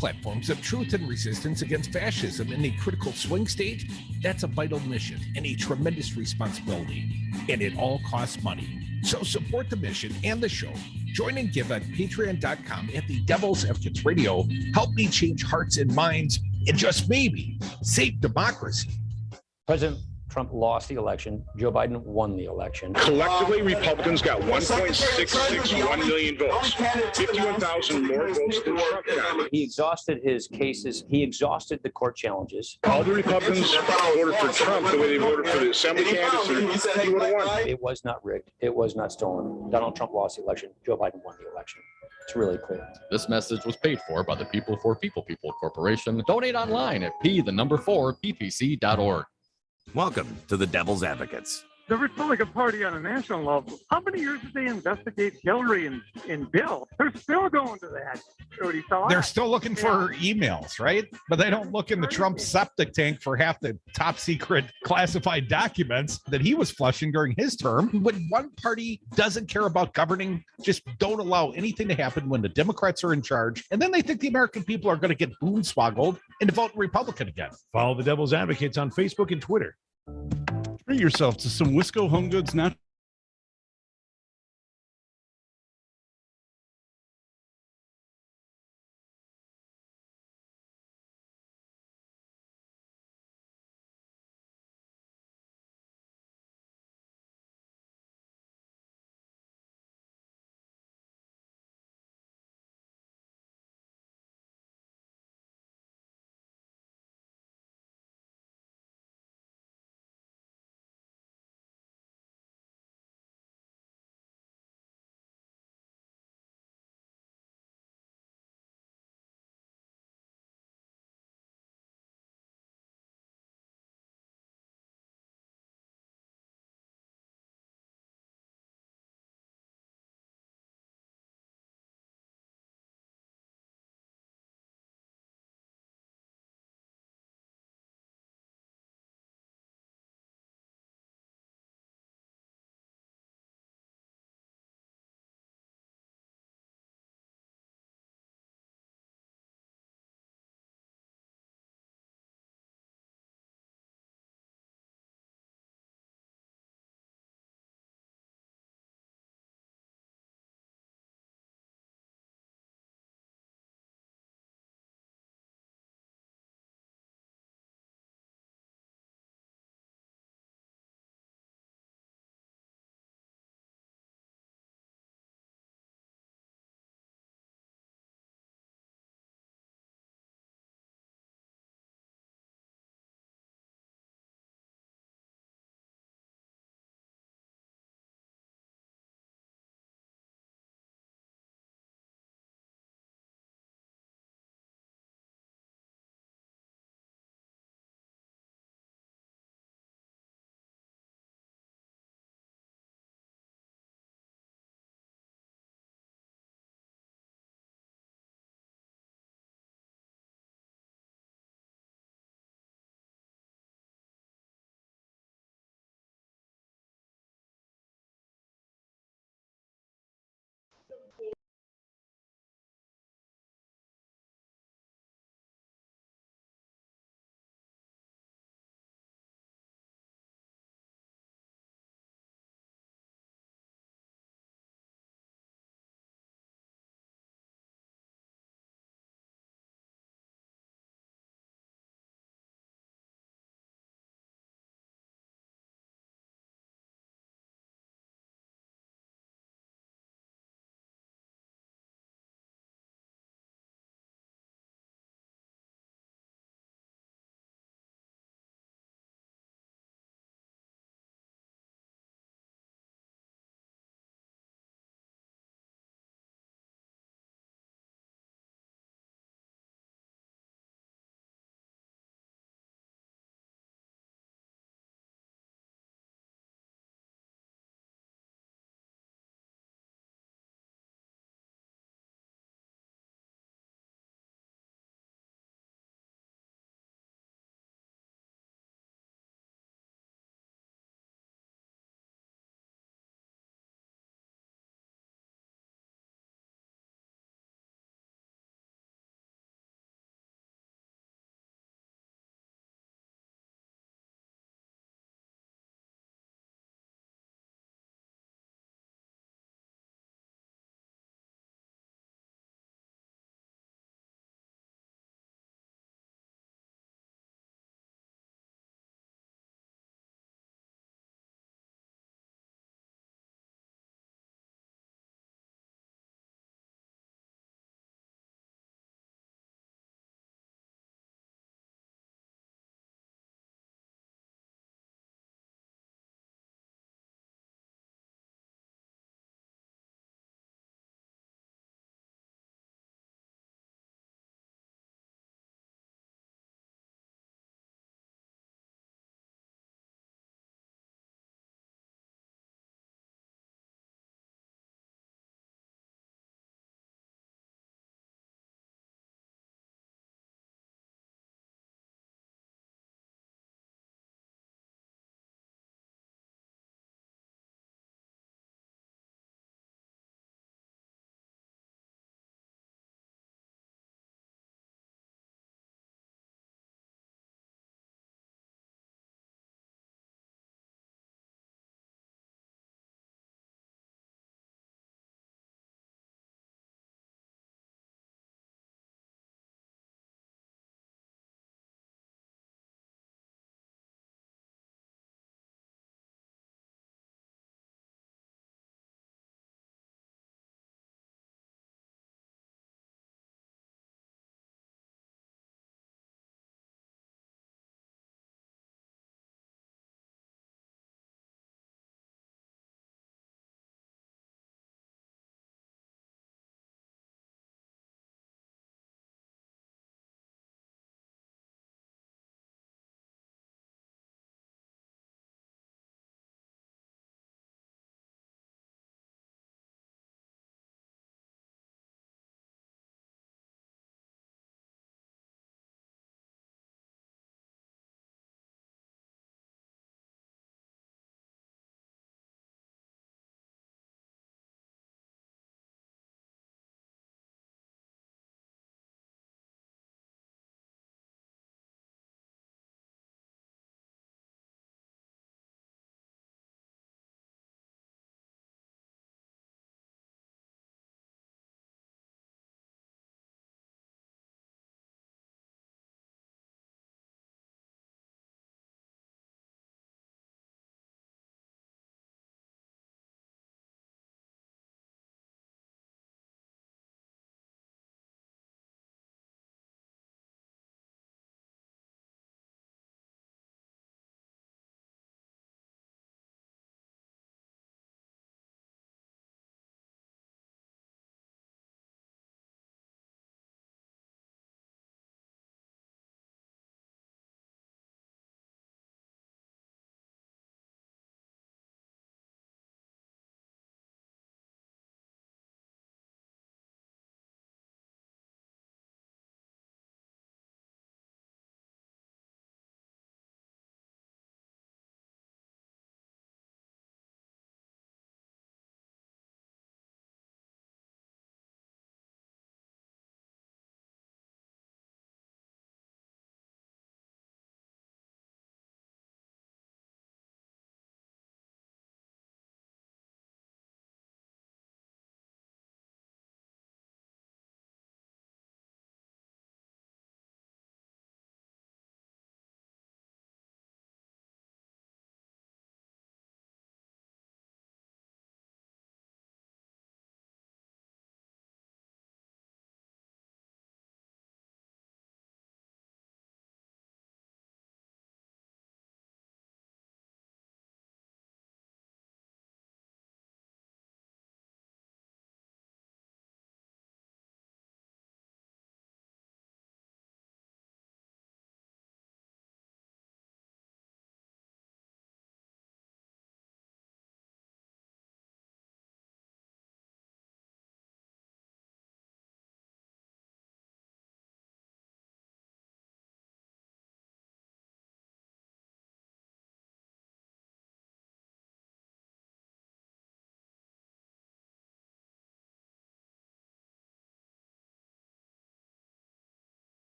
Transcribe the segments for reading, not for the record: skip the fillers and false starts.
platforms of truth and resistance against fascism in a critical swing state, that's a vital mission and a tremendous responsibility. And it all costs money. So support the mission and the show. Join and give at patreon.com at the Devil's Advocates Radio. Help me change hearts and minds and just maybe save democracy. President Trump lost the election. Joe Biden won the election. Collectively, Republicans got 1.661 million votes, 51,000 more votes than Trump got. He exhausted his cases. He exhausted the court challenges. All the Republicans voted for Trump the way they voted for the assembly candidates, and he would have won. It was not rigged. It was not stolen. Donald Trump lost the election. Joe Biden won the election. It's really clear. This message was paid for by the People for People Corporation. Donate online at p4ppc.org. Welcome to the Devil's Advocates. The Republican Party on a national level, how many years did they investigate Hillary and Bill? They're still going to that. They're still looking for emails, right? But they don't look in the Trump septic tank for half the top secret classified documents that he was flushing during his term. When one party doesn't care about governing, just don't allow anything to happen when the Democrats are in charge. And then they think the American people are going to get boonswoggled and to vote Republican again. Follow the Devil's Advocates on Facebook and Twitter. Treat yourself to some Wisco Home Goods natural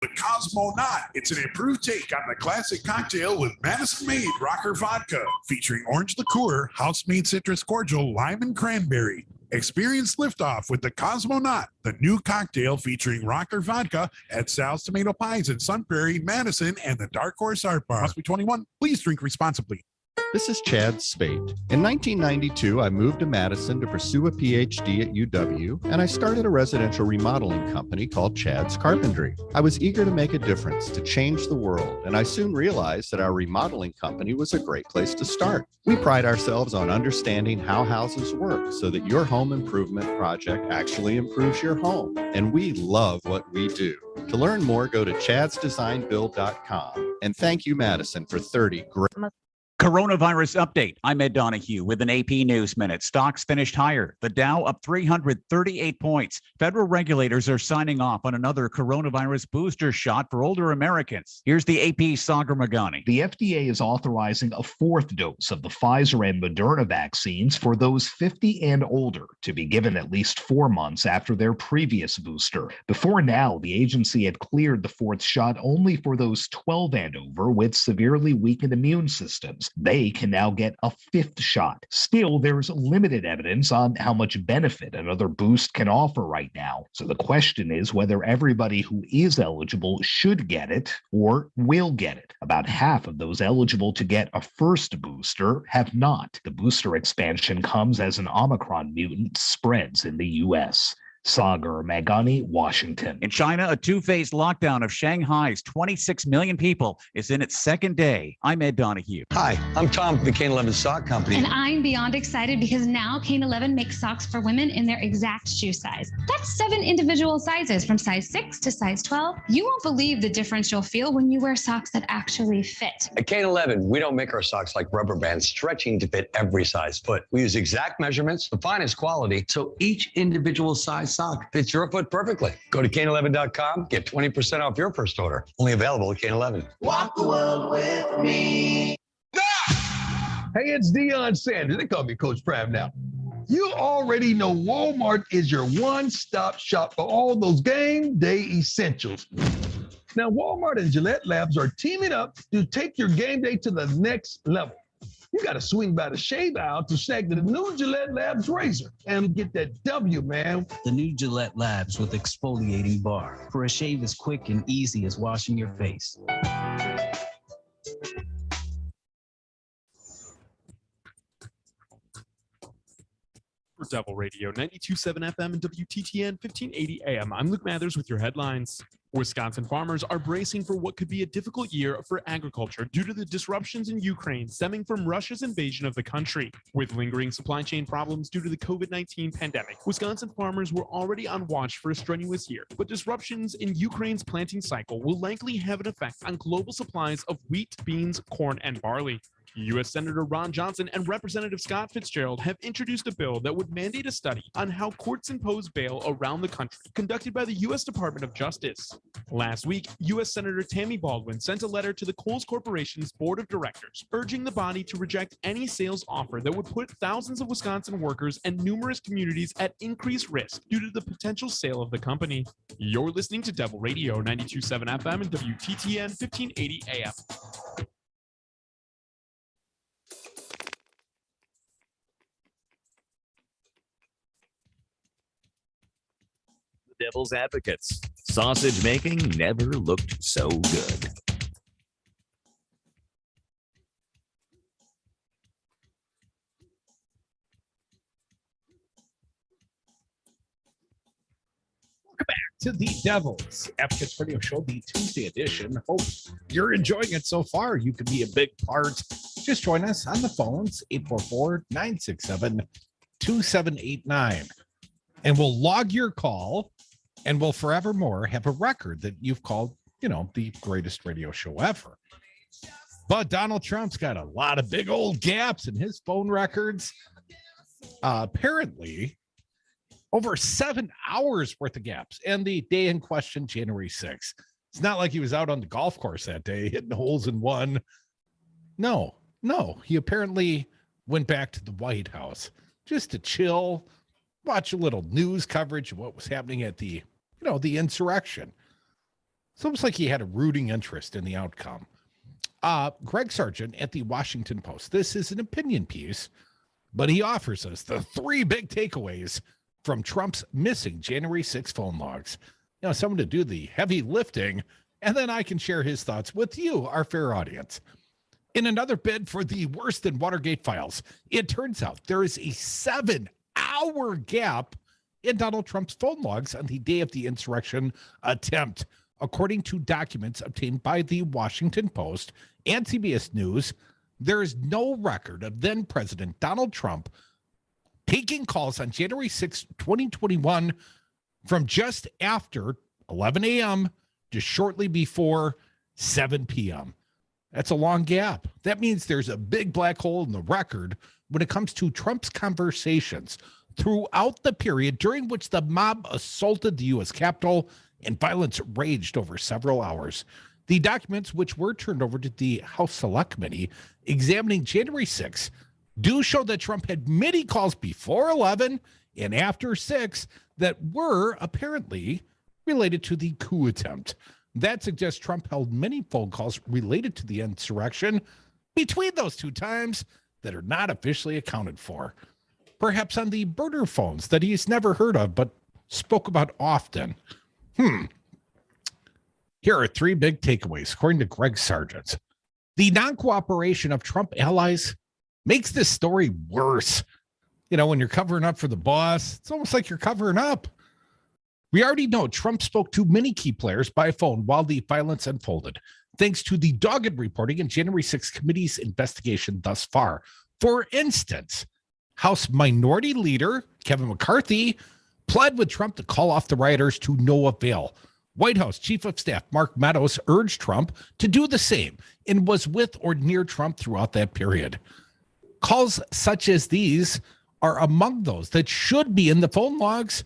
the Cosmonaut. It's an improved take on the classic cocktail with Madison-made rocker vodka, featuring orange liqueur, house-made citrus cordial, lime, and cranberry. Experience liftoff with the Cosmonaut, the new cocktail featuring rocker vodka at Sal's Tomato Pies in Sun Prairie, Madison, and the Dark Horse Art Bar. Must be 21. Please drink responsibly. This is Chad Spate. In 1992, I moved to Madison to pursue a PhD at UW, and I started a residential remodeling company called Chad's Carpentry. I was eager to make a difference, to change the world, and I soon realized that our remodeling company was a great place to start. We pride ourselves on understanding how houses work so that your home improvement project actually improves your home, and we love what we do. To learn more, go to chadsdesignbuild.com. And thank you, Madison, for 30 great... Coronavirus update. I'm Ed Donahue with an AP News Minute. Stocks finished higher. The Dow up 338 points. Federal regulators are signing off on another coronavirus booster shot for older Americans. Here's the AP Sagar Magani. The FDA is authorizing a fourth dose of the Pfizer and Moderna vaccines for those 50 and older to be given at least 4 months after their previous booster. Before now, the agency had cleared the fourth shot only for those 12 and over with severely weakened immune systems. They can now get a fifth shot. Still, there's limited evidence on how much benefit another boost can offer right now. So the question is whether everybody who is eligible should get it or will get it. About half of those eligible to get a first booster have not. The booster expansion comes as an Omicron mutant spreads in the U.S. Sagar Magani, Washington. In China, a two-phase lockdown of Shanghai's 26 million people is in its second day. I'm Ed Donahue. Hi, I'm Tom from the Kane 11 Sock Company. And I'm beyond excited because now Kane 11 makes socks for women in their exact shoe size. That's 7 individual sizes from size 6 to size 12. You won't believe the difference you'll feel when you wear socks that actually fit. At Kane 11, we don't make our socks like rubber bands stretching to fit every size foot. We use exact measurements, the finest quality, so each individual size sock fits your foot perfectly. Go to Kane11.com, get 20% off your first order. Only available at Kane 11. Walk the world with me. Hey, it's Deion Sanders. They call me Coach Prime now. You already know Walmart is your one-stop shop for all those game day essentials. Now, Walmart and Gillette Labs are teaming up to take your game day to the next level. You got to swing by the shave aisle to snag the new Gillette Labs razor and get that W, man. The new Gillette Labs with exfoliating bar for a shave as quick and easy as washing your face. For Devil Radio 92.7 FM and WTTN 1580 AM, I'm Luke Mathers with your headlines. Wisconsin farmers are bracing for what could be a difficult year for agriculture due to the disruptions in Ukraine stemming from Russia's invasion of the country. With lingering supply chain problems due to the COVID-19 pandemic, Wisconsin farmers were already on watch for a strenuous year, but disruptions in Ukraine's planting cycle will likely have an effect on global supplies of wheat, beans, corn, and barley. U.S. Senator Ron Johnson and Representative Scott Fitzgerald have introduced a bill that would mandate a study on how courts impose bail around the country, conducted by the U.S. Department of Justice. Last week, U.S. Senator Tammy Baldwin sent a letter to the Kohl's Corporation's board of directors, urging the body to reject any sales offer that would put thousands of Wisconsin workers and numerous communities at increased risk due to the potential sale of the company. You're listening to Devil Radio 92.7 FM and WTTN 1580 AM. Devil's Advocates. Sausage making never looked so good. Welcome back to the Devil's Advocates Radio Show, the Tuesday edition. Hope you're enjoying it so far. You can be a big part. Just join us on the phones, 844-967-2789. And we'll log your call, and we'll forevermore have a record that you've called, the greatest radio show ever. But Donald Trump's got a lot of big old gaps in his phone records. Apparently, over 7 hours worth of gaps. And the day in question, January 6th. It's not like he was out on the golf course that day, hitting holes in one. No. He apparently went back to the White House just to chill, watch a little news coverage of what was happening at the insurrection. It's almost like he had a rooting interest in the outcome. Greg Sargent at the Washington Post. This is an opinion piece, but he offers us the 3 big takeaways from Trump's missing January 6 phone logs. You know, someone to do the heavy lifting, and then I can share his thoughts with you, our fair audience. In another bid for the worse than Watergate files, it turns out there is a 7-hour gap in Donald Trump's phone logs on the day of the insurrection attempt. According to documents obtained by the Washington Post and CBS News, there is no record of then President Donald Trump taking calls on January 6, 2021 from just after 11 a.m. to shortly before 7 p.m. That's a long gap. That means there's a big black hole in the record when it comes to Trump's conversations throughout the period during which the mob assaulted the U.S. Capitol and violence raged over several hours. The documents, which were turned over to the House Select Committee examining January 6, do show that Trump had many calls before 11 and after 6 that were apparently related to the coup attempt. That suggests Trump held many phone calls related to the insurrection between those 2 times that are not officially accounted for. Perhaps on the burner phones that he's never heard of but spoke about often. Here are 3 big takeaways, according to Greg Sargent. The non-cooperation of Trump allies makes this story worse. You know, when you're covering up for the boss, it's almost like you're covering up. We already know Trump spoke to many key players by phone while the violence unfolded, thanks to the dogged reporting in January 6 committee's investigation thus far. For instance, House Minority Leader Kevin McCarthy pled with Trump to call off the rioters to no avail. White House Chief of Staff Mark Meadows urged Trump to do the same and was with or near Trump throughout that period. Calls such as these are among those that should be in the phone logs,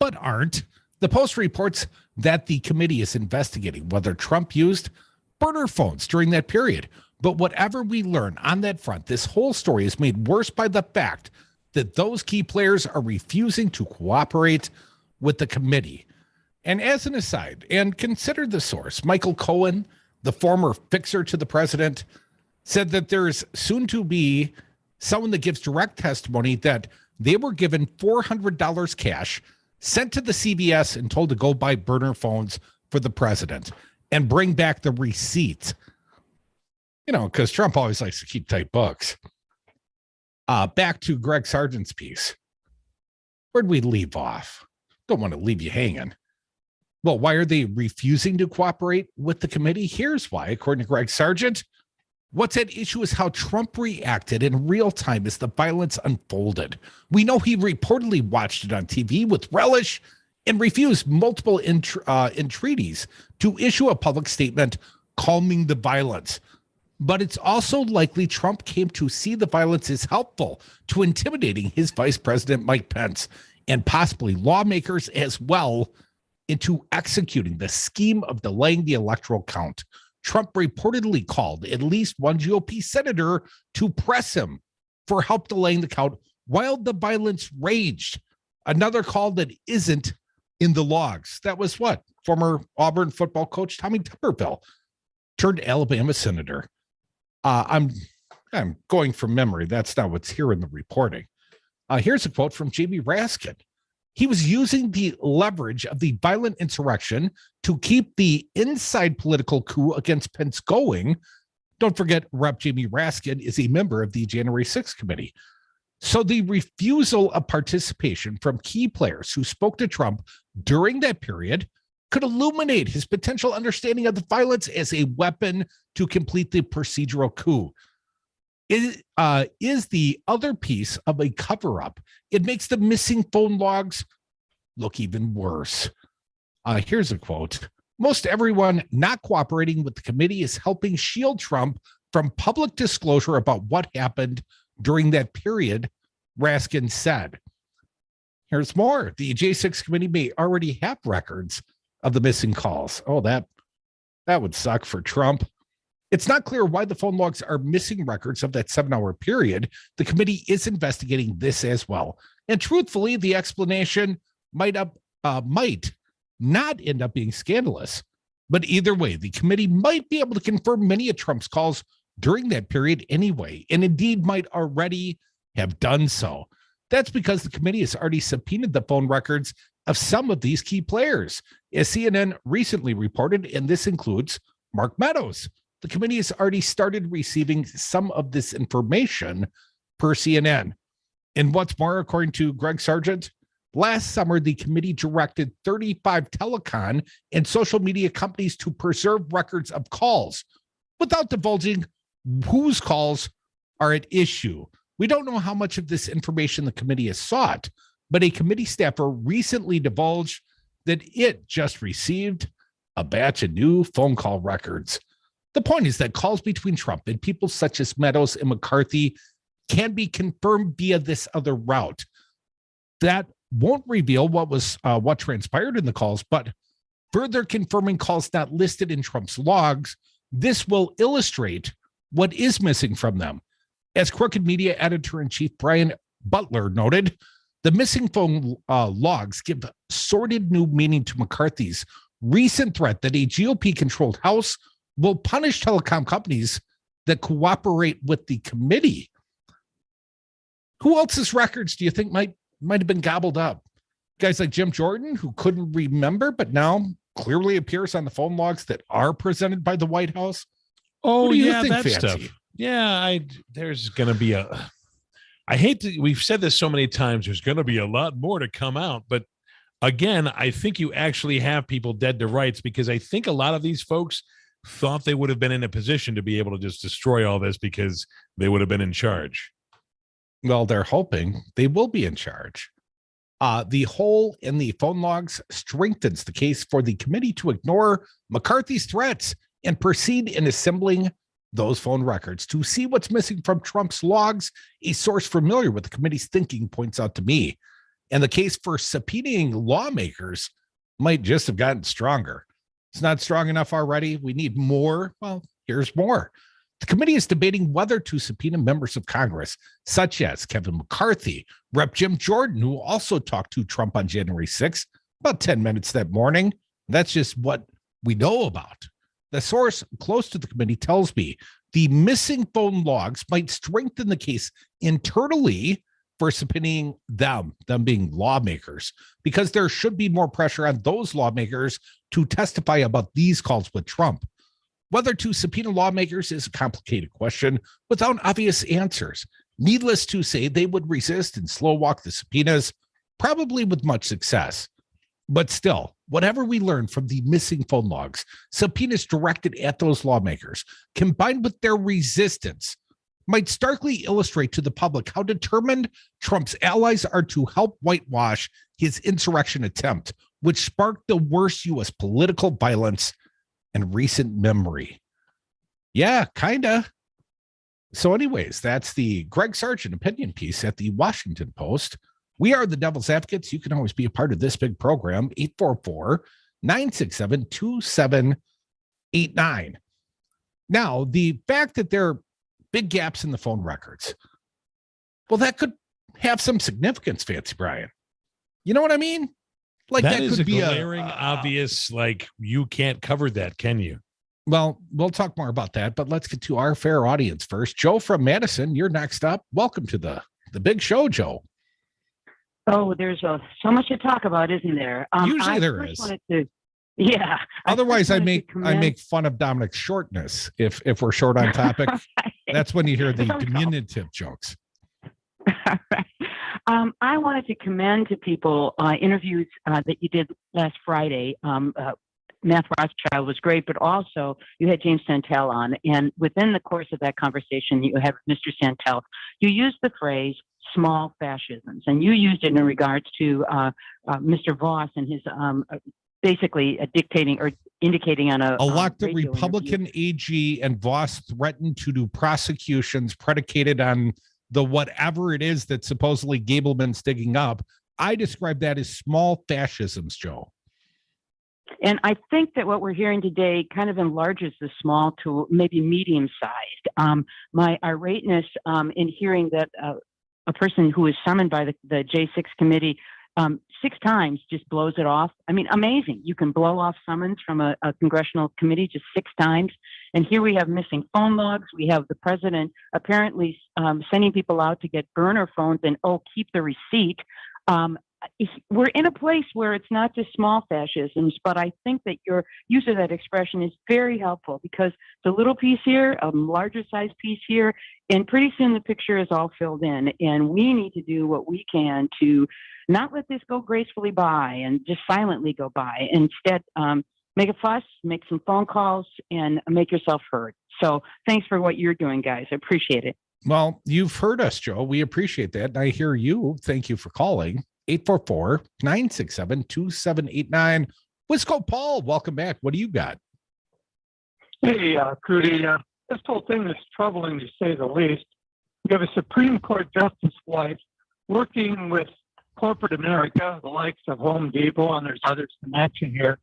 but aren't. The Post reports that the committee is investigating whether Trump used burner phones during that period. But whatever we learn on that front, this whole story is made worse by the fact that those key players are refusing to cooperate with the committee. And as an aside, and consider the source, Michael Cohen, the former fixer to the president, said that there's soon to be someone that gives direct testimony that they were given $400 cash, sent to the CVS and told to go buy burner phones for the president and bring back the receipts. You know, because Trump always likes to keep tight books. Back to Greg Sargent's piece. Where'd we leave off? Don't want to leave you hanging. Well, why are they refusing to cooperate with the committee? Here's why, according to Greg Sargent. What's at issue is how Trump reacted in real time as the violence unfolded. We know he reportedly watched it on TV with relish and refused multiple entreaties to issue a public statement calming the violence. But it's also likely Trump came to see the violence as helpful to intimidating his Vice President Mike Pence and possibly lawmakers as well into executing the scheme of delaying the electoral count. Trump reportedly called at least one GOP senator to press him for help delaying the count while the violence raged. Another call that isn't in the logs. That was what? Former Auburn football coach Tommy Tuberville turned Alabama senator. I'm going from memory. That's not what's here in the reporting. Here's a quote from Jamie Raskin. He was using the leverage of the violent insurrection to keep the inside political coup against Pence going. Don't forget, Rep. Jamie Raskin is a member of the January 6th committee. So the refusal of participation from key players who spoke to Trump during that period could illuminate his potential understanding of the violence as a weapon to complete the procedural coup. It is the other piece of a cover-up. It makes the missing phone logs look even worse. Here's a quote. Most everyone not cooperating with the committee is helping shield Trump from public disclosure about what happened during that period, Raskin said. Here's more. The J6 committee may already have records of the missing calls. Oh, that would suck for Trump. It's not clear why the phone logs are missing records of that 7-hour period. The committee is investigating this as well. And truthfully, the explanation might not end up being scandalous. But either way, the committee might be able to confirm many of Trump's calls during that period anyway, and indeed might already have done so. That's because the committee has already subpoenaed the phone records of some of these key players, as CNN recently reported, and this includes Mark Meadows. The committee has already started receiving some of this information per CNN. And what's more, according to Greg Sargent, last summer, the committee directed 35 telecom and social media companies to preserve records of calls without divulging whose calls are at issue. We don't know how much of this information the committee has sought, but a committee staffer recently divulged that it just received a batch of new phone call records. The point is that calls between Trump and people such as Meadows and McCarthy can be confirmed via this other route. That won't reveal what transpired in the calls, but further confirming calls not listed in Trump's logs, this will illustrate what is missing from them. As Crooked Media editor-in-chief Brian Butler noted, the missing phone logs give sordid new meaning to McCarthy's recent threat that a GOP-controlled House will punish telecom companies that cooperate with the committee. Who else's records do you think might have been gobbled up? Guys like Jim Jordan, who couldn't remember, but now clearly appears on the phone logs that are presented by the White House. Oh, What do you yeah, think, that Fancy? stuff. Yeah, there's going to be I hate to, we've said this so many times, there's going to be a lot more to come out. But again, I think you actually have people dead to rights, because I think a lot of these folks thought they would have been in a position to be able to just destroy all this because they would have been in charge. Well, they're hoping they will be in charge. The hole in the phone logs strengthens the case for the committee to ignore McCarthy's threats and proceed in assembling those phone records. To see what's missing from Trump's logs, a source familiar with the committee's thinking points out to me, and the case for subpoenaing lawmakers might just have gotten stronger. It's not strong enough already. We need more. Well, here's more. The committee is debating whether to subpoena members of Congress, such as Kevin McCarthy, Rep. Jim Jordan, who also talked to Trump on January 6th, about 10 minutes that morning. That's just what we know about. The source close to the committee tells me the missing phone logs might strengthen the case internally for subpoenaing them being lawmakers, because there should be more pressure on those lawmakers to testify about these calls with Trump. Whether to subpoena lawmakers is a complicated question without obvious answers. Needless to say, they would resist and slow walk the subpoenas, probably with much success. But still, whatever we learn from the missing phone logs, subpoenas directed at those lawmakers, combined with their resistance, might starkly illustrate to the public how determined Trump's allies are to help whitewash his insurrection attempt, which sparked the worst U.S. political violence in recent memory. Yeah, kinda. So anyways, that's the Greg Sargent opinion piece at the Washington Post. We are the Devil's Advocates. You can always be a part of this big program, 844-967-2789. Now, the fact that there are big gaps in the phone records, well, that could have some significance, Fancy Brian. You know what I mean? Like that is could be glaring, obvious, like you can't cover that, can you? Well, we'll talk more about that, but let's get to our fair audience first. Joe from Madison, you're next up. Welcome to the big show, Joe. Oh, there's so much to talk about, isn't there? Usually there is. Yeah. Otherwise, I make fun of Dominic's shortness. If we're short on topic, that's when you hear the diminutive jokes. I wanted to commend to people interviews that you did last Friday. Matt Rothschild was great, but also you had James Santel on. And within the course of that conversation, you have Mr. Santel. You used the phrase small fascisms, and you used it in regards to Mr. Voss and his basically dictating or indicating on a elected Republican AG, and Voss threatened to do prosecutions predicated on the whatever it is that supposedly Gableman's digging up. I describe that as small fascisms, Joe. And I think that what we're hearing today kind of enlarges the small to maybe medium-sized. My irateness in hearing that a person who was summoned by the J6 committee 6 times just blows it off. I mean, amazing. You can blow off summons from a congressional committee just 6 times. And here we have missing phone logs. We have the president apparently sending people out to get burner phones and, keep the receipt. We're in a place where it's not just small fascisms, but I think that your use of that expression is very helpful, because the little piece here, a larger size piece here, and pretty soon the picture is all filled in. And we need to do what we can to not let this go gracefully by and just silently go by. Instead, make a fuss, make some phone calls, and make yourself heard. So thanks for what you're doing, guys. I appreciate it. Well, you've heard us, Joe. We appreciate that. And I hear you. Thank you for calling. 844-967-2789. Wisco Paul, welcome back. What do you got? Hey, Crudy, this whole thing is troubling to say the least. You have a Supreme Court justice wife working with corporate America, the likes of Home Depot, and there's others to mention here.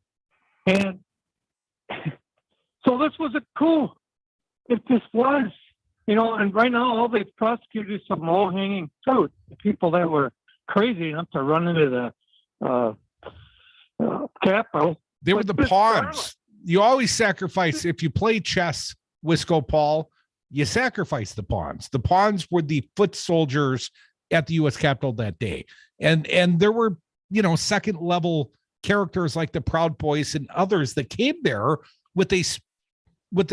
And so this was a coup. It just was, and right now all they've prosecuted is some low-hanging fruit, the people that were crazy enough to run into the Capitol. They were the pawns. You always sacrifice. If you play chess, Wisco Paul, you sacrifice the pawns. The pawns were the foot soldiers at the U.S. Capitol that day. And there were, second level characters like the Proud Boys and others that came there with a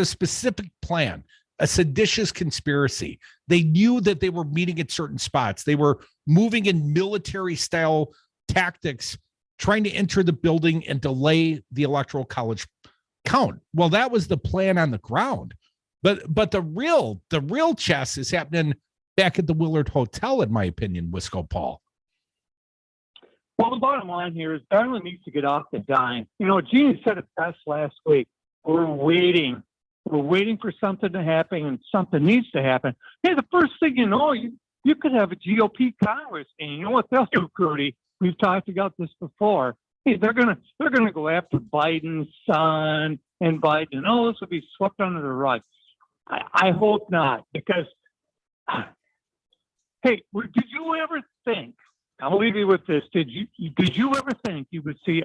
specific plan, a seditious conspiracy. They knew that they were meeting at certain spots. They were moving in military style tactics, trying to enter the building and delay the electoral college count. Well, that was the plan on the ground. But the real chess is happening back at the Willard Hotel, in my opinion, Wisco Paul. Well, the bottom line here is Garland needs to get off the dime. Jeannie said it best last week. We're waiting for something to happen, and something needs to happen. Hey, the first thing you know, you could have a GOP Congress, and you know what they'll do, Crudy? We've talked about this before. Hey, they're gonna go after Biden's son and Biden. Oh, this will be swept under the rug. I hope not, because hey, did you ever think? I'll leave you with this. Did you ever think you would see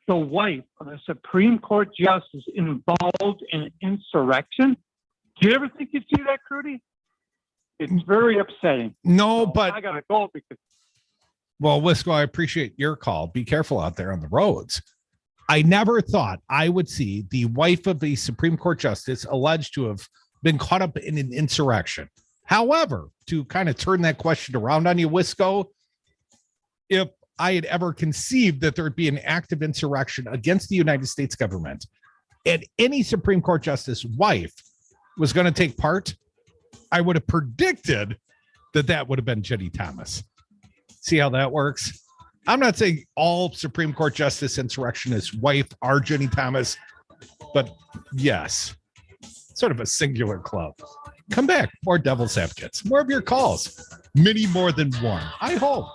the wife of a Supreme Court justice involved in insurrection? Do you ever think you'd see that, Crudy? It's very upsetting. No, so but I gotta go because. Well, Wisco, I appreciate your call. Be careful out there on the roads. I never thought I would see the wife of a Supreme Court justice alleged to have been caught up in an insurrection. However, to kind of turn that question around on you, Wisco, if I had ever conceived that there would be an active insurrection against the United States government and any Supreme Court justice wife was going to take part, I would have predicted that would have been Jenny Thomas. See how that works? I'm not saying all Supreme Court justice insurrectionists' wife are Jenny Thomas, but yes, sort of a singular club. Come back, more devil's advocates, more of your calls, many more than one, I hope.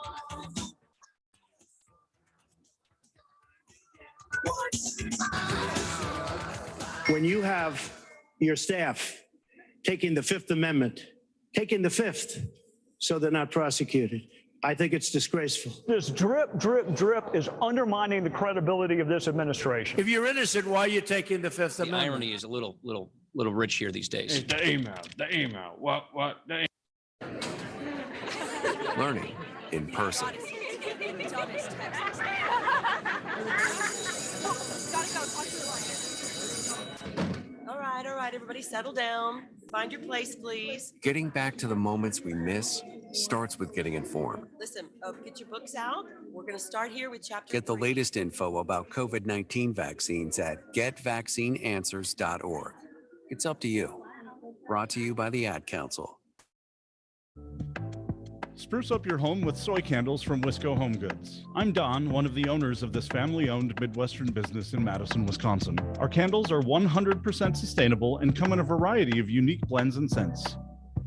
When you have your staff taking the Fifth Amendment, taking the Fifth, so they're not prosecuted, I think it's disgraceful. This drip, drip, drip is undermining the credibility of this administration. If you're innocent, why are you taking the Fifth Amendment? The irony is a little rich here these days. The email. What? Learning in person. All right, everybody settle down. Find your place, please. Getting back to the moments we miss starts with getting informed. Listen, get your books out. We're going to start here with chapter Get the 3. latest info about COVID-19 vaccines at getvaccineanswers.org. It's up to you. Brought to you by the Ad Council. Spruce up your home with soy candles from Wisco Home Goods. I'm Don, one of the owners of this family-owned Midwestern business in Madison, Wisconsin. Our candles are 100% sustainable and come in a variety of unique blends and scents.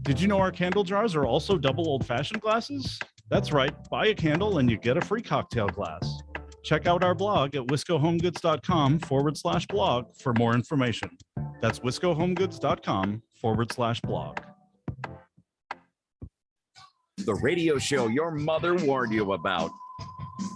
Did you know our candle jars are also double old-fashioned glasses? That's right, buy a candle and you get a free cocktail glass. Check out our blog at wiscohomegoods.com/blog for more information. That's wiscohomegoods.com/blog. The radio show your mother warned you about.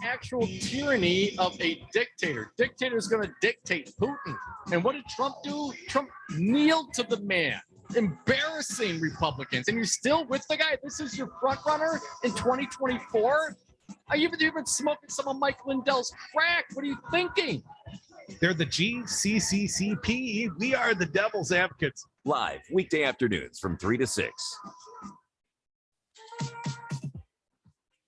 actual tyranny of a dictator. Dictator is going to dictate. Putin. And what did Trump do? Trump kneeled to the man. Embarrassing Republicans. And you're still with the guy. This is your front runner in 2024. You've been smoking some of Mike Lindell's crack. What are you thinking? They're the GCCCP. We are the Devil's Advocates. Live weekday afternoons from 3 to 6.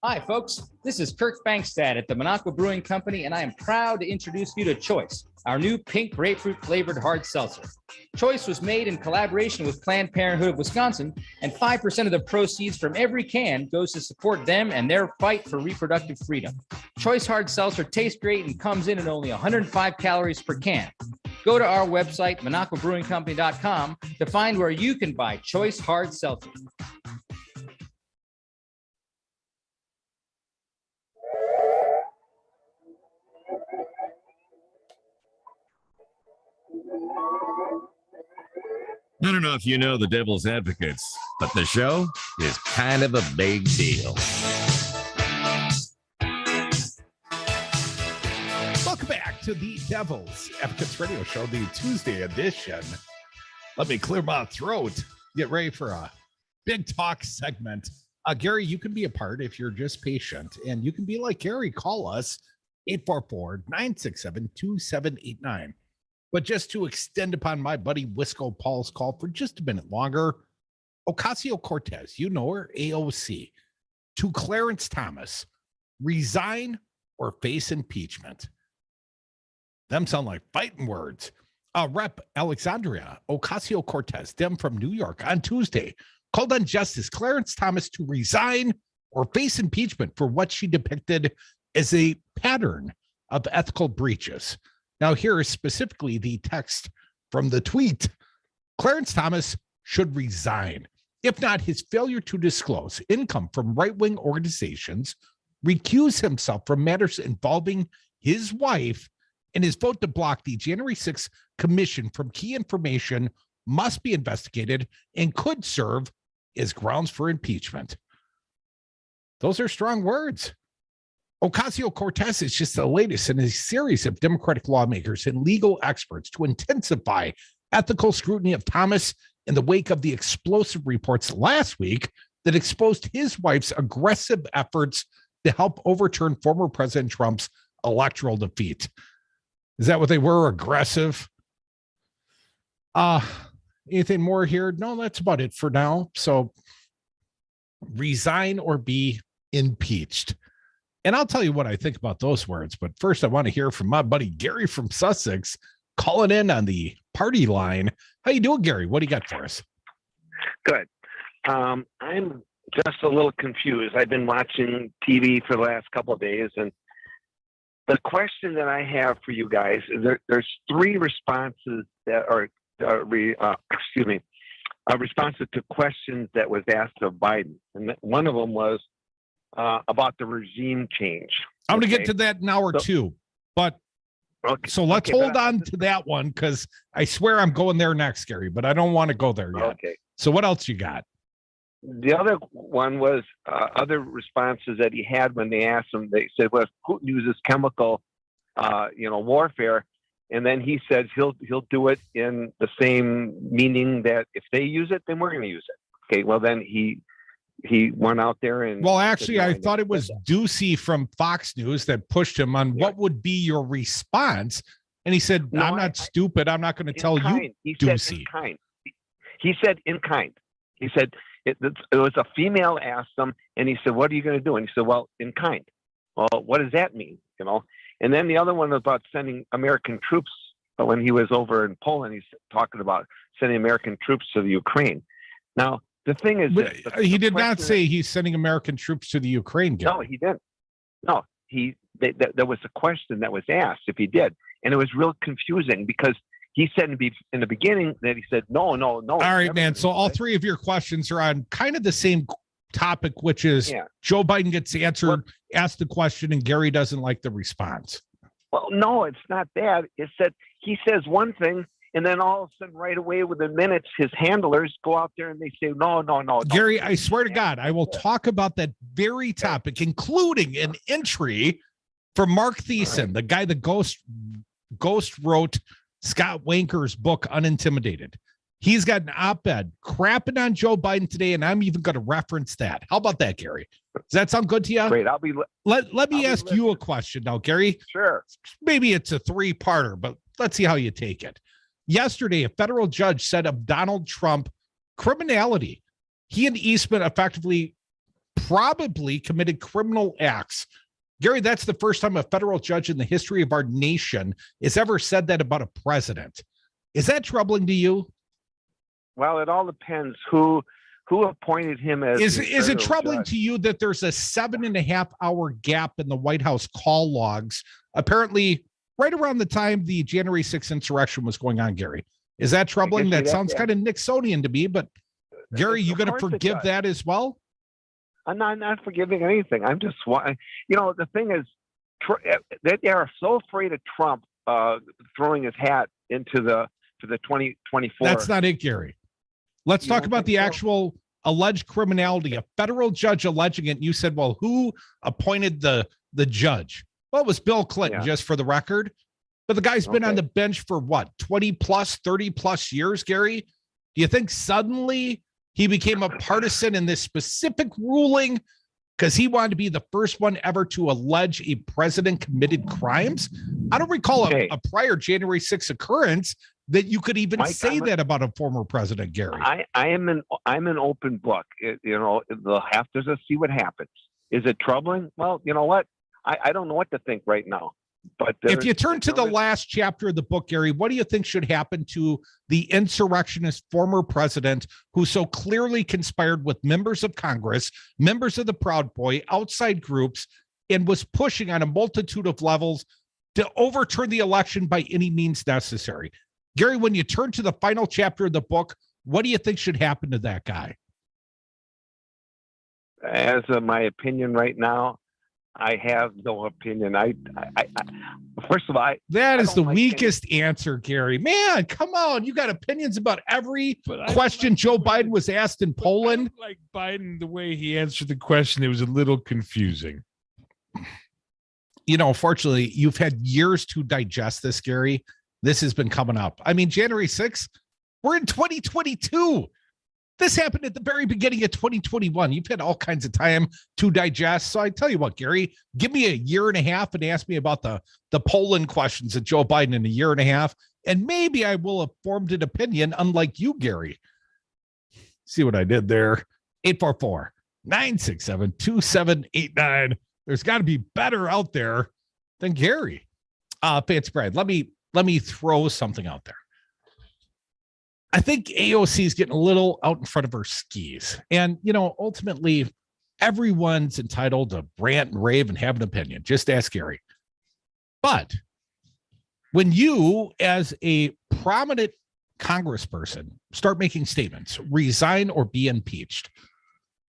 Hi, folks. This is Kirk Bankstad at the Monaco Brewing Company, and I am proud to introduce you to Choice, our new pink grapefruit flavored hard seltzer. Choice was made in collaboration with Planned Parenthood of Wisconsin, and 5% of the proceeds from every can goes to support them and their fight for reproductive freedom. Choice hard seltzer tastes great and comes in at only 105 calories per can. Go to our website, MonacoBrewingCompany.com, to find where you can buy Choice hard seltzer. I don't know if you know the Devil's Advocates, but the show is kind of a big deal. Welcome back to the Devil's Advocates Radio Show, the Tuesday edition. Let me clear my throat. Get ready for a big talk segment. Gary, you can be a part if you're just patient, and you can be like Gary. Call us 844-967-2789. But just to extend upon my buddy Wisco Paul's call for just a minute longer, Ocasio-Cortez, you know her, AOC, to Clarence Thomas, resign or face impeachment. Them sound like fighting words. Rep. Alexandria Ocasio-Cortez, Dem from New York, on Tuesday, called on Justice Clarence Thomas to resign or face impeachment for what she depicted as a pattern of ethical breaches. Now, here is specifically the text from the tweet. Clarence Thomas should resign. If not, his failure to disclose income from right-wing organizations, recuse himself from matters involving his wife, and his vote to block the January 6th commission from key information must be investigated and could serve as grounds for impeachment. Those are strong words. Ocasio-Cortez is just the latest in a series of Democratic lawmakers and legal experts to intensify ethical scrutiny of Thomas in the wake of the explosive reports last week that exposed his wife's aggressive efforts to help overturn former President Trump's electoral defeat. Is that what they were? Aggressive? Anything more here? No, that's about it for now. So resign or be impeached. And I'll tell you what I think about those words. But first, I want to hear from my buddy Gary from Sussex, calling in on the party line. How you doing, Gary? What do you got for us? Good. I'm just a little confused. I've been watching TV for the last couple of days, and the question that I have for you guys is there's three responses that are, responses to questions that was asked of Biden. And one of them was, about the regime change. I'm going to get to that in hour two, but so let's hold on to that one, because I swear I'm going there next, Gary, but I don't want to go there yet. Okay. So what else you got? The other one was other responses that he had when they asked him. They said, "Well, if Putin uses chemical, warfare," and then he said he'll do it in the same meaning that if they use it, then we're going to use it. Okay. Well, then he went out there and... Well, actually, I thought it was Ducey from Fox News that pushed him on what would be your response. And he said, I'm not stupid. I'm not going to tell you, Ducey. He said in kind. He said, it was a female asked him, and he said, what are you going to do? And he said, well, in kind. Well, what does that mean? And then the other one was about sending American troops. When he was over in Poland, he's talking about sending American troops to the Ukraine. Now, the thing is, he did not say he's sending American troops to the Ukraine. Gary. No, he didn't. No, there was a question that was asked if he did, and it was real confusing because he said in the beginning that he said no. All right, man. So all three of your questions are on kind of the same topic, which is Joe Biden gets asked the question, and Gary doesn't like the response. Well, no, it's not that. It's that he says one thing. And then all of a sudden, right away, within minutes, his handlers go out there and they say, no. Gary, I swear to God, I will talk about that very topic, including an entry For Mark Thiessen, the guy that ghost wrote Scott Wanker's book, Unintimidated. He's got an op-ed crapping on Joe Biden today, and I'm even going to reference that. How about that, Gary? Does that sound good to you? Great. Let me ask you a question now, Gary. Sure. Maybe it's a three-parter, but let's see how you take it. Yesterday, a federal judge said of Donald Trump criminality. He and Eastman effectively probably committed criminal acts. Gary, that's the first time a federal judge in the history of our nation has ever said that about a president. Is that troubling to you? Well, it all depends who appointed him as. Is it troubling to you that there's a 7.5 hour gap in the White House call logs? Apparently, right around the time the January 6th insurrection was going on, Gary. Is that troubling? That sounds kind of Nixonian to me, but Gary, you going to forgive that as well? I'm not forgiving anything. I'm just, the thing is, they are so afraid of Trump throwing his hat into the 2024. That's not it, Gary. Let's talk about the actual alleged criminality. A federal judge alleging it. And you said, well, who appointed the judge? Well, it was Bill Clinton, just for the record. But the guy's been on the bench for what, 20 plus, 30 plus years, Gary? Do you think suddenly he became a partisan in this specific ruling because he wanted to be the first one ever to allege a president committed crimes? I don't recall a prior January 6th occurrence that you could even say that about a former president, Gary. I'm an open book. They'll have to just see what happens. Is it troubling? Well, you know what? I don't know what to think right now. But if you turn to the last chapter of the book, Gary, what do you think should happen to the insurrectionist former president who so clearly conspired with members of Congress, members of the Proud Boy, outside groups, and was pushing on a multitude of levels to overturn the election by any means necessary? Gary, when you turn to the final chapter of the book, what do you think should happen to that guy? As of my opinion right now, I have no opinion. First of all, that is the weakest answer, Gary. Man, come on. You got opinions about every question Joe Biden was asked in Poland. Like Biden, the way he answered the question, it was a little confusing. Fortunately, you've had years to digest this, Gary. This has been coming up. I mean, January 6th, we're in 2022. This happened at the very beginning of 2021. You've had all kinds of time to digest. So I tell you what, Gary, give me a year and a half and ask me about the Poland questions of Joe Biden in a year and a half, and maybe I will have formed an opinion, unlike you, Gary. See what I did there? 844-967-2789. There's got to be better out there than Gary. Fans Brad, let me throw something out there. I think AOC is getting a little out in front of her skis. And, ultimately, everyone's entitled to rant and rave and have an opinion. Just ask Gary. But when you, as a prominent congressperson, start making statements, resign or be impeached,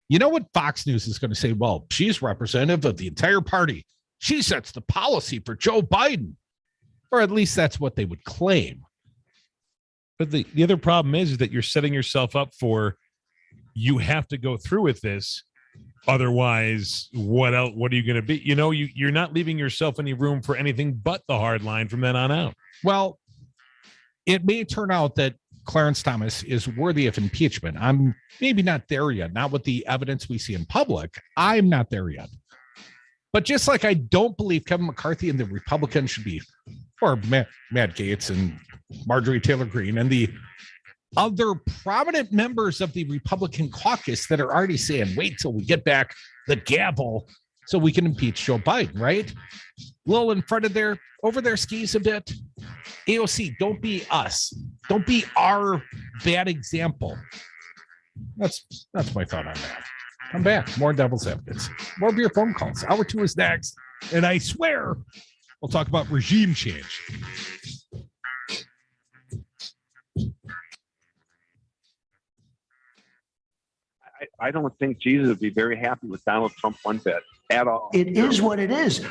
you know what Fox News is going to say? Well, she's representative of the entire party. She sets the policy for Joe Biden. Or at least that's what they would claim. But the other problem is that you're setting yourself up for, you have to go through with this. Otherwise, what else? What are you going to be? You're not leaving yourself any room for anything but the hard line from then on out. Well, it may turn out that Clarence Thomas is worthy of impeachment. I'm maybe not there yet. Not with the evidence we see in public. I'm not there yet. But just like I don't believe Kevin McCarthy and the Republicans should be, or Matt Gaetz and Marjorie Taylor Greene and the other prominent members of the Republican caucus that are already saying, wait till we get back the gavel so we can impeach Joe Biden, right? A little in front of over their skis a bit. AOC, don't be us. Don't be our bad example. That's my thought on that. Come back. More Devil's Advocates. More of your phone calls. Hour 2 is next. And I swear we'll talk about regime change. I don't think Jesus would be very happy with Donald Trump one bit at all. It is what it is.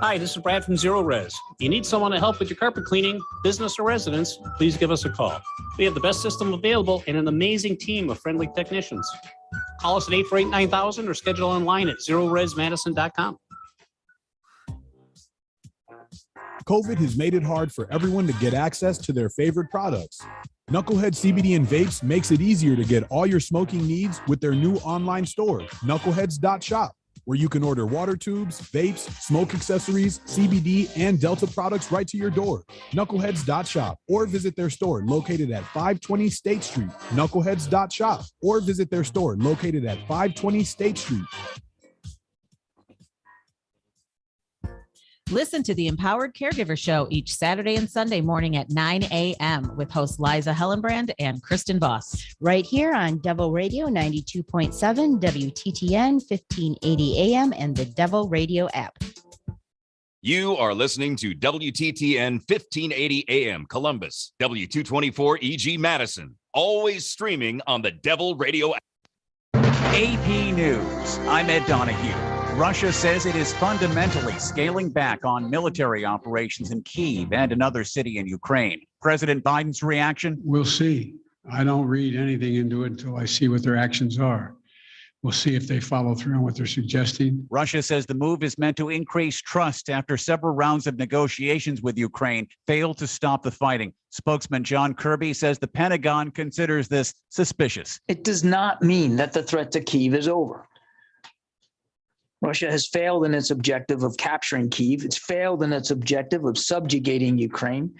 Hi, this is Brad from Zero Res. If you need someone to help with your carpet cleaning, business or residence, please give us a call. We have the best system available and an amazing team of friendly technicians. Call us at 848-9000 or schedule online at zeroresmadison.com. COVID has made it hard for everyone to get access to their favorite products. Knucklehead CBD and Vapes makes it easier to get all your smoking needs with their new online store, knuckleheads.shop, where you can order water tubes, vapes, smoke accessories, CBD, and Delta products right to your door. Knuckleheads.shop, or visit their store located at 520 State Street. Knuckleheads.shop, or visit their store located at 520 State Street. Listen to the Empowered Caregiver Show each Saturday and Sunday morning at 9 a.m. with hosts Liza Hellenbrand and Kristen Voss. Right here on Devil Radio 92.7, WTTN 1580 AM, and the Devil Radio app. You are listening to WTTN 1580 AM Columbus, W224 EG Madison, always streaming on the Devil Radio app. AP News. I'm Ed Donahue. Russia says it is fundamentally scaling back on military operations in Kyiv and another city in Ukraine. President Biden's reaction? We'll see. I don't read anything into it until I see what their actions are. We'll see if they follow through on what they're suggesting. Russia says the move is meant to increase trust after several rounds of negotiations with Ukraine failed to stop the fighting. Spokesman John Kirby says the Pentagon considers this suspicious. It does not mean that the threat to Kyiv is over. Russia has failed in its objective of capturing Kyiv. It's failed in its objective of subjugating Ukraine.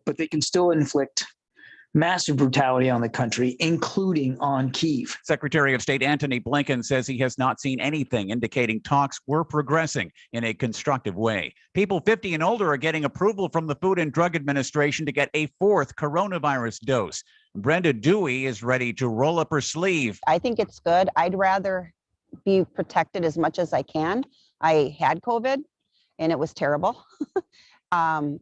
But they can still inflict massive brutality on the country, including on Kyiv. Secretary of State Antony Blinken says he has not seen anything indicating talks were progressing in a constructive way. People 50 and older are getting approval from the Food and Drug Administration to get a fourth coronavirus dose. Brenda Dewey is ready to roll up her sleeve. I think it's good. I'd rather be protected as much as I can. I had COVID and it was terrible. And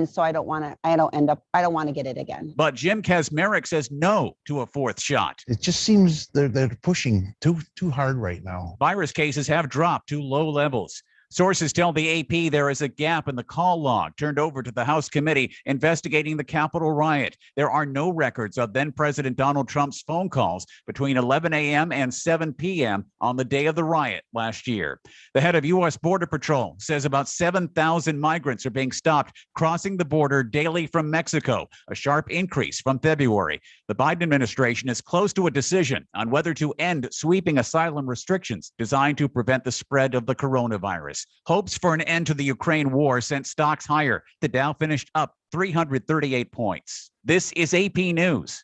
so I don't want to get it again. But Jim Kazmarek says no to a fourth shot. It just seems they're pushing too hard right now. Virus cases have dropped to low levels. Sources tell the AP there is a gap in the call log turned over to the House committee investigating the Capitol riot. There are no records of then President Donald Trump's phone calls between 11 a.m. and 7 p.m. on the day of the riot last year. The head of U.S. Border Patrol says about 7,000 migrants are being stopped crossing the border daily from Mexico, a sharp increase from February. The Biden administration is close to a decision on whether to end sweeping asylum restrictions designed to prevent the spread of the coronavirus. Hopes for an end to the Ukraine war sent stocks higher. The Dow finished up 338 points. This is AP News.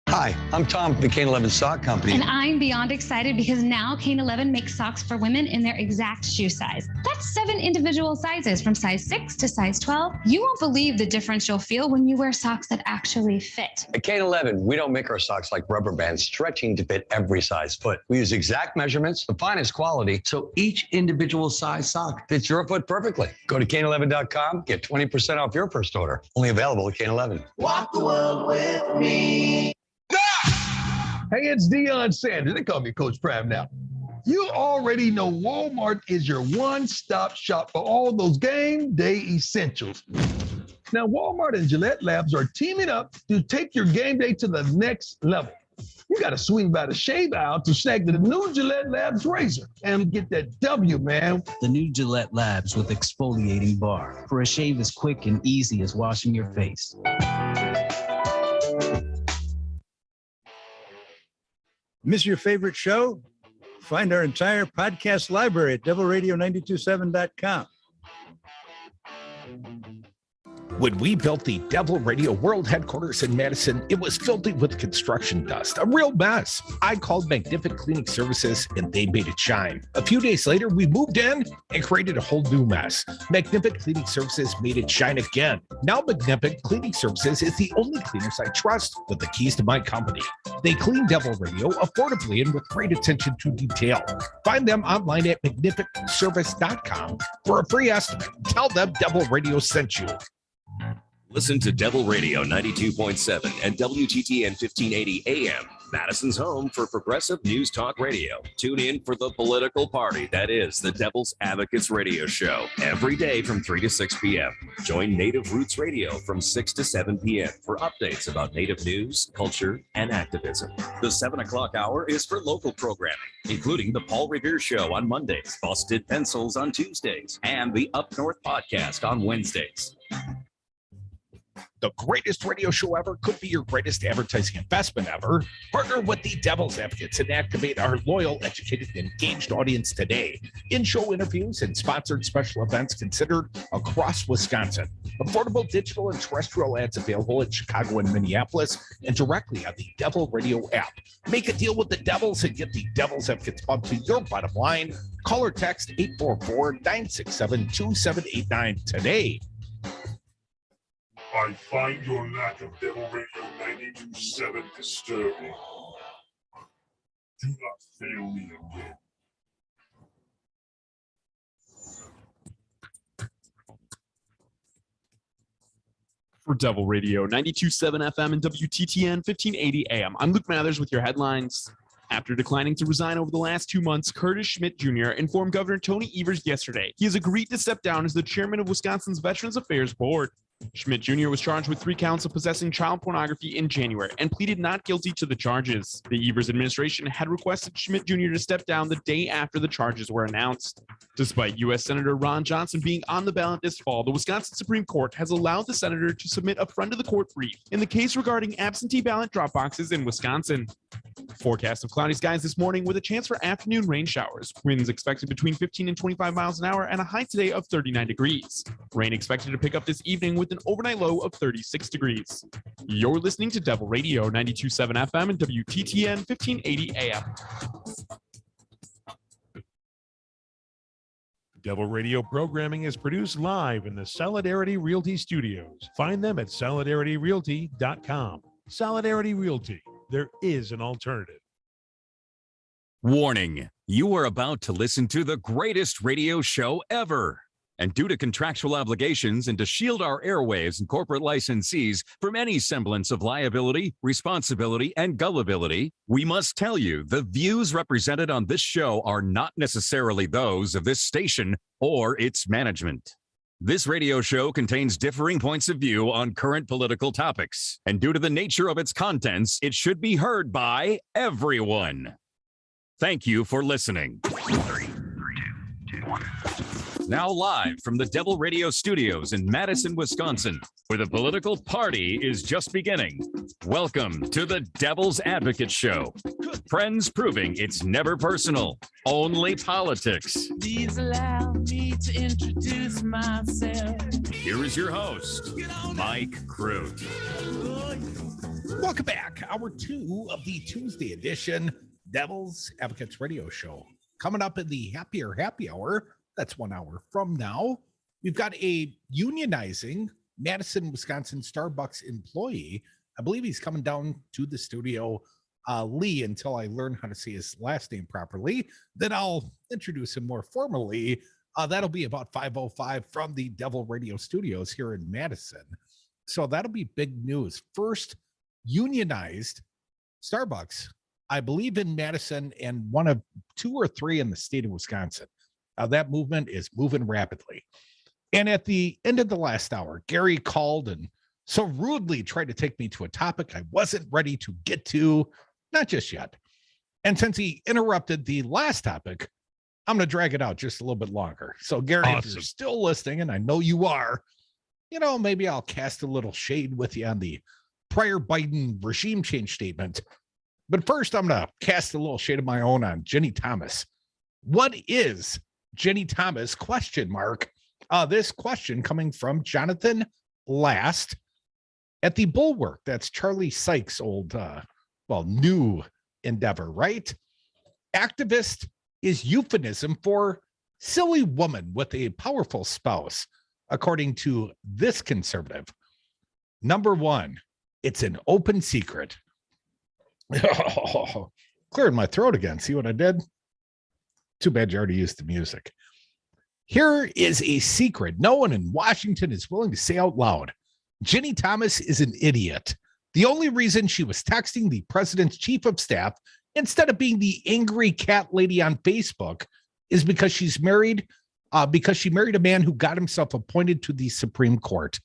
Hi, I'm Tom from the Kane 11 Sock Company. And I'm beyond excited because now Kane 11 makes socks for women in their exact shoe size. That's 7 individual sizes from size 6 to size 12. You won't believe the difference you'll feel when you wear socks that actually fit. At Kane 11, we don't make our socks like rubber bands stretching to fit every size foot. We use exact measurements, the finest quality, so each individual size sock fits your foot perfectly. Go to Kane11.com, get 20% off your first order. Only available at Kane 11. Walk the world with me. Hey, it's Deion Sanders. They call me Coach Prav now. You already know Walmart is your one-stop shop for all those game day essentials. Now, Walmart and Gillette Labs are teaming up to take your game day to the next level. You got to swing by the shave aisle to snag the new Gillette Labs razor and get that W, man. The new Gillette Labs with exfoliating bar for a shave as quick and easy as washing your face. Miss your favorite show? Find our entire podcast library at devilradio927.com. When we built the Devil Radio World Headquarters in Madison, it was filled with construction dust, a real mess. I called Magnific Cleaning Services and they made it shine. A few days later, we moved in and created a whole new mess. Magnific Cleaning Services made it shine again. Now Magnific Cleaning Services is the only cleaners I trust with the keys to my company. They clean Devil Radio affordably and with great attention to detail. Find them online at magnificservice.com for a free estimate. Tell them Devil Radio sent you. Listen to Devil Radio 92.7 and WTTN 1580 AM Madison's home for progressive news talk radio. Tune in for the political party that is the Devil's Advocates Radio Show every day from 3 to 6 p.m. Join Native Roots Radio from 6 to 7 p.m. for updates about Native news, culture, and activism. The 7 o'clock hour is for local programming, including the Paul Revere Show on Mondays, Busted Pencils on Tuesdays, and the Up North Podcast on Wednesdays. The greatest radio show ever could be your greatest advertising investment ever. Partner with the Devil's Advocates and activate our loyal, educated, engaged audience today. In-show interviews and sponsored special events considered across Wisconsin. Affordable digital and terrestrial ads available in Chicago and Minneapolis and directly on the Devil Radio app. Make a deal with the Devils and get the Devil's Advocates pump to your bottom line. Call or text 844-967-2789 today. I find your lack of Devil Radio 92.7 disturbing. Do not fail me again. For Devil Radio 92.7 FM and WTTN 1580 AM, I'm Luke Mathers with your headlines. After declining to resign over the last 2 months, Curtis Schmidt Jr. informed Governor Tony Evers yesterday he has agreed to step down as the chairman of Wisconsin's Veterans Affairs Board. Schmidt Jr. was charged with 3 counts of possessing child pornography in January and pleaded not guilty to the charges. The Evers administration had requested Schmidt Jr. to step down the day after the charges were announced. Despite U.S. Senator Ron Johnson being on the ballot this fall, the Wisconsin Supreme Court has allowed the senator to submit a friend-of-the-court brief in the case regarding absentee ballot drop boxes in Wisconsin. Forecast of cloudy skies this morning with a chance for afternoon rain showers. Winds expected between 15 and 25 miles an hour and a high today of 39 degrees. Rain expected to pick up this evening with an overnight low of 36 degrees. You're listening to Devil Radio 92.7 FM and WTTN 1580 AM. Devil Radio programming is produced live in the Solidarity Realty Studios. Find them at solidarityrealty.com. Solidarity Realty. There is an alternative. Warning, you are about to listen to the greatest radio show ever. And due to contractual obligations and to shield our airwaves and corporate licensees from any semblance of liability, responsibility, and gullibility, we must tell you the views represented on this show are not necessarily those of this station or its management. This radio show contains differing points of view on current political topics, and due to the nature of its contents, it should be heard by everyone. Thank you for listening. 3, 2, 1. Now live from the Devil Radio Studios in Madison, Wisconsin, where the political party is just beginning. Welcome to the Devil's Advocate Show. Friends proving it's never personal, only politics. Please allow me to introduce myself. Here is your host, Mike Crute. Welcome back. Hour 2 of the Tuesday edition Devil's Advocates Radio Show. Coming up in the happy hour, that's 1 hour from now, we've got a unionizing Madison, Wisconsin Starbucks employee. I believe he's coming down to the studio, Lee, until I learn how to say his last name properly. Then I'll introduce him more formally. That'll be about 5:05 from the Devil Radio Studios here in Madison. So that'll be big news. First unionized Starbucks, I believe, in Madison, and one of 2 or 3 in the state of Wisconsin. That movement is moving rapidly. And at the end of the last hour, Gary called and so rudely tried to take me to a topic I wasn't ready to get to, not just yet. And since he interrupted the last topic, I'm going to drag it out just a little bit longer. So Gary, If you're still listening, and I know you are, maybe I'll cast a little shade with you on the prior Biden regime change statement. But first, I'm going to cast a little shade of my own on Jenny Thomas. What is Jenny Thomas ? This question coming from Jonathan Last at the Bulwark. That's Charlie Sykes' old, new endeavor, right? Activist is euphemism for silly woman with a powerful spouse, according to this conservative. Number 1, it's an open secret. Cleared my throat again. See what I did? Too bad you already used the music. Here is a secret no one in Washington is willing to say out loud. Jenny Thomas is an idiot. The only reason she was texting the president's chief of staff instead of being the angry cat lady on Facebook is because she married a man who got himself appointed to the Supreme Court.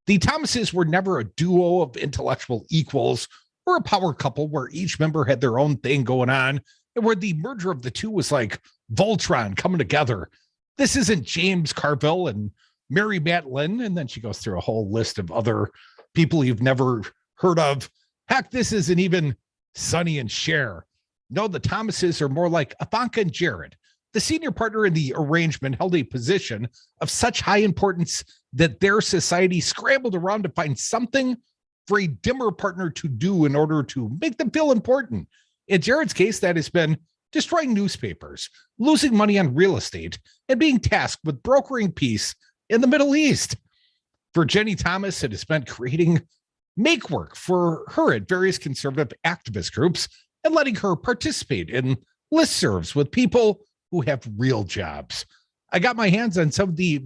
The Thomases were never a duo of intellectual equals or a power couple where each member had their own thing going on and where the merger of the two was like Voltron coming together. This isn't James Carville and Mary Matlin. And then she goes through a whole list of other people you've never heard of. Heck, this isn't even Sonny and Cher. No, the Thomases are more like Ivanka and Jared. The senior partner in the arrangement held a position of such high importance that their society scrambled around to find something for a dimmer partner to do in order to make them feel important. In Jared's case, that has been destroying newspapers, losing money on real estate, and being tasked with brokering peace in the Middle East. For Jenny Thomas, it has meant creating make work for her at various conservative activist groups and letting her participate in listservs with people who have real jobs. I got my hands on some of the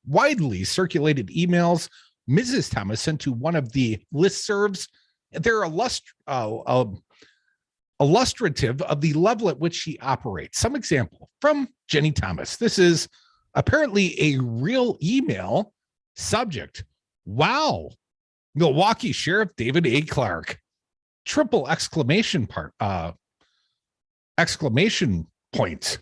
widely circulated emails Mrs. Thomas sent to one of the listservs. They're illustrative of the level at which she operates. Some example from Jenny Thomas. This is apparently a real email. Subject: wow, Milwaukee Sheriff David A. Clark. Triple exclamation points.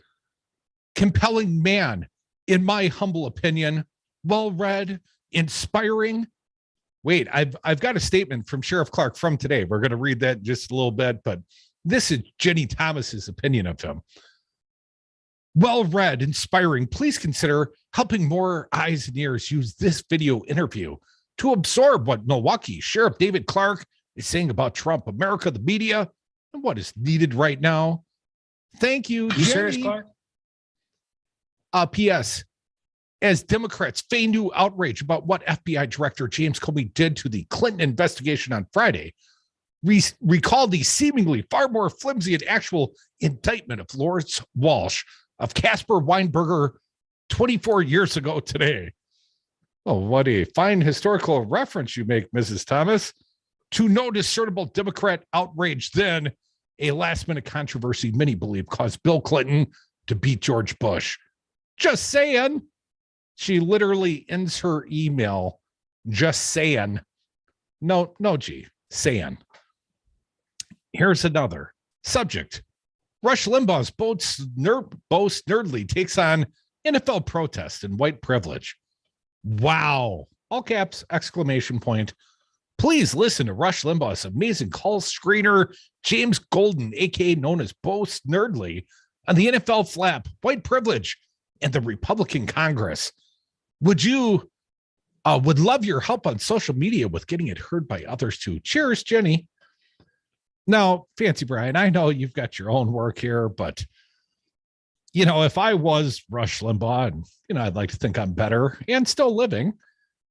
Compelling man, in my humble opinion. Well read, inspiring. Wait, I've got a statement from Sheriff Clark from today. We're going to read that in just a little bit, but this is Jenny Thomas's opinion of him. Well read, inspiring. Please consider helping more eyes and ears use this video interview to absorb what Milwaukee Sheriff David Clark is saying about Trump, America, the media, and what is needed right now. Thank you, You serious, Jenny. Clark? P.S. As Democrats feign new outrage about what FBI Director James Comey did to the Clinton investigation on Friday, recall the seemingly far more flimsy and actual indictment of Lawrence Walsh of Casper Weinberger 24 years ago today. Oh, what a fine historical reference you make, Mrs. Thomas. To no discernible Democrat outrage then, a last-minute controversy many believe caused Bill Clinton to beat George Bush. Just saying. She literally ends her email just saying. No, G, saying. Here's another. Subject: Rush Limbaugh's boast nerdly takes on NFL protest and white privilege. Wow. All caps, exclamation point. Please listen to Rush Limbaugh's amazing call screener, James Golden, aka known as Boast Nerdly, on the NFL flap, white privilege, and the Republican Congress. Would love your help on social media with getting it heard by others too. Cheers, Jenny. Now, Fancy Brian, I know you've got your own work here, but if I was Rush Limbaugh, and I'd like to think I'm better and still living,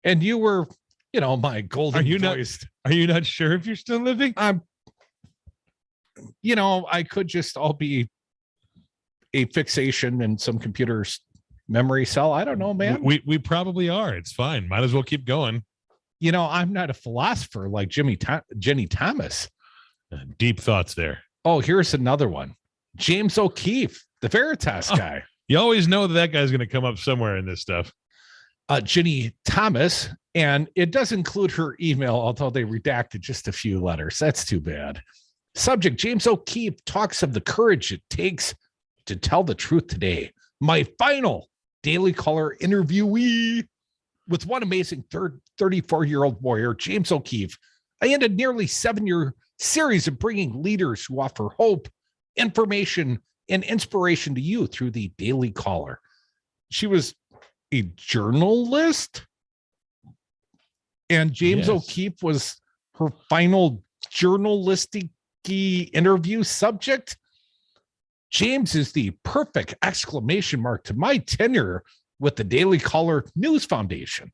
and you were, my golden voiced. Are you not sure if you're still living? I could just all be a fixation in some computer's memory cell. I don't know, man. We probably are. It's fine. Might as well keep going. I'm not a philosopher like Jenny Thomas. Deep thoughts there. Oh, here's another one. James O'Keefe, the Veritas guy. You always know that guy's going to come up somewhere in this stuff. Jenny Thomas, and it does include her email, although they redacted just a few letters. That's too bad. Subject: James O'Keefe talks of the courage it takes to tell the truth today. My final Daily Caller interviewee with one amazing 34-year-old warrior, James O'Keefe. I ended nearly 7-year series of bringing leaders who offer hope, information, and inspiration to you through the Daily Caller. She was a journalist, and James O'Keefe was her final journalistic interview subject. James is the perfect exclamation mark to my tenure with the Daily Caller News Foundation.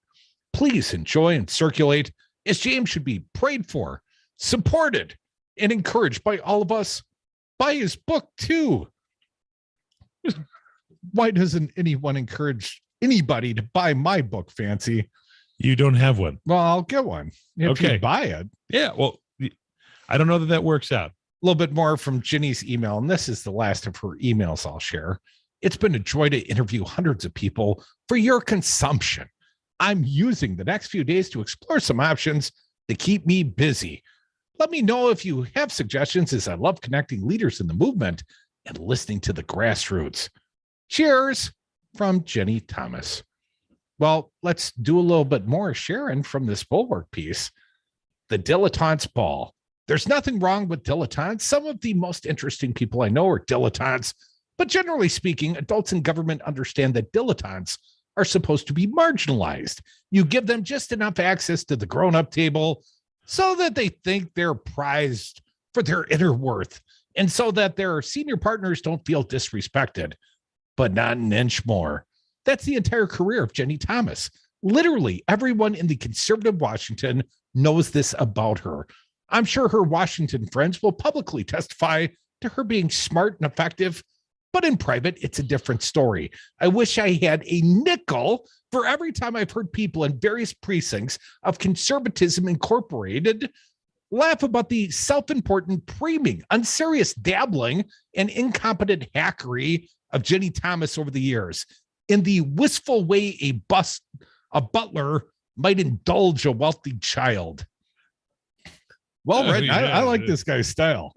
Please enjoy and circulate, as James should be prayed for, supported, and encouraged by all of us. Buy his book too. Why doesn't anyone encourage anybody to buy my book, Fancy? You don't have one. Well, I'll get one if you buy it. Yeah. Well, I don't know that works out. A little bit more from Ginny's email, and this is the last of her emails I'll share. It's been a joy to interview hundreds of people for your consumption. I'm using the next few days to explore some options to keep me busy. Let me know if you have suggestions, as I love connecting leaders in the movement and listening to the grassroots. Cheers from Jenny Thomas. Well, let's do a little bit more sharing from this Bulwark piece. The Dilettantes Ball. There's nothing wrong with dilettantes. Some of the most interesting people I know are dilettantes, but generally speaking, adults in government understand that dilettantes are supposed to be marginalized. You give them just enough access to the grown-up table so that they think they're prized for their inner worth, and so that their senior partners don't feel disrespected, but not an inch more. That's the entire career of Jenny Thomas. Literally everyone in the conservative Washington knows this about her. I'm sure her Washington friends will publicly testify to her being smart and effective, but in private, it's a different story. I wish I had a nickel for every time I've heard people in various precincts of Conservatism Incorporated laugh about the self-important priming, unserious dabbling, and incompetent hackery of Jenny Thomas over the years, in the wistful way a butler might indulge a wealthy child. Well, Red, I like this guy's style.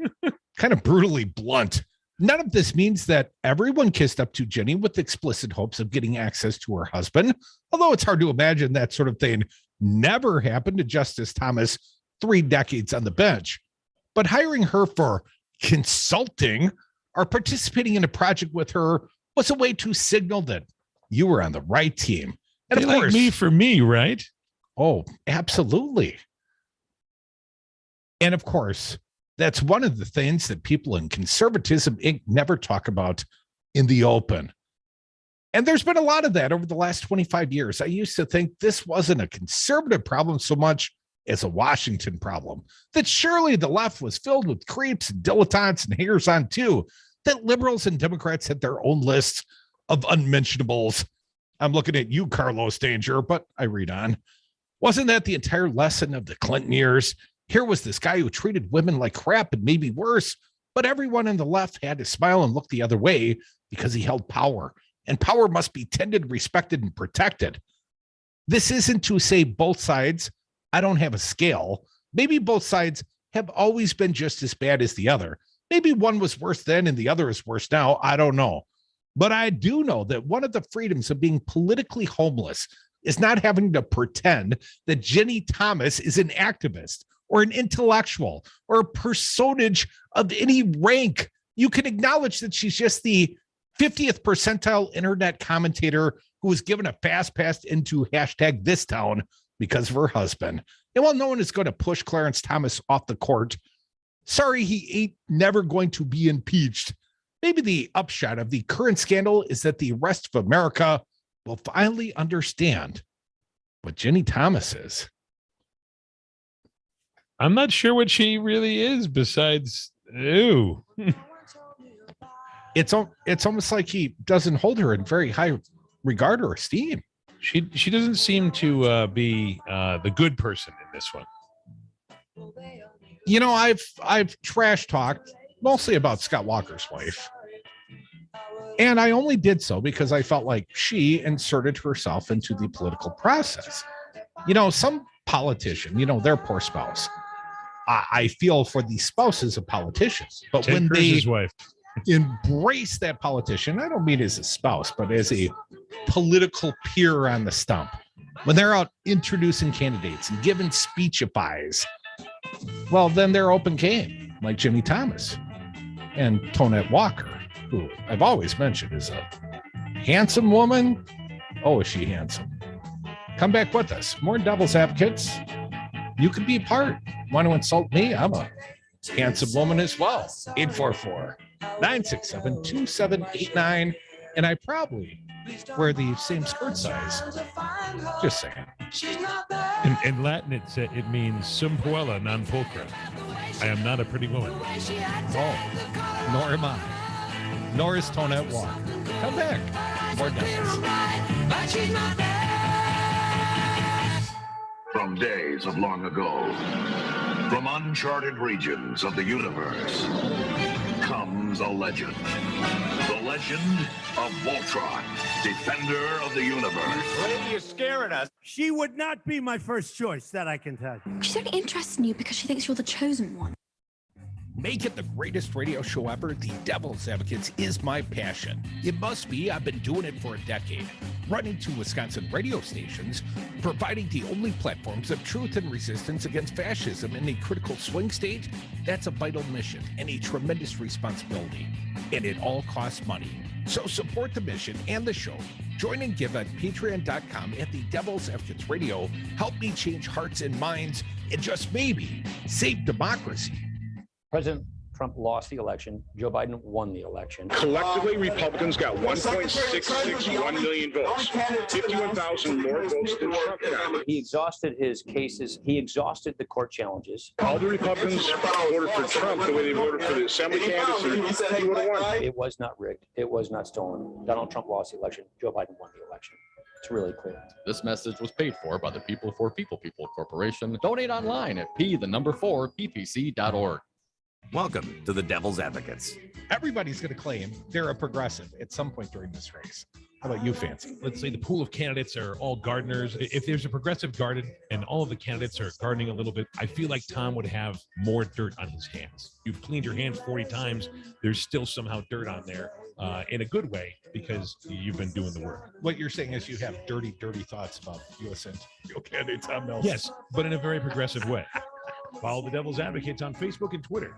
Kind of brutally blunt. None of this means that everyone kissed up to Jenny with explicit hopes of getting access to her husband, although it's hard to imagine that sort of thing never happened to Justice Thomas 3 decades on the bench. But hiring her for consulting or participating in a project with her was a way to signal that you were on the right team. And They of course, like me for me, right? Oh, absolutely. And of course, that's one of the things that people in Conservatism Inc. never talk about in the open. And there's been a lot of that over the last 25 years. I used to think this wasn't a conservative problem so much as a Washington problem, that surely the left was filled with creeps and dilettantes and hangers-on too, that liberals and Democrats had their own lists of unmentionables. I'm looking at you, Carlos Danger, but I read on. Wasn't that the entire lesson of the Clinton years? Here was this guy who treated women like crap and maybe worse, but everyone on the left had to smile and look the other way because he held power, and power must be tended, respected, and protected. This isn't to say both sides. I don't have a scale. Maybe both sides have always been just as bad as the other. Maybe one was worse then and the other is worse now. I don't know. But I do know that one of the freedoms of being politically homeless is not having to pretend that Jenny Thomas is an activist or an intellectual or a personage of any rank. You can acknowledge that she's just the 50th percentile internet commentator who was given a fast pass into #ThisTown because of her husband. And while no one is going to push Clarence Thomas off the court, sorry, he ain't never going to be impeached. Maybe the upshot of the current scandal is that the rest of America will finally understand what Jenny Thomas is. I'm not sure what she really is besides, ew. It's almost like he doesn't hold her in very high regard or esteem. She doesn't seem to be the good person in this one. You know, I've trash talked mostly about Scott Walker's wife. And I only did so because I felt like she inserted herself into the political process. You know, some politician, you know, their poor spouse. I feel for the spouses of politicians, but Ted when Cruz's they wife embrace that politician, I don't mean as a spouse, but as a political peer on the stump, when they're out introducing candidates and giving speechifies, well, then they're open game, like Jimmy Thomas and Tonette Walker, who I've always mentioned is a handsome woman. Oh, is she handsome? Come back with us. More Devil's Advocates. You could be a part. Want to insult me? I'm a handsome woman as well. 844-967-2789. And I probably wear the same skirt size. Just saying. In Latin, it means sum puella non pulchra. I am not a pretty woman. Oh, nor am I. Nor is Tonette Walker. Come back. More Devils. from days of long ago. From uncharted regions of the universe comes a legend. The legend of Voltron, defender of the universe. Lady, you're scaring us. She would not be my first choice, that I can tell you. She's only interested in you because she thinks you're the chosen one. Make it the greatest radio show ever. The Devil's Advocates is my passion. It must be. I've been doing it for a decade. Running two Wisconsin radio stations, providing the only platforms of truth and resistance against fascism in a critical swing state. That's a vital mission and a tremendous responsibility. And it all costs money. So support the mission and the show. Join and give at patreon.com at the Devil's Advocates Radio. Help me change hearts and minds and just maybe save democracy. President Trump lost the election. Joe Biden won the election. Collectively, Republicans got 1.661 million votes, 51,000 more votes than Trump got. He exhausted his cases. He exhausted the court challenges. All the Republicans voted for Trump the way they voted for the assembly candidates, and he would have won. It was not rigged. It was not stolen. Donald Trump lost the election. Joe Biden won the election. It's really clear. This message was paid for by the People for People Corporation. Donate online at p4ppc.org. Welcome to the Devil's Advocates. Everybody's going to claim they're a progressive at some point during this race. How about you, Fancy? Let's say the pool of candidates are all gardeners. If there's a progressive garden and all of the candidates are gardening a little bit, I feel like Tom would have more dirt on his hands. You've cleaned your hands 40 times. There's still somehow dirt on there in a good way because you've been doing the work. What you're saying is you have dirty thoughts about U.S. candidate Tom Nelson. Yes, but in a very progressive way. Follow the Devil's Advocates on Facebook and Twitter.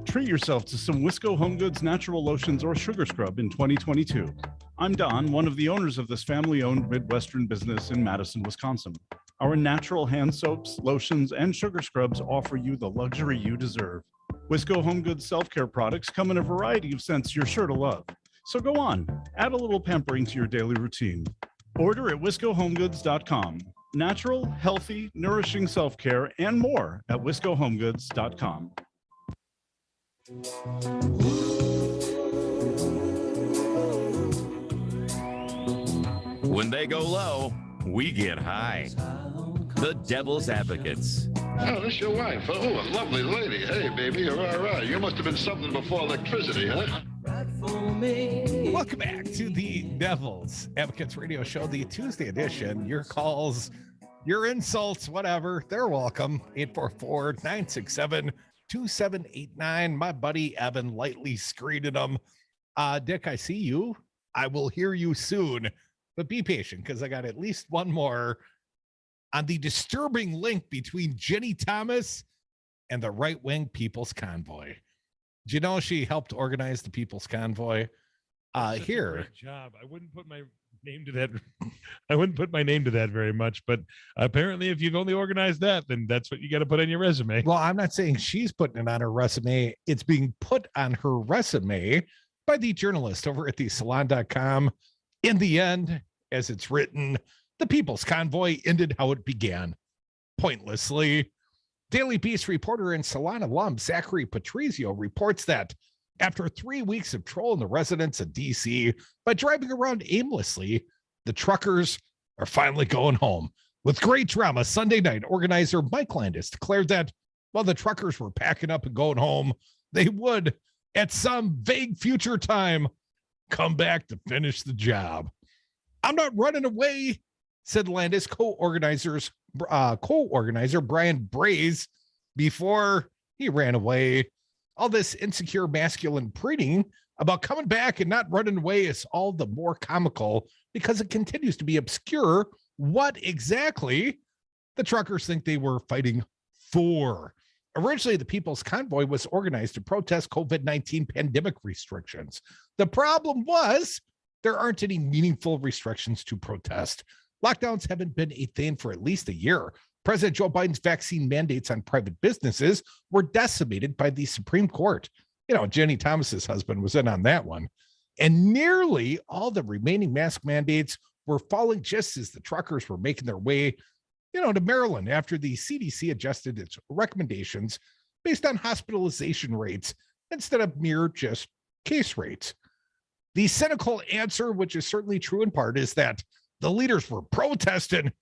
Treat yourself to some Wisco Home Goods natural lotions or sugar scrub in 2022. I'm Don, one of the owners of this family-owned Midwestern business in Madison, Wisconsin. Our natural hand soaps, lotions, and sugar scrubs offer you the luxury you deserve. Wisco Home Goods self-care products come in a variety of scents you're sure to love. So go on, add a little pampering to your daily routine. Order at wiscohomegoods.com. Natural, healthy, nourishing self-care and more at wiscohomegoods.com. When they go low, we get high. The Devil's Advocates. Oh, this your wife. Oh, a lovely lady. Hey, baby, you're all right. You must have been something before electricity, huh? Welcome back to the Devil's Advocates Radio Show, the Tuesday edition. Your calls, your insults, whatever, they're welcome. 844-967-2789. My buddy Evan lightly screened them. Dick, I see you. I will hear you soon, but be patient because I got at least one more on the disturbing link between Jenny Thomas and the right-wing People's Convoy. Do you know she helped organize the People's Convoy? Here. Great job. I wouldn't put my name to that. I wouldn't put my name to that very much, but apparently if you've only organized that, then that's what you got to put on your resume. Well, I'm not saying she's putting it on her resume. It's being put on her resume by the journalist over at thesalon.com. In the end, as it's written, the People's Convoy ended how it began, pointlessly. Daily Beast reporter and Salon alum Zachary Patrizio reports that after 3 weeks of trolling the residents of D.C. by driving around aimlessly, the truckers are finally going home. With great drama, Sunday night, organizer Mike Landis declared that while the truckers were packing up and going home, they would, at some vague future time, come back to finish the job. I'm not running away, said Landis co-organizer Brian Braze before he ran away. All this insecure masculine preening about coming back and not running away is all the more comical because it continues to be obscure what exactly the truckers think they were fighting for. Originally, the People's Convoy was organized to protest COVID-19 pandemic restrictions. The problem was there aren't any meaningful restrictions to protest. Lockdowns haven't been a thing for at least a year. President Joe Biden's vaccine mandates on private businesses were decimated by the Supreme Court. You know, Jenny Thomas's husband was in on that one. And nearly all the remaining mask mandates were falling just as the truckers were making their way, to Maryland after the CDC adjusted its recommendations based on hospitalization rates instead of mere just case rates. The cynical answer, which is certainly true in part, is that the leaders were protesting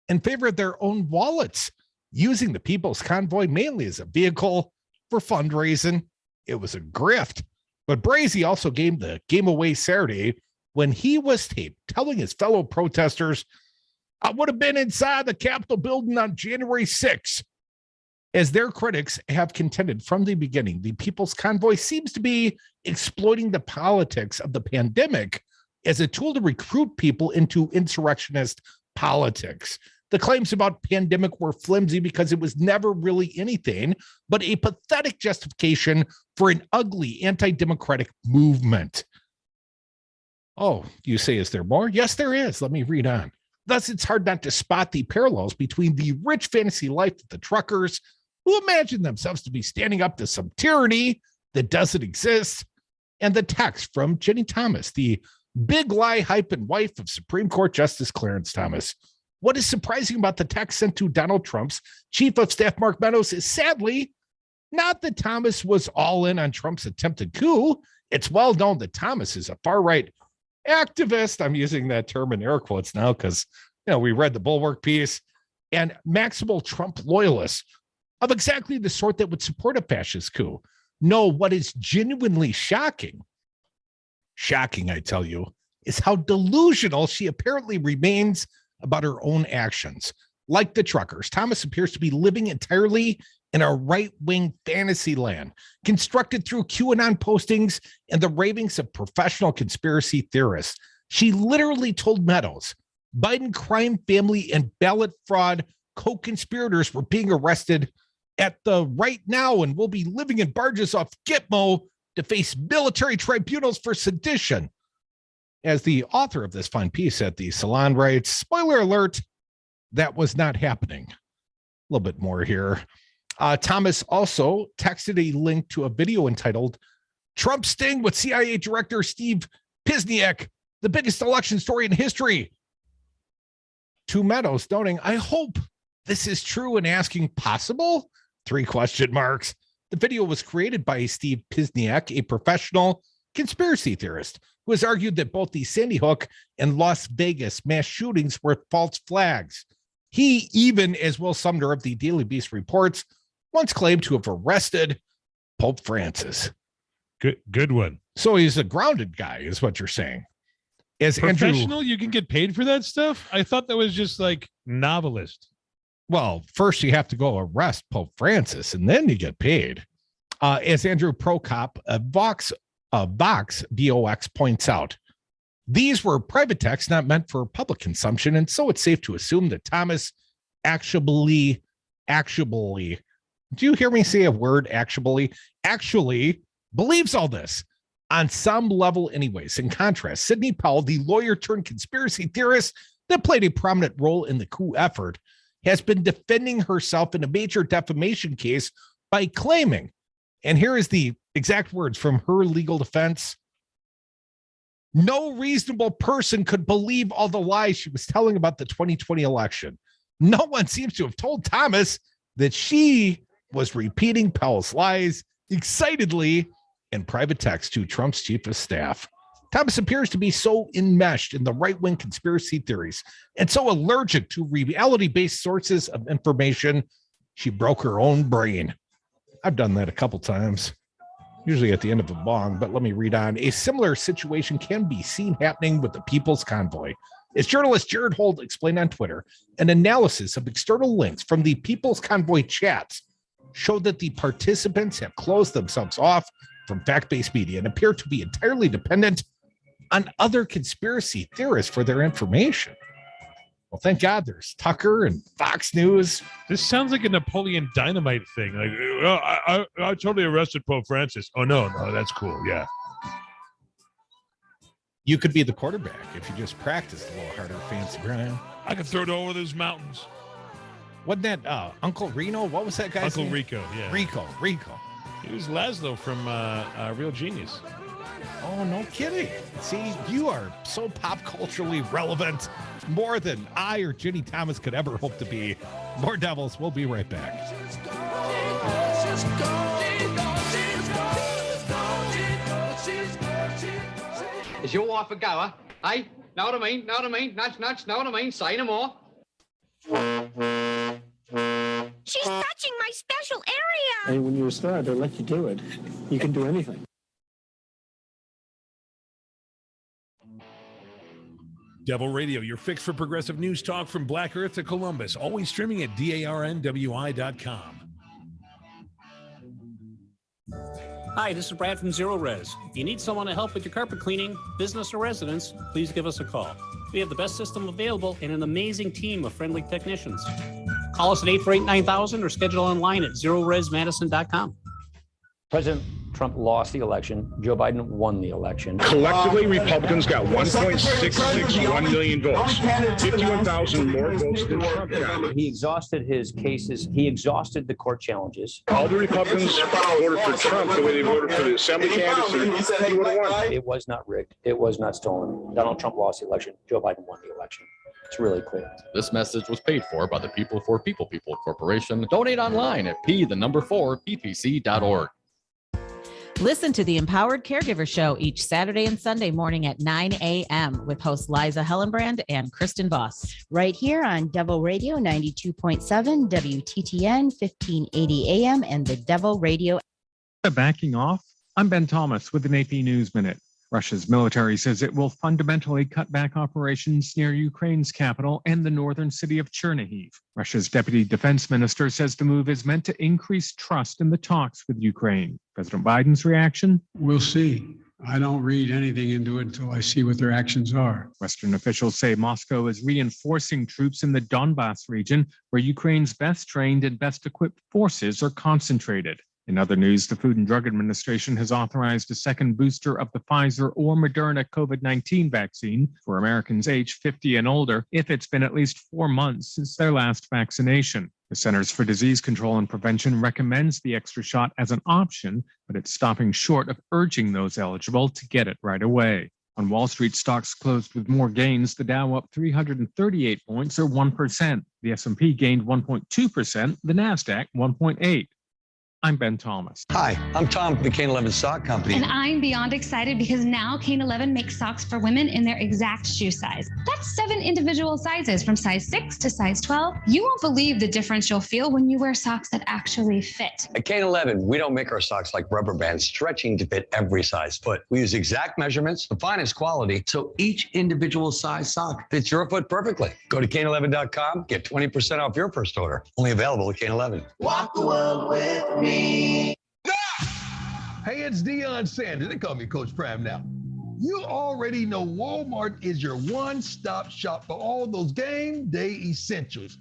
in favor of their own wallets, using the People's Convoy mainly as a vehicle for fundraising. It was a grift. But Brazy also gave the game away Saturday when he was taped telling his fellow protesters, "I would have been inside the Capitol building on January 6th. As their critics have contended from the beginning, the People's Convoy seems to be exploiting the politics of the pandemic as a tool to recruit people into insurrectionist politics. The claims about pandemic were flimsy because it was never really anything but a pathetic justification for an ugly anti-democratic movement." Oh, you say, is there more? Yes, there is. Let me read on. Thus, it's hard not to spot the parallels between the rich fantasy life of the truckers, who imagine themselves to be standing up to some tyranny that doesn't exist, and the text from Jenny Thomas, the big lie hype and wife of Supreme Court Justice Clarence Thomas. What is surprising about the text sent to Donald Trump's chief of staff, Mark Meadows, is sadly not that Thomas was all in on Trump's attempted coup. It's well known that Thomas is a far-right activist. I'm using that term in air quotes now because, we read the Bulwark piece, and maximal Trump loyalists of exactly the sort that would support a fascist coup. No, what is genuinely shocking, I tell you, is how delusional she apparently remains about her own actions. Like the truckers, Thomas appears to be living entirely in a right-wing fantasy land, constructed through QAnon postings and the ravings of professional conspiracy theorists. She literally told Meadows Biden crime family and ballot fraud co-conspirators were being arrested at the right now and will be living in barges off Gitmo to face military tribunals for sedition. As the author of this fine piece at the Salon writes, spoiler alert, that was not happening. A little bit more here. Thomas also texted a link to a video entitled Trump Sting with CIA Director Steve Pisniak, the biggest election story in history, to Meadows, noting, I hope this is true and asking possible? 3 question marks. The video was created by Steve Pisniak, a professional conspiracy theorist who has argued that both the Sandy Hook and Las Vegas mass shootings were false flags. He even, as Will Sumner of the Daily Beast reports, once claimed to have arrested Pope Francis. Good one. So he's a grounded guy, is what you're saying. As professional, you can get paid for that stuff? I thought that was just like novelist. Well, first you have to go arrest Pope Francis, and then you get paid. As Andrew Prokop of Vox VOX points out, these were private texts not meant for public consumption, and so it's safe to assume that Thomas actually, do you hear me say a word, actually believes all this on some level anyways. In contrast, Sidney Powell, the lawyer turned conspiracy theorist that played a prominent role in the coup effort, has been defending herself in a major defamation case by claiming, and here is the exact words from her legal defense, no reasonable person could believe all the lies she was telling about the 2020 election. No one seems to have told Thomas that she was repeating Powell's lies excitedly in private text to Trump's chief of staff. Thomas appears to be so enmeshed in the right-wing conspiracy theories and so allergic to reality-based sources of information, she broke her own brain. I've done that a couple times, usually at the end of a bong, but let me read on. A similar situation can be seen happening with the People's Convoy. As journalist Jared Holt explained on Twitter, an analysis of external links from the People's Convoy chats showed that the participants have closed themselves off from fact-based media and appear to be entirely dependent on other conspiracy theorists for their information. Well, thank God there's Tucker and Fox News. This sounds like a Napoleon Dynamite thing. Like, I totally arrested Pope Francis. Oh, no, that's cool. Yeah. You could be the quarterback if you just practiced a little harder, fancy Brian. I could throw it over those mountains. Wasn't that Uncle Reno? What was that guy's name? Rico, yeah. Rico. He was Laszlo from Real Genius. Oh, no kidding. See, you are so pop culturally relevant, more than I or Jenny Thomas could ever hope to be. More Devils. We'll be right back. Is your wife a goer? Hey, know what I mean? Nudge, know what I mean? Say no more. She's touching my special area. And when you're a star, they let you do it. You can do anything. Devil Radio, your fix for progressive news talk from Black Earth to Columbus. Always streaming at darnwi.com. Hi, this is Brad from Zero Res. If you need someone to help with your carpet cleaning, business or residence, please give us a call. We have the best system available and an amazing team of friendly technicians. Call us at 848-9000 or schedule online at zeroresmadison.com. President Trump lost the election. Joe Biden won the election. Collectively, Republicans got 1.661 million votes, 51,000 more votes than Trump got. He exhausted his cases. He exhausted the court challenges. All the Republicans voted for Trump the way they voted for the assembly candidates. He would have won. It was not rigged. It was not stolen. Donald Trump lost the election. Joe Biden won the election. It's really clear. This message was paid for by the People for People Corporation. Donate online at p4ppc.org. Listen to the Empowered Caregiver Show each Saturday and Sunday morning at 9 a.m. with hosts Liza Hellenbrand and Kristen Voss. Right here on Devil Radio 92.7, WTTN 1580 AM, and the Devil Radio. Backing off, I'm Ben Thomas with an AP News Minute. Russia's military says it will fundamentally cut back operations near Ukraine's capital and the northern city of Chernihiv. Russia's deputy defense minister says the move is meant to increase trust in the talks with Ukraine. President Biden's reaction? We'll see. I don't read anything into it until I see what their actions are. Western officials say Moscow is reinforcing troops in the Donbas region, where Ukraine's best trained and best equipped forces are concentrated. In other news, the Food and Drug Administration has authorized a second booster of the Pfizer or Moderna COVID-19 vaccine for Americans aged 50 and older if it's been at least 4 months since their last vaccination. The Centers for Disease Control and Prevention recommends the extra shot as an option, but it's stopping short of urging those eligible to get it right away. On Wall Street, stocks closed with more gains. The Dow up 338 points or 1%. The S&P gained 1.2%. The NASDAQ 1.8%. I'm Ben Thomas. Hi, I'm Tom from the Kane 11 Sock Company. And I'm beyond excited because now Kane 11 makes socks for women in their exact shoe size. That's 7 individual sizes from size 6 to size 12. You won't believe the difference you'll feel when you wear socks that actually fit. At Kane 11, we don't make our socks like rubber bands stretching to fit every size foot. We use exact measurements, the finest quality, so each individual size sock fits your foot perfectly. Go to Kane11.com, get 20% off your first order. Only available at Kane 11. Walk the world with me. Hey, it's Deion Sanders. They call me Coach Prime now. You already know Walmart is your one-stop shop for all those game day essentials.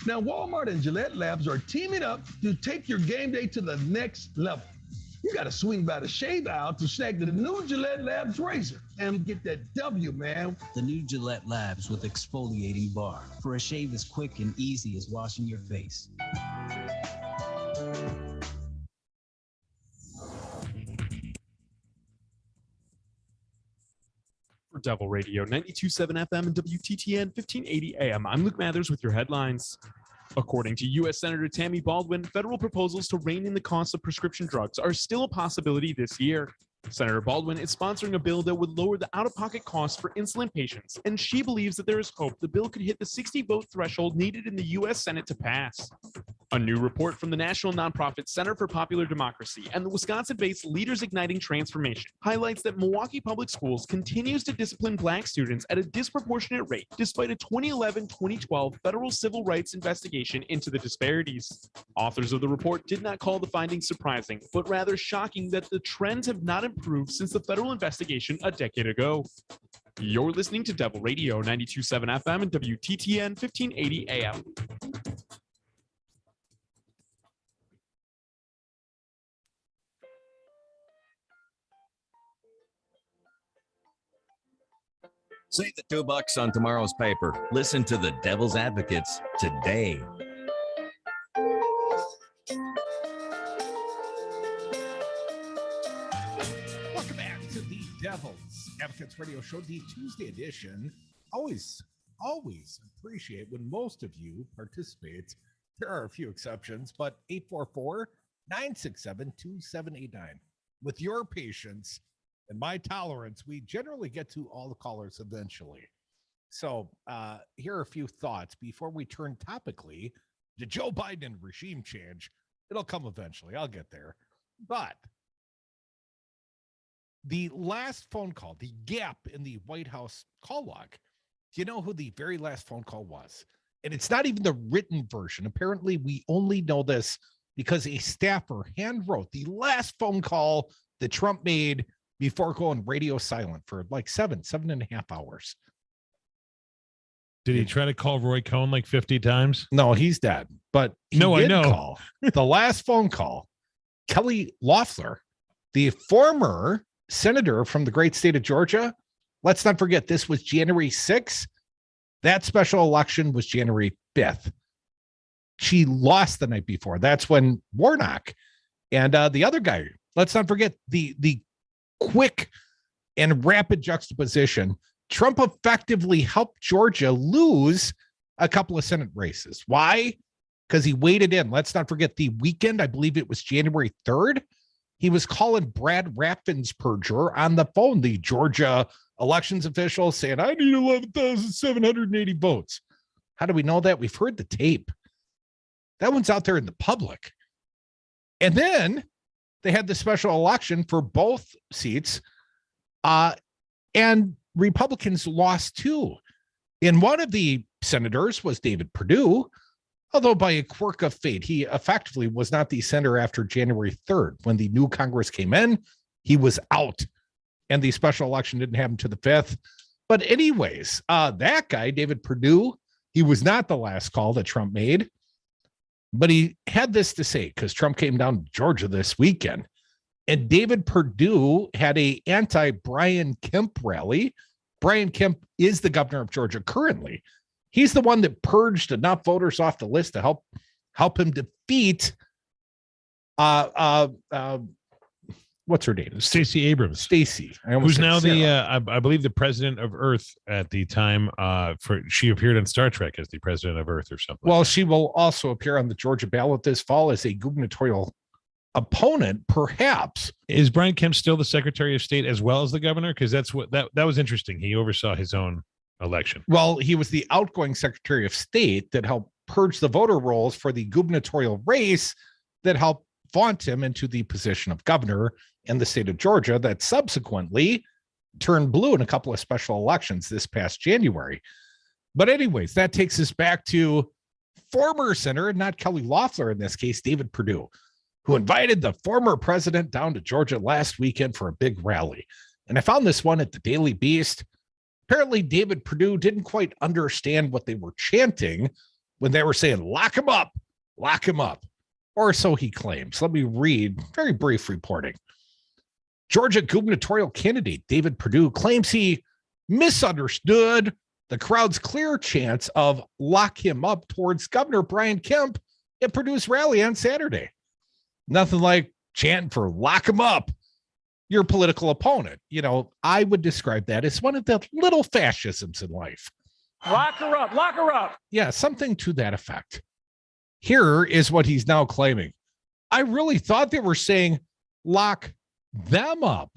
Now, Walmart and Gillette Labs are teaming up to take your game day to the next level. You got to swing by the shave aisle to snag the new Gillette Labs razor and get that W, man. The new Gillette Labs with exfoliating bar for a shave as quick and easy as washing your face. For Devil Radio 92.7 FM and WTTN 1580 AM, I'm Luke Mathers with your headlines. According to U.S. Senator Tammy Baldwin, federal proposals to rein in the cost of prescription drugs are still a possibility this year. Senator Baldwin is sponsoring a bill that would lower the out-of-pocket costs for insulin patients, and she believes that there is hope the bill could hit the 60-vote threshold needed in the U.S. Senate to pass. A new report from the national nonprofit Center for Popular Democracy and the Wisconsin-based Leaders Igniting Transformation highlights that Milwaukee Public Schools continues to discipline Black students at a disproportionate rate despite a 2011-2012 federal civil rights investigation into the disparities. Authors of the report did not call the findings surprising, but rather shocking that the trends have not improved since the federal investigation a decade ago. You're listening to Devil Radio 92.7 FM and WTTN 1580 AM. Save the $2 on tomorrow's paper. Listen to the Devil's Advocates today. Welcome back to the Devil's Advocates Radio Show, the Tuesday edition. Always appreciate when most of you participate. There are a few exceptions, but 844-967-2789. With your patience and my tolerance, we generally get to all the callers eventually. So here are a few thoughts before we turn topically to Joe Biden and regime change. It'll come eventually. I'll get there. But the last phone call, the gap in the White House call log, do you know who the very last phone call was? And it's not even the written version. Apparently, we only know this because a staffer hand wrote the last phone call that Trump made before going radio silent for like 7.5 hours. Did he try to call Roy Cohn like 50 times? No, he's dead. But he I know. Call the last phone call. Kelly Loeffler, the former senator from the great state of Georgia. Let's not forget, this was January 6th. That special election was January 5th. She lost the night before. That's when Warnock and the other guy, let's not forget the quick and rapid juxtaposition. Trump effectively helped Georgia lose a couple of Senate races. Why? Because he waited in. Let's not forget the weekend. I believe it was January 3rd. He was calling Brad Raffensperger on the phone, the Georgia elections official, saying, I need 11,780 votes. How do we know that? We've heard the tape. That one's out there in the public. And then they had the special election for both seats. And Republicans lost too. And one of the senators was David Perdue, although by a quirk of fate, he effectively was not the senator after January 3rd. When the new Congress came in, he was out. And the special election didn't happen to the 5th. But anyways, that guy, David Perdue, he was not the last call that Trump made. But he had this to say, because Trump came down to Georgia this weekend. And David Perdue had a anti-Brian Kemp rally. Brian Kemp is the governor of Georgia currently. He's the one that purged enough voters off the list to help him defeat what's her name? Stacey Abrams. Stacey, who's now I believe the president of Earth at the time. She appeared on Star Trek as the president of Earth or something. Well, she will also appear on the Georgia ballot this fall as a gubernatorial opponent, perhaps. Is Brian Kemp still the Secretary of State as well as the governor? Because that's what that was interesting. He oversaw his own election. Well, he was the outgoing Secretary of State that helped purge the voter rolls for the gubernatorial race that helped vaunt him into the position of governor in the state of Georgia that subsequently turned blue in a couple of special elections this past January. But anyways, that takes us back to former senator, not Kelly Loeffler in this case, David Perdue, who invited the former president down to Georgia last weekend for a big rally. And I found this one at the Daily Beast. Apparently, David Perdue didn't quite understand what they were chanting when they were saying, lock him up, or so he claims. Let me read very brief reporting. Georgia gubernatorial candidate David Perdue claims he misunderstood the crowd's clear chants of lock him up towards Governor Brian Kemp at Perdue's rally on Saturday. Nothing like chanting for lock him up, your political opponent. You know, I would describe that as one of the little fascisms in life. Lock her up, lock her up. Yeah, something to that effect. Here is what he's now claiming. I really thought they were saying lock them up,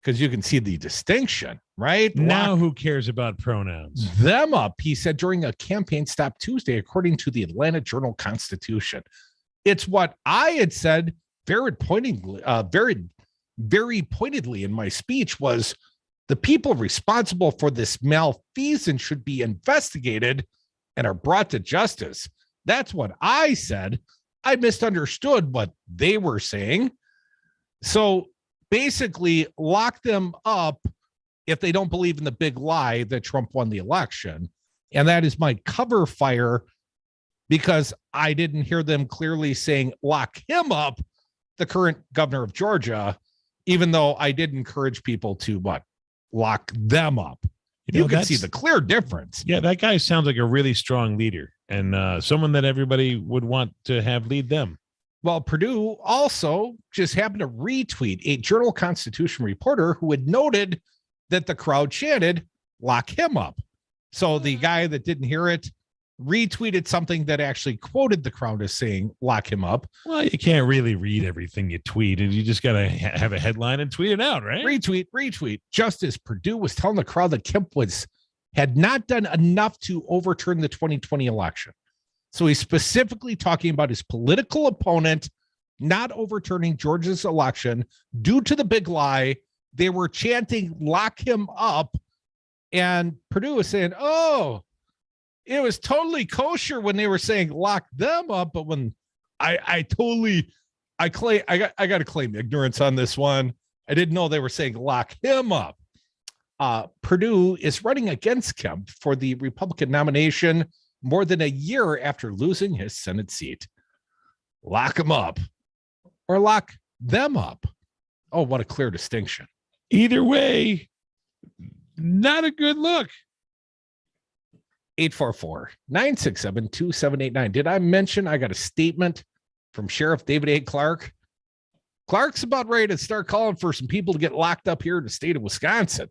because you can see the distinction, right? Now who cares about pronouns? Them up, he said during a campaign stop Tuesday, according to the Atlanta Journal-Constitution. It's what I had said very pointedly in my speech was the people responsible for this malfeasance should be investigated and are brought to justice. That's what I said. I misunderstood what they were saying. So basically, lock them up if they don't believe in the big lie that Trump won the election. And that is my cover fire, because I didn't hear them clearly saying lock him up, the current governor of Georgia, even though I did encourage people to lock them up. You can see the clear difference. Yeah, that guy sounds like a really strong leader and someone that everybody would want to have lead them. Well, Perdue also just happened to retweet a Journal-Constitution reporter who had noted that the crowd chanted, lock him up. So the guy that didn't hear it retweeted something that actually quoted the crowd as saying, lock him up. Well, you can't really read everything you tweet, and you just got to have a headline and tweet it out, right? Retweet. Justice Perdue was telling the crowd that Kemp was had not done enough to overturn the 2020 election. So he's specifically talking about his political opponent not overturning Georgia's election due to the big lie. They were chanting, lock him up. And Purdue was saying, oh, it was totally kosher when they were saying lock them up. But when I got to claim ignorance on this one. I didn't know they were saying lock him up. Purdue is running against Kemp for the Republican nomination more than a year after losing his Senate seat. Lock him up or lock them up. Oh, what a clear distinction. Either way, not a good look. 844-967-2789. Did I mention I got a statement from Sheriff David A. Clark? Clark's about ready to start calling for some people to get locked up here in the state of Wisconsin.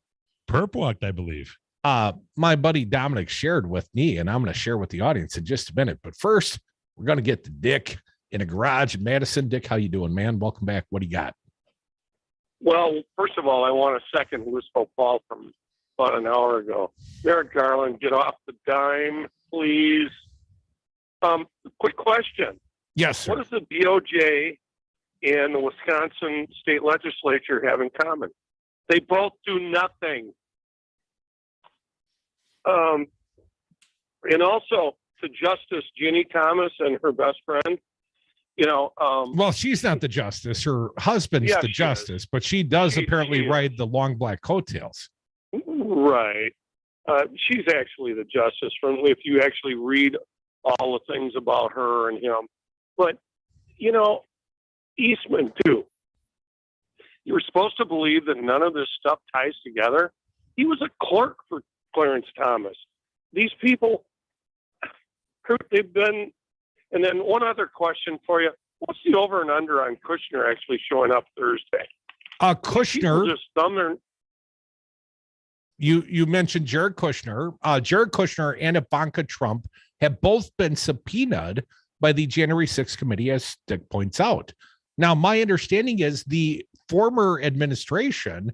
Perp walked, I believe. My buddy Dominic shared with me, and I'm going to share with the audience in just a minute. But first, we're going to get to Dick in a garage in Madison. Dick, how you doing, man? Welcome back. What do you got? Well, first of all, I want to second Wispo Paul from about an hour ago. Merrick Garland, get off the dime, please. Quick question. Yes, sir. What does the DOJ and the Wisconsin state legislature have in common? They both do nothing. And also to Justice Ginny Thomas and her best friend, well, she's not the justice. Her husband's the justice, but she does apparently ride the long black coattails. Right. She's actually the justice if you actually read all the things about her and him. But, Eastman, too. You were supposed to believe that none of this stuff ties together. He was a clerk for Clarence Thomas. These people, they've been. And then one other question for you. What's the over and under on Kushner actually showing up Thursday? Kushner. Just thumb their... You mentioned Jared Kushner. Jared Kushner and Ivanka Trump have both been subpoenaed by the January 6th committee, as Dick points out. Now, my understanding is the former administration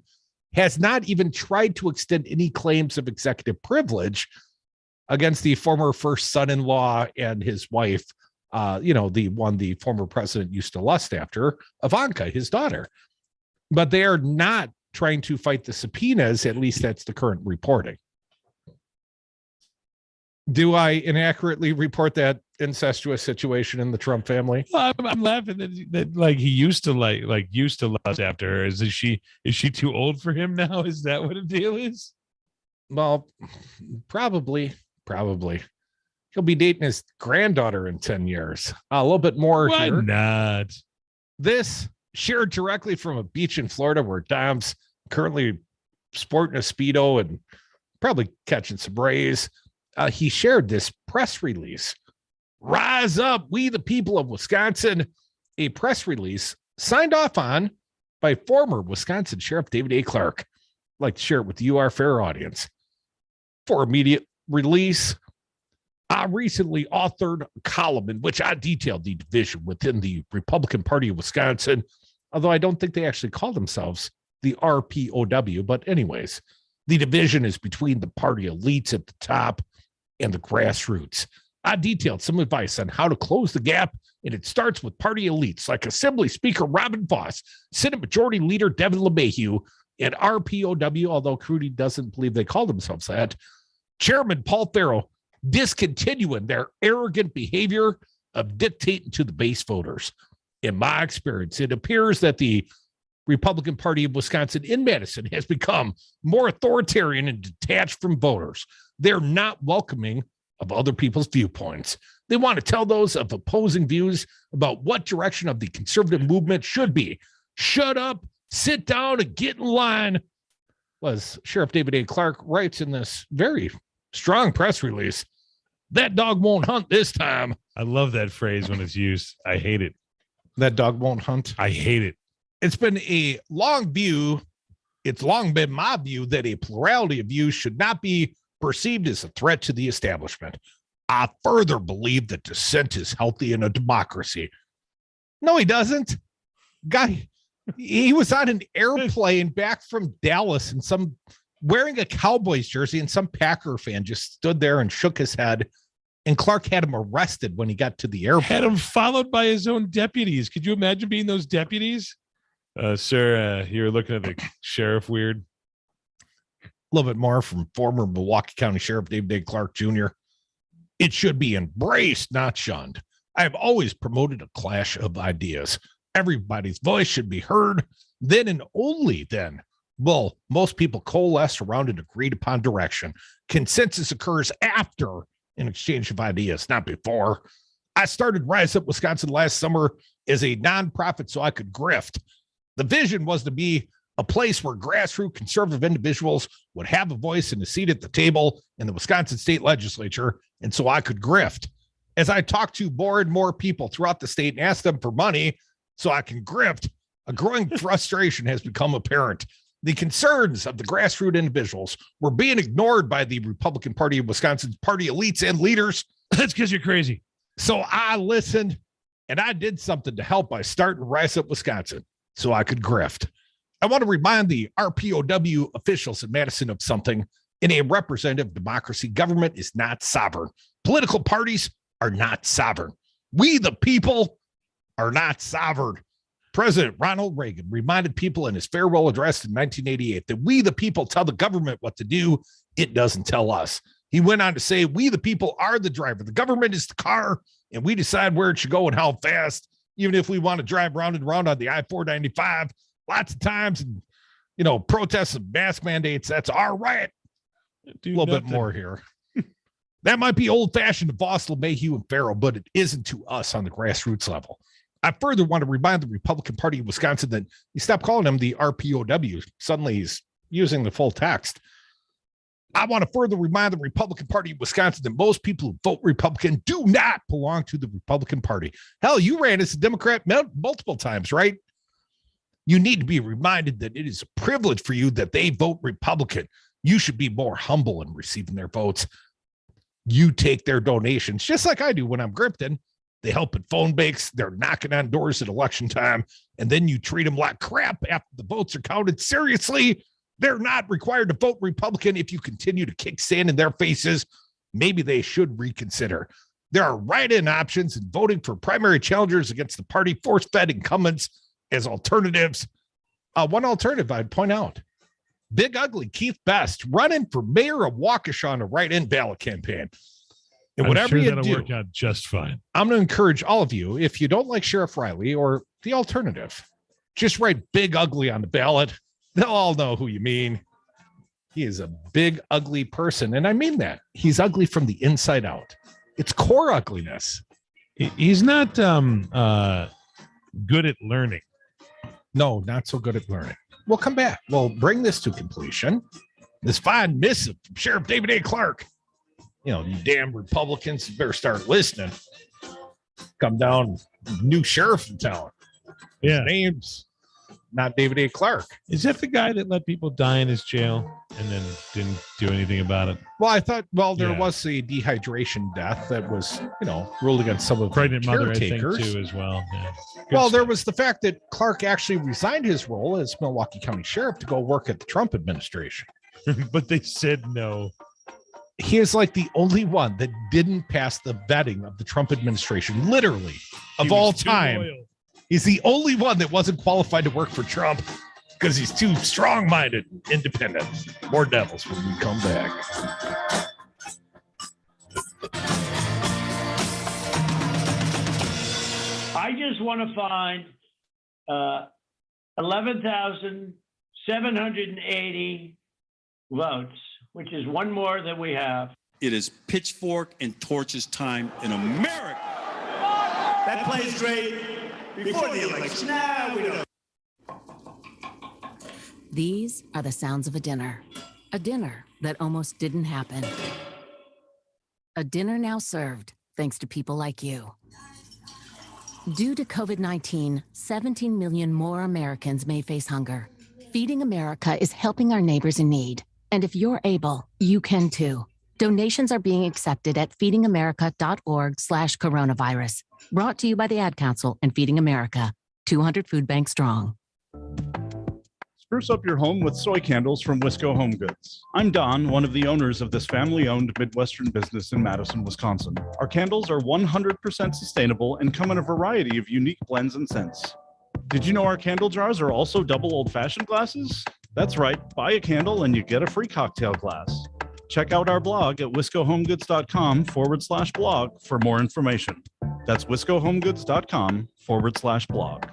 has not even tried to extend any claims of executive privilege against the former first son-in-law and his wife, the one the former president used to lust after, Ivanka, his daughter. But they are not trying to fight the subpoenas. At least that's the current reporting. Do I inaccurately report that incestuous situation in the Trump family? I'm laughing that like he used to lust after her. Is she too old for him now? Is that what the deal is? Well, probably. He'll be dating his granddaughter in 10 years. A little bit more. Why here. Not? This shared directly from a beach in Florida where Dom's currently sporting a Speedo and probably catching some rays. He shared this press release. Rise up, we the people of Wisconsin. A press release signed off on by former Wisconsin Sheriff David A. Clark. I'd like to share it with you, our fair audience. For immediate release, I recently authored a column in which I detailed the division within the Republican Party of Wisconsin, although I don't think they actually call themselves the RPOW. But anyways, the division is between the party elites at the top and the grassroots. I detailed some advice on how to close the gap, and it starts with party elites like Assembly Speaker Robin Voss, Senate Majority Leader Devin LeMahieu, and RPOW, although Crudy doesn't believe they call themselves that, Chairman Paul Farrow, discontinuing their arrogant behavior of dictating to the base voters. In my experience, it appears that the Republican Party of Wisconsin in Madison has become more authoritarian and detached from voters. They're not welcoming of other people's viewpoints. They want to tell those of opposing views about what direction of the conservative movement should be. Shut up, sit down, and get in line, was Sheriff David A. Clark writes in this very strong press release. That dog won't hunt this time. I love that phrase when it's used. I hate it. That dog won't hunt. I hate it. It's been a long view. It's long been my view that a plurality of views should not be perceived as a threat to the establishment. I further believe that dissent is healthy in a democracy. No, he doesn't. Guy, he was on an airplane back from Dallas, and some wearing a Cowboys jersey, and some Packer fan just stood there and shook his head. And Clark had him arrested when he got to the airport. Had him followed by his own deputies. Could you imagine being those deputies? Sir, you're looking at the sheriff weird. A little bit more from former Milwaukee County Sheriff David Clark Jr. It should be embraced, not shunned. I have always promoted a clash of ideas. Everybody's voice should be heard. Then and only then will most people coalesce around an agreed upon direction. Consensus occurs after an exchange of ideas, not before. I started Rise Up Wisconsin last summer as a nonprofit so I could grift. The vision was to be a place where grassroots conservative individuals would have a voice and a seat at the table in the Wisconsin state legislature, and so I could grift. As I talked to more and more people throughout the state and asked them for money so I can grift, a growing frustration has become apparent. The concerns of the grassroots individuals were being ignored by the Republican Party of Wisconsin's party elites and leaders. That's because you're crazy. So I listened, and I did something to help by starting Rise Up Wisconsin so I could grift. I want to remind the RPOW officials in Madison of something. In a representative democracy, government is not sovereign. Political parties are not sovereign. We, the people, are not sovereign. President Ronald Reagan reminded people in his farewell address in 1988 that we, the people, tell the government what to do. It doesn't tell us. He went on to say, we, the people, are the driver. The government is the car, and we decide where it should go and how fast, even if we want to drive round and round on the I-495 lots of times and, protests and mask mandates. That's our right. A little bit more here. That might be old-fashioned to Vossel, Mayhew, and Farrell, but it isn't to us on the grassroots level. I further want to remind the Republican Party of Wisconsin that you stop calling him the RPOW. Suddenly he's using the full text. I want to further remind the Republican Party of Wisconsin that most people who vote Republican do not belong to the Republican Party. Hell, you ran as a Democrat multiple times, right? You need to be reminded that it is a privilege for you that they vote Republican. You should be more humble in receiving their votes. You take their donations, just like I do when I'm grifting. They help at phone banks. They're knocking on doors at election time. And then you treat them like crap after the votes are counted. Seriously, they're not required to vote Republican. If you continue to kick sand in their faces, maybe they should reconsider. There are write-in options and voting for primary challengers against the party force-fed incumbents as alternatives. One alternative I'd point out, Big Ugly Keith Best running for mayor of Waukesha on a write-in ballot campaign. And whatever you do, work out just fine. I'm going to encourage all of you, if you don't like Sheriff Riley or the alternative, just write Big Ugly on the ballot. They'll all know who you mean. He is a big, ugly person. And I mean that. He's ugly from the inside out. It's core ugliness. He's not good at learning. No, not so good at learning. We'll come back. We'll bring this to completion. This fine missive from Sheriff David A. Clark. You damn Republicans better start listening. Come down, new sheriff in town. Yeah. His name's not David A. Clark. Is that the guy that let people die in his jail and then didn't do anything about it? Well, I thought, there was a dehydration death that was, ruled against some of the pregnant mother, I think, caretakers too, as well. Yeah. Well, there was the fact that Clark actually resigned his role as Milwaukee County Sheriff to go work at the Trump administration. But they said no. He is like the only one that didn't pass the vetting of the Trump administration, literally, of all time. Loyal. He's the only one that wasn't qualified to work for Trump because he's too strong-minded, independent. More devils when we come back. I just want to find 11,780 votes, which is one more than we have. It is pitchfork and torches time in America. That plays great before the election. Now we don't. These are the sounds of a dinner that almost didn't happen. A dinner now served thanks to people like you. Due to COVID-19, 17 million more Americans may face hunger. Feeding America is helping our neighbors in need. And if you're able, you can too. Donations are being accepted at feedingamerica.org/coronavirus. Brought to you by the Ad Council and Feeding America, 200 food banks strong. Spruce up your home with soy candles from Wisco Home Goods. I'm Don, one of the owners of this family-owned Midwestern business in Madison, Wisconsin. Our candles are 100% sustainable and come in a variety of unique blends and scents. Did you know our candle jars are also double old-fashioned glasses? That's right, buy a candle and you get a free cocktail glass. Check out our blog at wiscohomegoods.com/blog for more information. That's wiscohomegoods.com/blog.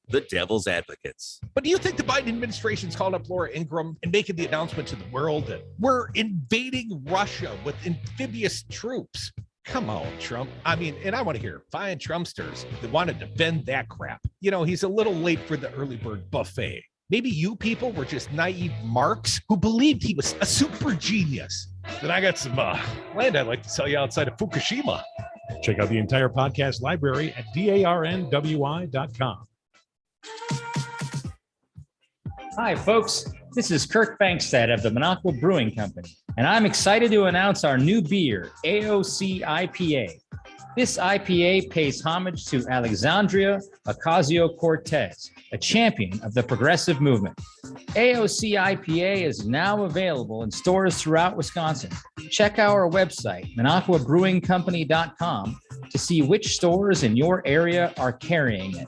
The Devil's Advocates. But do you think the Biden administration's calling up Laura Ingraham and making the announcement to the world that we're invading Russia with amphibious troops? Come on, Trump. I mean, and I want to hear fine Trumpsters that want to defend that crap. You know, he's a little late for the early bird buffet. Maybe you people were just naive marks who believed he was a super genius. Then I got some land I'd like to sell you outside of Fukushima. Check out the entire podcast library at darnwi.com. Hi, folks. This is Kirk Bankstead of the Minocqua Brewing Company, and I'm excited to announce our new beer, AOC IPA. This IPA pays homage to Alexandria Ocasio-Cortez, a champion of the progressive movement. AOC IPA is now available in stores throughout Wisconsin. Check our website, MinocquaBrewingCompany.com, to see which stores in your area are carrying it.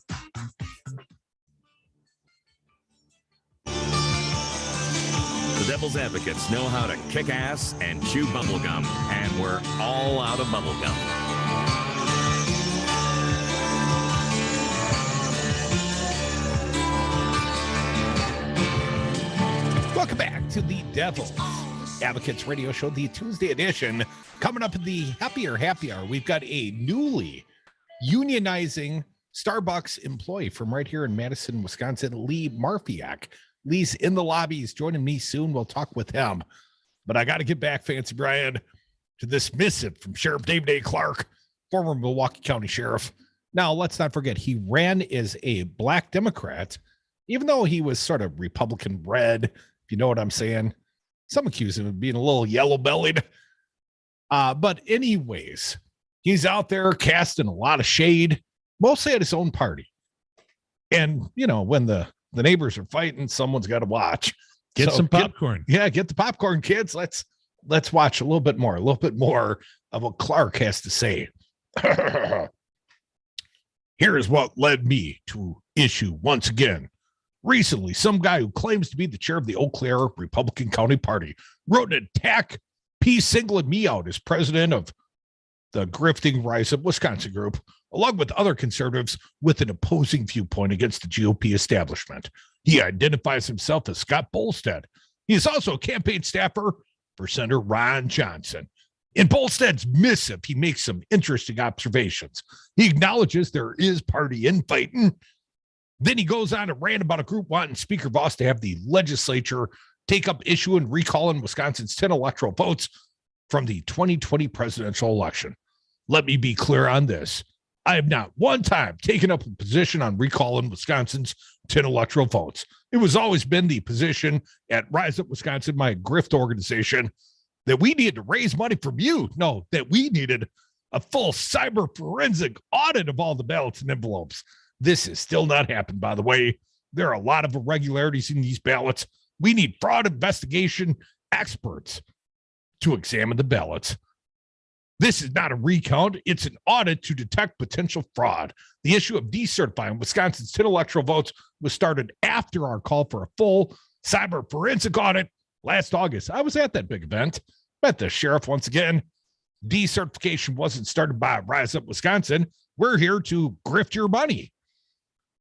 The Devil's Advocates know how to kick ass and chew bubblegum, and we're all out of bubblegum. Welcome back to the Devil's Advocates Radio Show, the Tuesday edition. Coming up in the happy hour, we've got a newly unionizing Starbucks employee from right here in Madison, Wisconsin, Lee Marfyak. Lee's in the lobby. He's joining me soon. We'll talk with him. But I got to get back, Fancy Brian, to this missive from Sheriff David A. Clark, former Milwaukee County Sheriff. Now, let's not forget, he ran as a black Democrat, even though he was sort of Republican red, if you know what I'm saying. Some accuse him of being a little yellow-bellied. But anyways, he's out there casting a lot of shade, mostly at his own party. And, you know, when the neighbors are fighting, someone's got to watch. Get some popcorn. Get the popcorn, kids. Let's watch a little bit more of what Clark has to say. Here is what led me to issue once again. Recently, some guy who claims to be the chair of the Eau Claire Republican County Party wrote an attack piece singling me out as president of the grifting Rise Up Wisconsin group, along with other conservatives with an opposing viewpoint against the GOP establishment. He identifies himself as Scott Bolstead. He is also a campaign staffer for Senator Ron Johnson. In Bolstead's missive, he makes some interesting observations. He acknowledges there is party infighting. Then he goes on to rant about a group wanting Speaker Voss to have the legislature take up issue and recalling Wisconsin's 10 electoral votes from the 2020 presidential election. Let me be clear on this. I have not one time taken up a position on recalling Wisconsin's 10 electoral votes. It was always been the position at Rise Up Wisconsin, my grift organization, that we needed to raise money from you. No, that we needed a full cyber forensic audit of all the ballots and envelopes. This has still not happened, by the way. There are a lot of irregularities in these ballots. We need fraud investigation experts to examine the ballots. This is not a recount. It's an audit to detect potential fraud. The issue of decertifying Wisconsin's 10 electoral votes was started after our call for a full cyber forensic audit last August. I was at that big event. Met the sheriff once again. Decertification wasn't started by Rise Up Wisconsin. We're here to grift your money.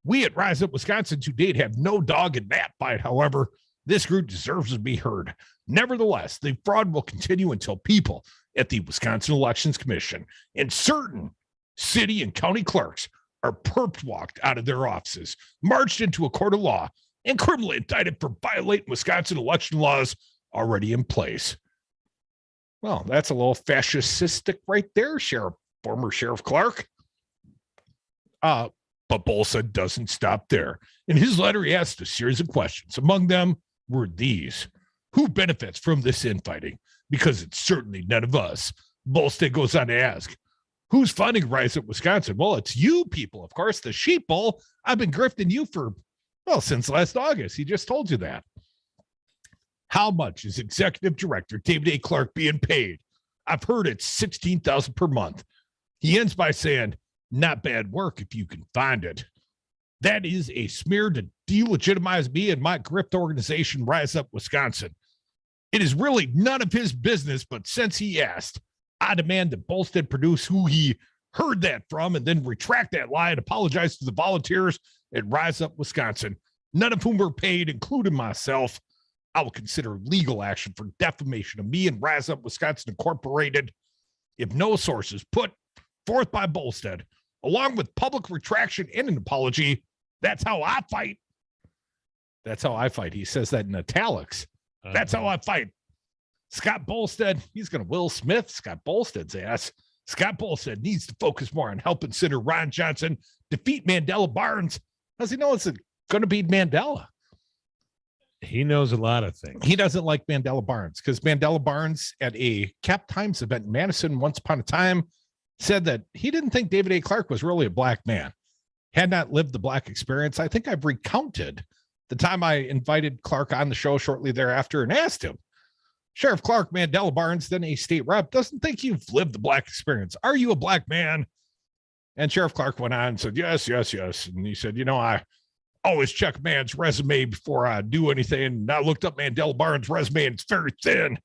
We at Rise Up Wisconsin to date have no dog in that fight. However, this group deserves to be heard. Nevertheless, the fraud will continue until people at the Wisconsin Elections Commission and certain city and county clerks are perp walked out of their offices, marched into a court of law, and criminally indicted for violating Wisconsin election laws already in place. Well, that's a little fascistic right there, former Sheriff Clark. But Bolsa doesn't stop there. In his letter, he asked a series of questions. Among them were these. Who benefits from this infighting? Because it's certainly none of us. Bolstead goes on to ask, who's funding Rise Up Wisconsin? Well, it's you people, of course, the sheeple. I've been grifting you for Well, since last August. He just told you that. How much is Executive Director David A. Clark being paid? I've heard it's $16,000 per month. He ends by saying, not bad work if you can find it. That is a smear to delegitimize me and my grift organization, Rise Up Wisconsin. It is really none of his business, but since he asked, I demand that Bolstead produce who he heard that from and then retract that lie and apologize to the volunteers at Rise Up Wisconsin, none of whom were paid, including myself. I will consider legal action for defamation of me and Rise Up Wisconsin Incorporated if no sources put forth by Bolstead, along with public retraction and an apology. That's how I fight. That's how I fight. He says that in italics. That's how I fight. Scott Bolstead, he's going to Will Smith Scott Bolstead's ass. Scott Bolstead needs to focus more on helping Senator Ron Johnson defeat Mandela Barnes. How's he know it's going to beat Mandela? He knows a lot of things. He doesn't like Mandela Barnes because Mandela Barnes at a Cap Times event in Madison once upon a time said that he didn't think David A. Clark was really a black man, had not lived the black experience. I think I've recounted the time I invited Clark on the show shortly thereafter and asked him, Sheriff Clark, Mandela Barnes, then a state rep, doesn't think you've lived the black experience. Are you a black man? And Sheriff Clark went on and said, yes. And he said, I always check man's resume before I do anything. And I looked up Mandela Barnes' resume and it's very thin.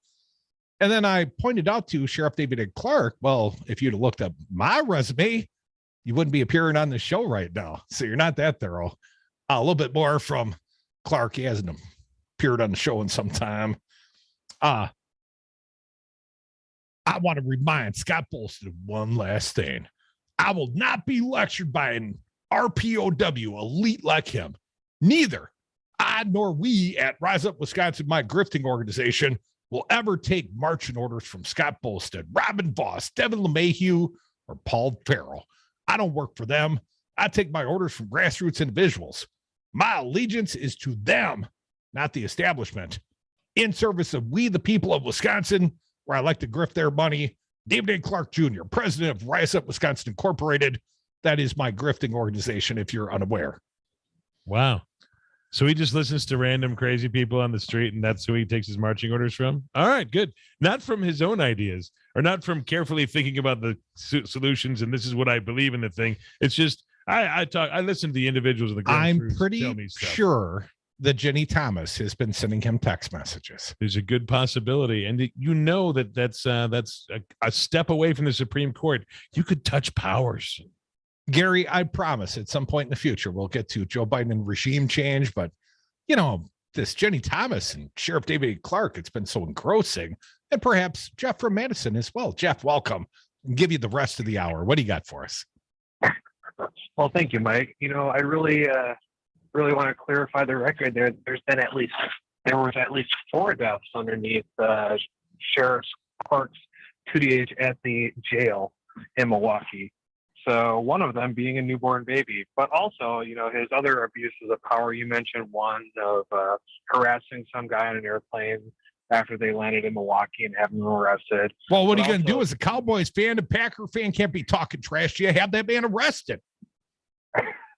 And then I pointed out to Sheriff David A. Clark, well, if you'd have looked up my resume, you wouldn't be appearing on the show right now. So you're not that thorough. A little bit more from Clark. He hasn't appeared on the show in some time. I want to remind Scott Bolstead of one last thing. I will not be lectured by an RPOW elite like him. Neither I nor we at Rise Up Wisconsin, my grifting organization, will ever take marching orders from Scott Bolstead, Robin Voss, Devin LeMahieu, or Paul Farrell. I don't work for them. I take my orders from grassroots individuals. My allegiance is to them, not the establishment. In service of we, the people of Wisconsin, where I like to grift their money, David A. Clark Jr., president of Rise Up Wisconsin Incorporated. That is my grifting organization, if you're unaware. Wow. So he just listens to random crazy people on the street, and that's who he takes his marching orders from? All right, good. Not from his own ideas, or not from carefully thinking about the solutions, and this is what I believe in the thing. It's just, I listen to the individuals of the grassroots. I'm pretty sure that Jenny Thomas has been sending him text messages. There's a good possibility. And that's a step away from the Supreme Court. You could touch powers. Gary, I promise at some point in the future, we'll get to Joe Biden and regime change. But, this Jenny Thomas and Sheriff David Clark, it's been so engrossing. And perhaps Jeff from Madison as well. Jeff, welcome. I'll give you the rest of the hour. What do you got for us? Well, thank you, Mike. I really want to clarify the record there. There was at least 4 deaths underneath Sheriff Clark's tutelage at the jail in Milwaukee. So one of them being a newborn baby, but also, his other abuses of power. You mentioned one of harassing some guy on an airplane after they landed in Milwaukee and having him arrested. Well, what are you going to do as a Cowboys fan? A Packer fan can't be talking trash to you. Have that man arrested.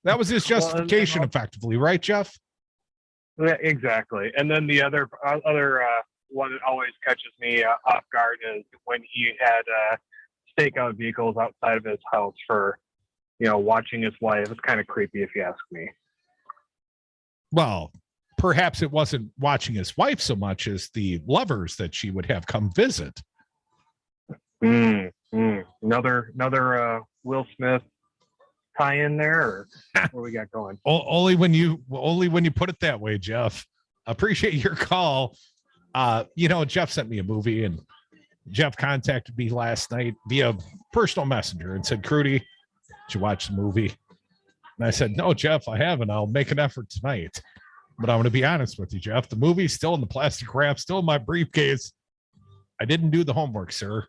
That was his justification, effectively, right, Jeff? Yeah, exactly. And then the other one that always catches me off guard is when he had stakeout vehicles outside of his house for, watching his wife. It's kind of creepy, if you ask me. Well, perhaps it wasn't watching his wife so much as the lovers that she would have come visit. Another Will Smith tie in there, or what we got going? Only when you put it that way, Jeff. Appreciate your call. Jeff sent me a movie, and Jeff contacted me last night via personal messenger and said, Crudy, did you watch the movie? And I said, no, Jeff, I haven't. I'll make an effort tonight. But I'm going to be honest with you, Jeff. The movie's still in the plastic wrap, still in my briefcase. I didn't do the homework, sir.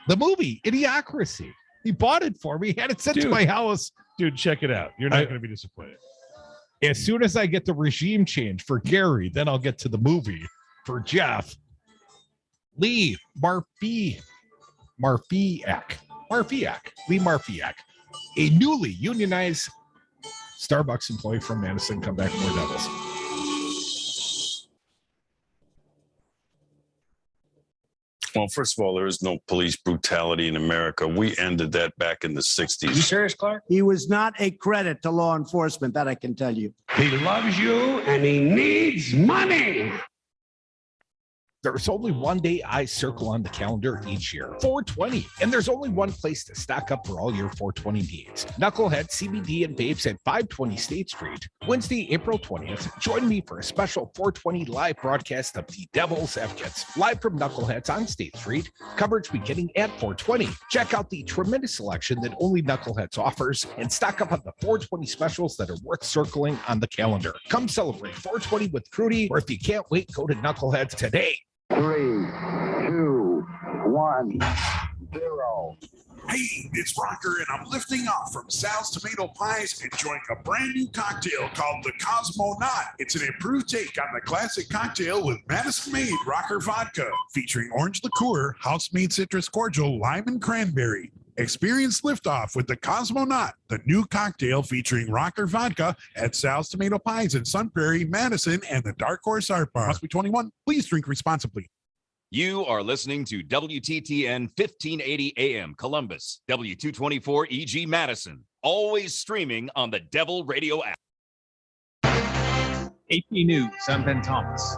The movie, Idiocracy. He bought it for me. He had it sent to my house. Dude, check it out. You're not going to be disappointed. As soon as I get the regime change for Gary, then I'll get to the movie for Jeff. Lee Marfyak, a newly unionized Starbucks employee from Madison. Come back, more Devils. Well, first of all, there is no police brutality in America. We ended that back in the 60s. You serious, Clark? He was not a credit to law enforcement, that I can tell you. He loves you and he needs money. There's only one day I circle on the calendar each year, 420. And there's only one place to stock up for all your 420 needs. Knucklehead, CBD, and Babes at 520 State Street. Wednesday, April 20th, join me for a special 420 live broadcast of the Devil's Advocates, live from Knuckleheads on State Street. Coverage beginning at 420. Check out the tremendous selection that only Knuckleheads offers and stock up on the 420 specials that are worth circling on the calendar. Come celebrate 420 with Crudy, or if you can't wait, go to Knuckleheads today. 3, 2, 1, 0. Hey, it's Rocker, and I'm lifting off from Sal's Tomato Pies, enjoying a brand new cocktail called the Cosmonaut. It's an improved take on the classic cocktail with Madison-made Rocker vodka, featuring orange liqueur, house-made citrus cordial, lime, and cranberry. Experience liftoff with the Cosmonaut, the new cocktail featuring Rocker vodka at Sal's Tomato Pies in Sun Prairie, Madison, and the Dark Horse Art Bar. Must be 21. Please drink responsibly. You are listening to WTTN 1580 AM Columbus, W224 EG Madison, always streaming on the Devil Radio app. AP News, I'm Ben Thomas.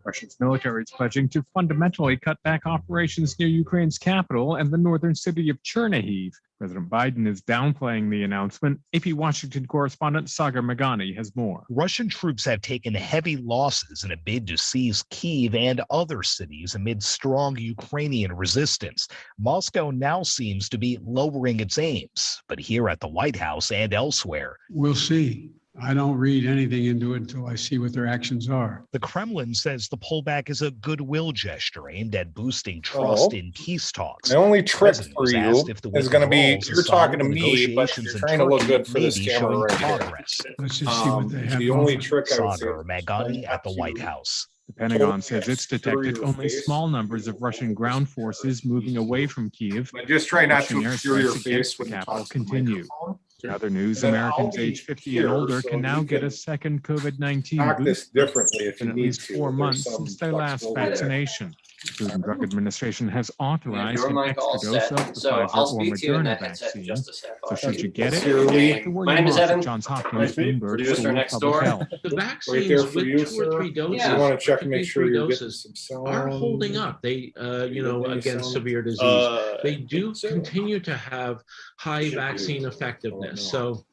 Russia's military is pledging to fundamentally cut back operations near Ukraine's capital and the northern city of Chernihiv. President Biden is downplaying the announcement. AP Washington correspondent Sagar Meghani has more. Russian troops have taken heavy losses in a bid to seize Kyiv and other cities amid strong Ukrainian resistance. Moscow now seems to be lowering its aims, but here at the White House and elsewhere, We'll see. I don't read anything into it until I see what their actions are. the Kremlin says the pullback is a goodwill gesture aimed at boosting trust in peace talks. The only trick President for was you asked if the is going to be, withdrawals you're talking to aside, me, but negotiations you're in trying to look Turkey good for may this be camera showing right here. progress. Let's just see what they have. The to only offer. trick I would say Sagar Meghani at the White House. The Pentagon says it's detected only small numbers of Russian ground forces moving away from Kyiv. But just try not Russian to obscure your airstrikes face against the when you capital talk to the continue. microphone. In other news, Then I'll Americans be age 50 here, and older so can now you get can a second COVID-19 Knock this booster. differently if It's been you at need least to. 4 There's months some since their last flexibility there. vaccination. The Food and Drug Administration has authorized your an mic extra all dose set. of the So Pfizer I'll or speak to you in Moderna that headset in vaccine. just a sec. So should you get it, Sincerely. to wear My your name is mask at Evan. Johns Hopkins Nice to meet you. Bloomberg Producer School of next Public door. Health. The Right vaccines there for with you, 2 or sir. 3 doses, You want to check and two, make sure 3 you're doses getting some sound. are holding up. They, against severe disease. They do continue to have high vaccine effectiveness. So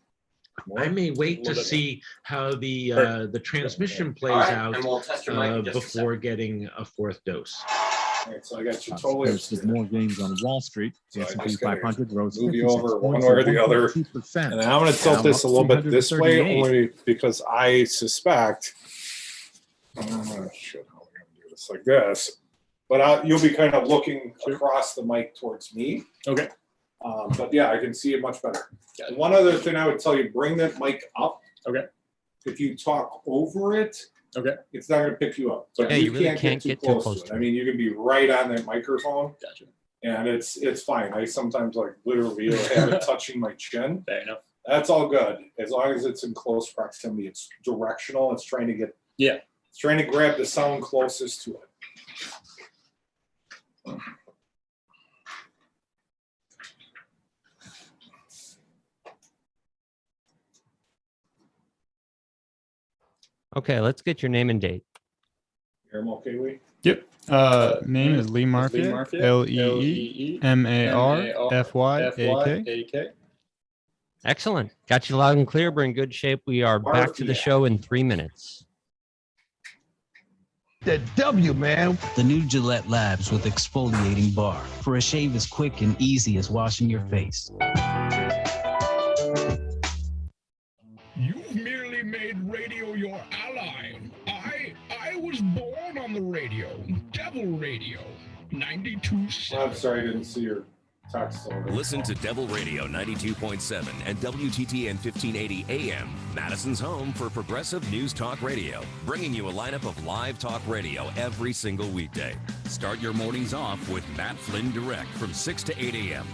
I may wait to see how the transmission plays All right, out and we'll test your mic in just a before getting a 4th dose. All right, so I got you totally There's more gains on Wall Street. The So I S&P just gotta 500 rose move you 56 over one points way or to the other. 1.2%. And I'm going to tilt Dow this a up little bit this way 238. only because I suspect, shit, how am I going to do this like this? But you'll be kind of looking across the mic towards me. Okay. But yeah, I can see it much better. And one other thing I would tell you, bring that mic up. Okay. If you talk over it, Okay. it's not going to pick you up. But Yeah, you you really can't can't get get too too close to it. I mean, you can be right on that microphone. Gotcha. And it's fine. I sometimes like literally have it touching my chin. Fair enough. That's all good. As long as it's in close proximity, it's directional. It's trying to get, Yeah. it's trying to grab the sound closest to it. Okay, let's get your name and date. Hear him okay, Lee? Yep. Name is Lee Marfyak. LEEMARFYAK. Excellent. Got you loud and clear. We're in good shape. We are back to the show in 3 minutes. The W, man. The new Gillette Labs with exfoliating bar for a shave as quick and easy as washing your face. You've merely made radio your ally. I was born on the radio. Devil Radio. 92.7. I'm sorry, I didn't see your text. Listen to Devil Radio 92.7 and WTTN 1580 AM, Madison's home for progressive news talk radio, bringing you a lineup of live talk radio every single weekday. Start your mornings off with Matt Flynn Direct from 6 to 8 AM.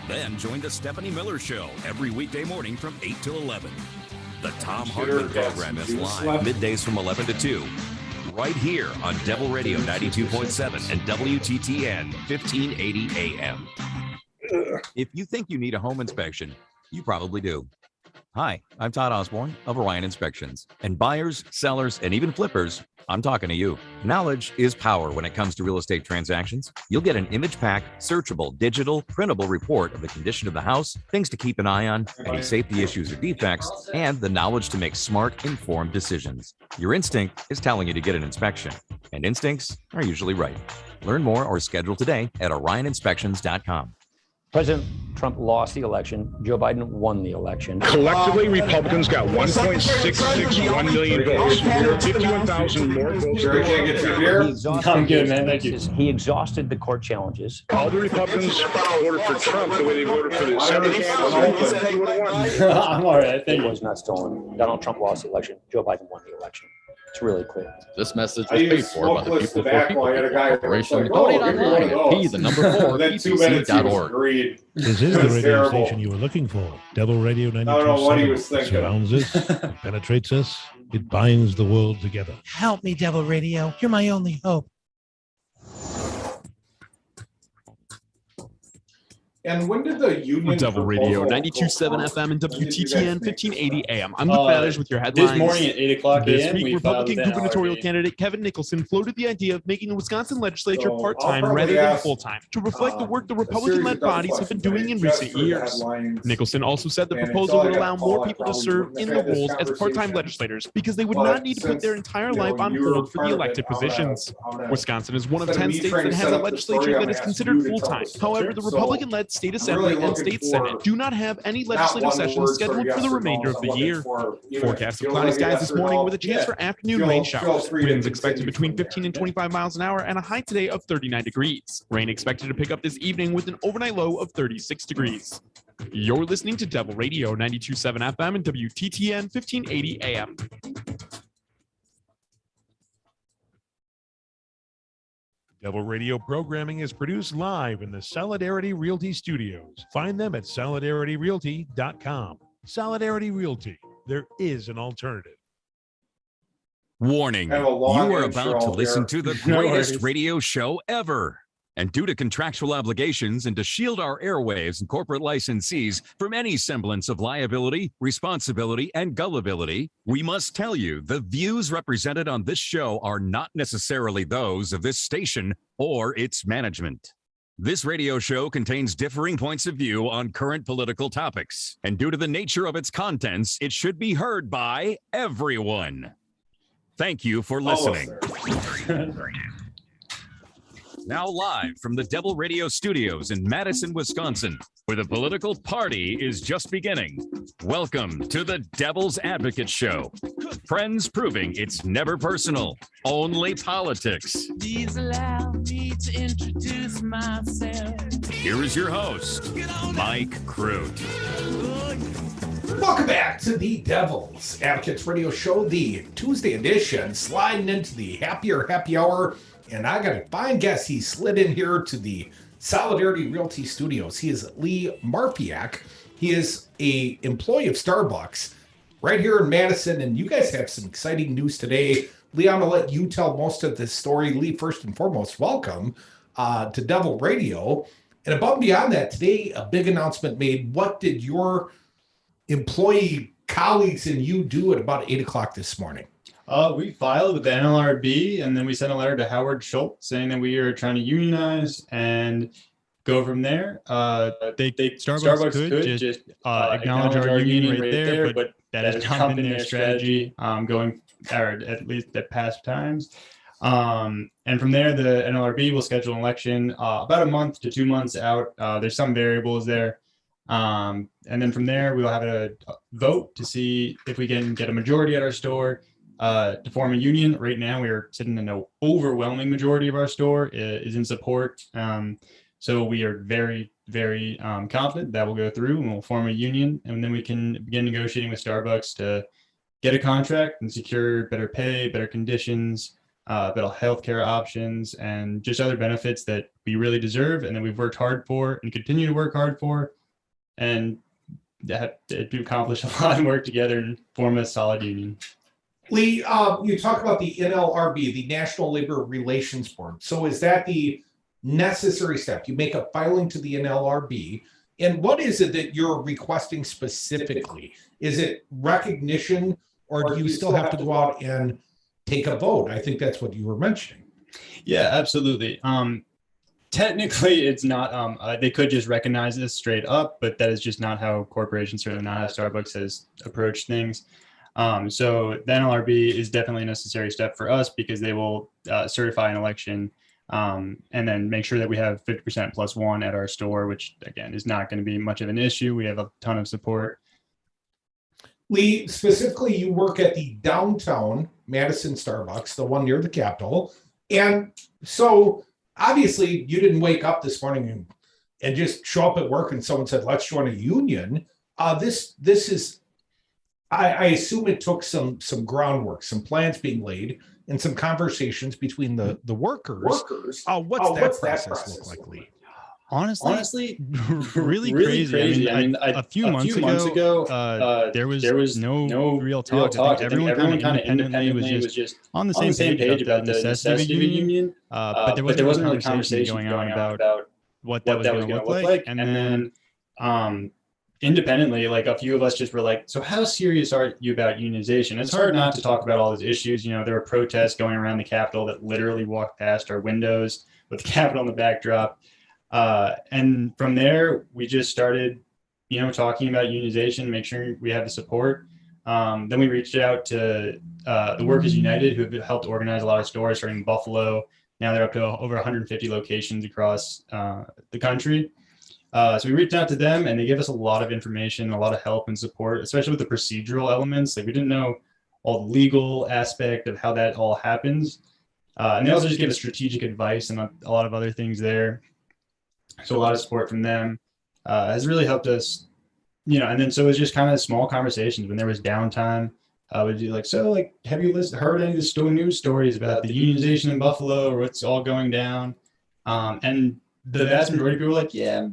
Then join the Stephanie Miller Show every weekday morning from 8 to 11. The Tom Hartman program is live middays from 11 to 2. Right here on Devil Radio 92.7 and WTTN 1580 AM. If you think you need a home inspection, you probably do. Hi, I'm Todd Osborne of Orion Inspections. And buyers, sellers, and even flippers, I'm talking to you. Knowledge is power when it comes to real estate transactions. You'll get an image pack, searchable, digital, printable report of the condition of the house, things to keep an eye on, any safety issues or defects, and the knowledge to make smart, informed decisions. Your instinct is telling you to get an inspection, and instincts are usually right. Learn more or schedule today at orioninspections.com. President Trump lost the election. Joe Biden won the election. Collectively, Republicans got 1.661 million votes. 51,000 more votes. I'm good, man. Thank you. He exhausted the court challenges. All the Republicans voted for Trump the way they voted for the Senate candidates. I'm all right. I think it was not stolen. Donald Trump lost the election. Joe Biden won the election. It's really clear. This message was paid for by the People for People Corporation. Donate online at p4pc.org. This is the radio station you were looking for. Devil Radio 92.7 surrounds us, penetrates us, it binds the world together. Help me, Devil Radio. You're my only hope. And when did the union Devil Radio 92.7 FM and WTTN 1580 AM. I'm Luke Batters with your headlines. This morning at 8 o'clock This a.m. week, Republican gubernatorial candidate Kevin Nicholson floated the idea of making the Wisconsin legislature part-time rather than full-time to reflect the work the Republican-led bodies have been doing in recent years. Nicholson also said the proposal would allow more people to serve in the roles as part-time legislators because they would not need to put their entire life on hold for the elected positions. Wisconsin is one of 10 states that has a legislature that is considered full-time. However, the Republican-led State Assembly and State Senate do not have any legislative sessions scheduled for the remainder of the year. Forecast of cloudy skies this morning with a chance for afternoon rain showers. Winds expected between 15 and 25 miles an hour and a high today of 39 degrees. Rain expected to pick up this evening with an overnight low of 36 degrees. You're listening to Devil Radio 92.7 FM and WTTN 1580 AM. Devil Radio programming is produced live in the Solidarity Realty Studios. Find them at solidarityrealty.com. Solidarity Realty. There is an alternative. Warning, you are about to listen to the greatest radio show ever. And due to contractual obligations and to shield our airwaves and corporate licensees from any semblance of liability, responsibility, and gullibility, we must tell you the views represented on this show are not necessarily those of this station or its management. This radio show contains differing points of view on current political topics, and due to the nature of its contents, it should be heard by everyone. Thank you for listening. Now live from the Devil Radio Studios in Madison, Wisconsin, where the political party is just beginning. Welcome to the Devil's Advocate Show. Friends proving it's never personal, only politics. Please allow me to introduce myself. Here is your host, Mike Crute. Welcome back to the Devil's Advocates Radio Show, the Tuesday edition, sliding into the happy hour. And I got a fine guest. He slid in here to the Solidarity Realty Studios. He is Lee Marfyak. He is a employee of Starbucks right here in Madison. And you guys have some exciting news today. Lee, I'm going to let you tell most of this story. Lee, first and foremost, welcome to Devil Radio. And above and beyond that, today, a big announcement made. What did your employee colleagues and you do at about 8 o'clock this morning? We filed with the NLRB, and then we sent a letter to Howard Schultz saying that we are trying to unionize and go from there. Starbucks could just acknowledge our union right there, but that has not been their strategy going, or at least at past times. And from there, the NLRB will schedule an election about a month to 2 months out. There's some variables there. And then from there, we'll have a vote to see if we can get a majority at our store to form a union. Right now, we are sitting in an overwhelming majority of our store is in support. So we are very, very confident that will go through and we'll form a union. And then we can begin negotiating with Starbucks to get a contract and secure better pay, better conditions, better healthcare options, and just other benefits that we really deserve and that we've worked hard for and continue to work hard for. and to accomplish a lot and work together and form a solid union. Lee, you talk about the NLRB, the National Labor Relations Board. So is that the necessary step? You make a filing to the NLRB, and what is it that you're requesting specifically? Is it recognition, or do you still have to go out and take a vote? I think that's what you were mentioning. Yeah, absolutely. Technically, it's not. They could just recognize this straight up, but that is just not how corporations, certainly not how Starbucks has approached things. So the NLRB is definitely a necessary step for us because they will certify an election and then make sure that we have 50% plus one at our store, which again is not going to be much of an issue. We have a ton of support. Lee, specifically, you work at the downtown Madison Starbucks, the one near the Capitol. And so obviously you didn't wake up this morning and just show up at work and someone said, let's join a union. This is, I assume it took some groundwork, some plans being laid, and some conversations between the workers. What's that process look like, Lee? Honestly, really crazy. I mean, a few months ago, there was no real talk. I think everyone kind of independently was just on the same page about the necessity of a union. But there wasn't really conversation going on about what that was going to look like. And then independently, like a few of us just were like, so how serious are you about unionization? It's hard not to talk about all these issues. You know, there were protests going around the Capitol that literally walked past our windows with the Capitol in the backdrop. And from there, we just started, talking about unionization, make sure we have the support. Then we reached out to the Workers United, who have helped organize a lot of stores starting in Buffalo. Now they're up to over 150 locations across the country. So we reached out to them, and they gave us a lot of information, a lot of help and support, especially with the procedural elements. Like we didn't know all the legal aspect of how that all happens. And they also just gave us strategic advice and a lot of other things there. So a lot of support from them has really helped us, and then so it was just kind of small conversations when there was downtime. We'd do have you heard any of the news stories about the unionization in Buffalo or what's all going down? And the vast majority of people were like, yeah,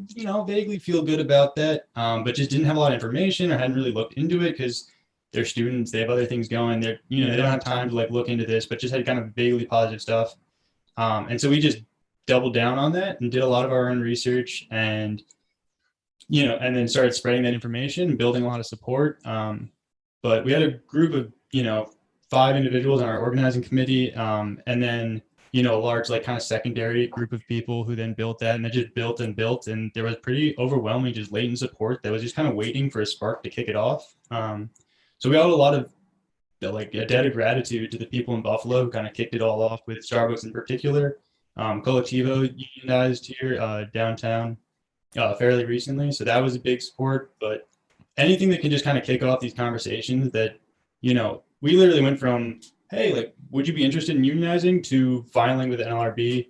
vaguely feel good about that, but just didn't have a lot of information or hadn't really looked into it because they're students, they have other things going. They don't have time to look into this, but just had kind of vaguely positive stuff. And so we just doubled down on that and did a lot of our own research and then started spreading that information and building a lot of support. But we had a group of 5 individuals on our organizing committee, and then a large kind of secondary group of people who then built that, and they just built, and there was pretty overwhelming just latent support that was just kind of waiting for a spark to kick it off. So we owed a lot of a debt of gratitude to the people in Buffalo who kind of kicked it all off, with Starbucks in particular. Colectivo unionized here downtown fairly recently, so that was a big support. But anything that can just kind of kick off these conversations that we literally went from, hey, would you be interested in unionizing, to filing with the NLRB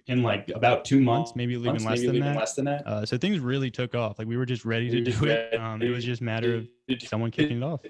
in about 2 months, maybe even less than that. So things really took off. We were just ready to do it. It was just a matter of someone kicking it off.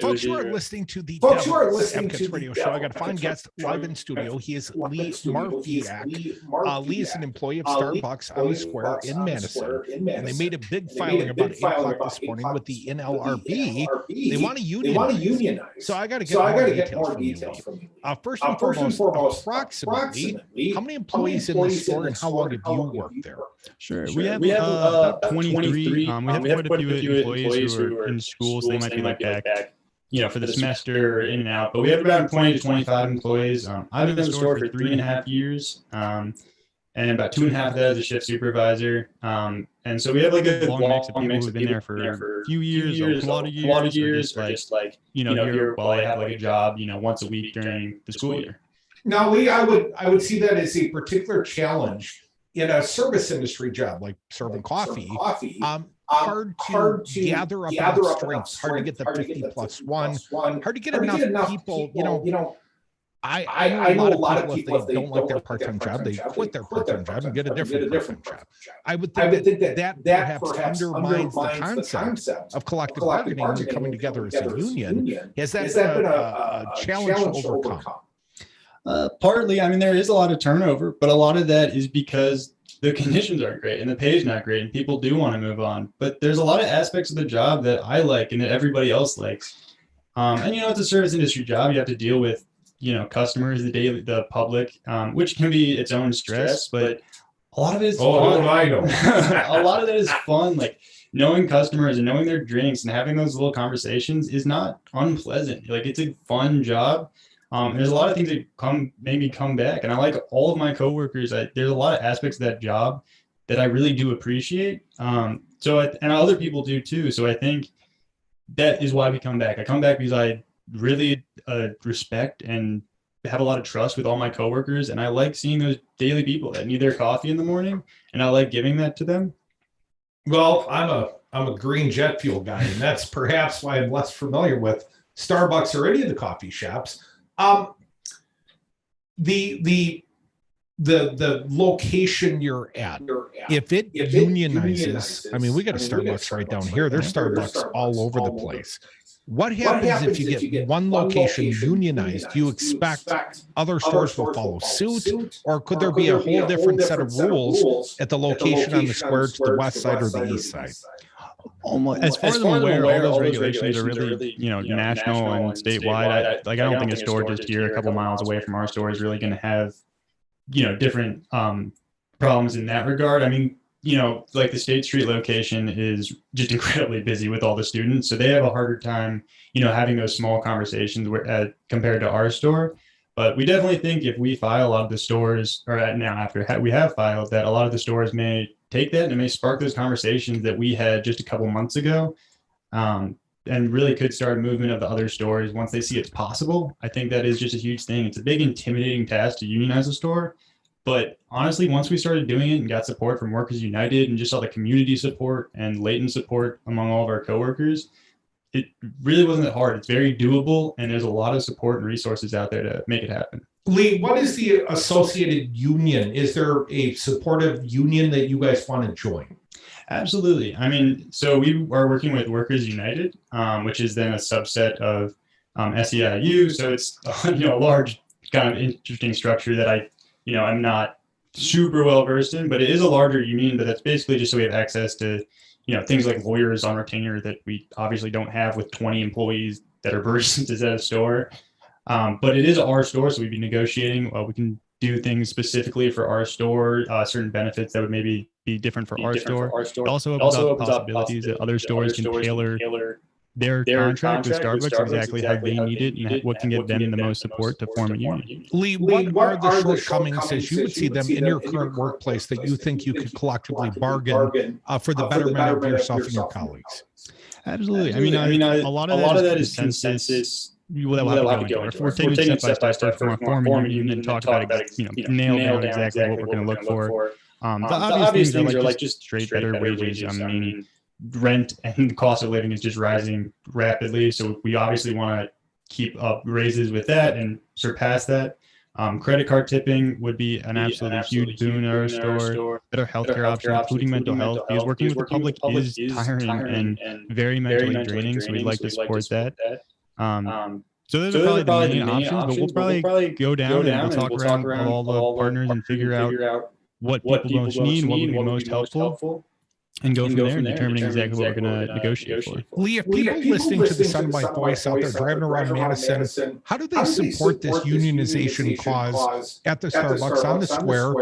Folks who are listening to the Advocates Radio Show, I got a fine guest live in studio. He is Lee Marfyak. Lee is an employee of Starbucks on the Square in Madison, and they made a big filing about 8 o'clock this morning with the NLRB. They want to unionize. So I got to get more details from you. First and foremost, approximately, how many employees in the store and how long have you worked there? Sure. We have about 23. We have quite a few employees who are in school, so they might be back, for the semester, in and out. But we have about 20 to 25 employees. I've been in the store for 3.5 years, and about 2.5 of that as a shift supervisor. And so we have a long mix of people who've been there for a few years, a lot of years, or just here while I have a job, once a week during the school year. Now, Lee, I would see that as a particular challenge in a service industry job like serving coffee. Hard to gather up enough strength, hard to get the 50+1, hard to get enough people, I know a lot of people, if they don't like their part-time job, they quit their part-time job and get a different part-time job. I would think that perhaps undermines the concept of collective bargaining and coming together as a union. Has that been a challenge to overcome? Partly, there is a lot of turnover, but a lot of that is because the conditions aren't great and the pay is not great and people do want to move on. But there's a lot of aspects of the job that I like and that everybody else likes. And it's a service industry job. You have to deal with, customers, the public, which can be its own stress, but a lot of it is fun. I know. A lot of that is fun. Like knowing customers and knowing their drinks and having those little conversations is not unpleasant. Like it's a fun job. There's a lot of things that make me come back. And I like all of my coworkers. There's a lot of aspects of that job that I really do appreciate. And other people do too. So I think that is why we come back. I come back because I really respect and have a lot of trust with all my coworkers, and I like seeing those daily people that need their coffee in the morning, and I like giving that to them. Well, I'm a green jet fuel guy, and that's perhaps why I'm less familiar with Starbucks or any of the coffee shops. The location you're at, if it unionizes, I mean, we got a Starbucks right down here. There's Starbucks all over the place. What happens if you get one location unionized? Do you expect other stores will follow suit, or could there be a whole different set of rules at the location on the square to the west side or the east side? As far as I'm aware, all those regulations are really, national and statewide. I don't think a store just here a couple miles away from our store is really going to have, different problems in that regard. I mean, like the State Street location is just incredibly busy with all the students. So they have a harder time, having those small conversations compared to our store. But we definitely think if we file, a lot of the stores, or now after we have filed, that a lot of the stores may take that and it may spark those conversations that we had just a couple months ago, and really could start a movement of the other stores once they see it's possible. I think that is just a huge thing. It's a big intimidating task to unionize a store. But honestly, once we started doing it and got support from Workers United and just saw the community support and latent support among all of our coworkers, it really wasn't that hard. It's very doable, and there's a lot of support and resources out there to make it happen. Lee, what is the associated union? Is there a supportive union that you guys want to join? Absolutely. I mean, so we are working with Workers United, which is then a subset of SEIU. So it's a large kind of interesting structure that I'm not super well versed in, but it is a larger union. But that's basically just so we have access to, things like lawyers on retainer that we obviously don't have with 20 employees that are baristas at a store. But it is our store, so we'd be negotiating. We can do things specifically for our store, certain benefits that would maybe be different for our store. It also opens up possibilities that other stores can tailor their contract with Starbucks exactly how they need it and what can get them the most support to form a union. Lee, what are the shortcomings as you would see them in your current workplace that you think you could collectively bargain for the betterment of yourself and your colleagues? Absolutely. I mean, a lot of that is consensus. We'll have to go into. We're taking step by step from our forming union and talk about nail down exactly what we're going to look for. The obvious things are like just straight better wages. I mean, rent and the cost of living is just rising rapidly. So we obviously want to keep up raises with that and surpass that. Credit card tipping would be an absolutely huge boon in our store. Better healthcare options, including mental health, because working with the public is tiring and very mentally draining. So we'd like to support that. So those are probably the main options, but we'll probably go down and we'll talk around all the partners and figure out what people most need, what would be most helpful. And go from there and determining exactly what we're going to negotiate for. Lee, if people listening to the Soundbite Voice out there driving around Madison, how do they support this unionization cause at the Starbucks on the square?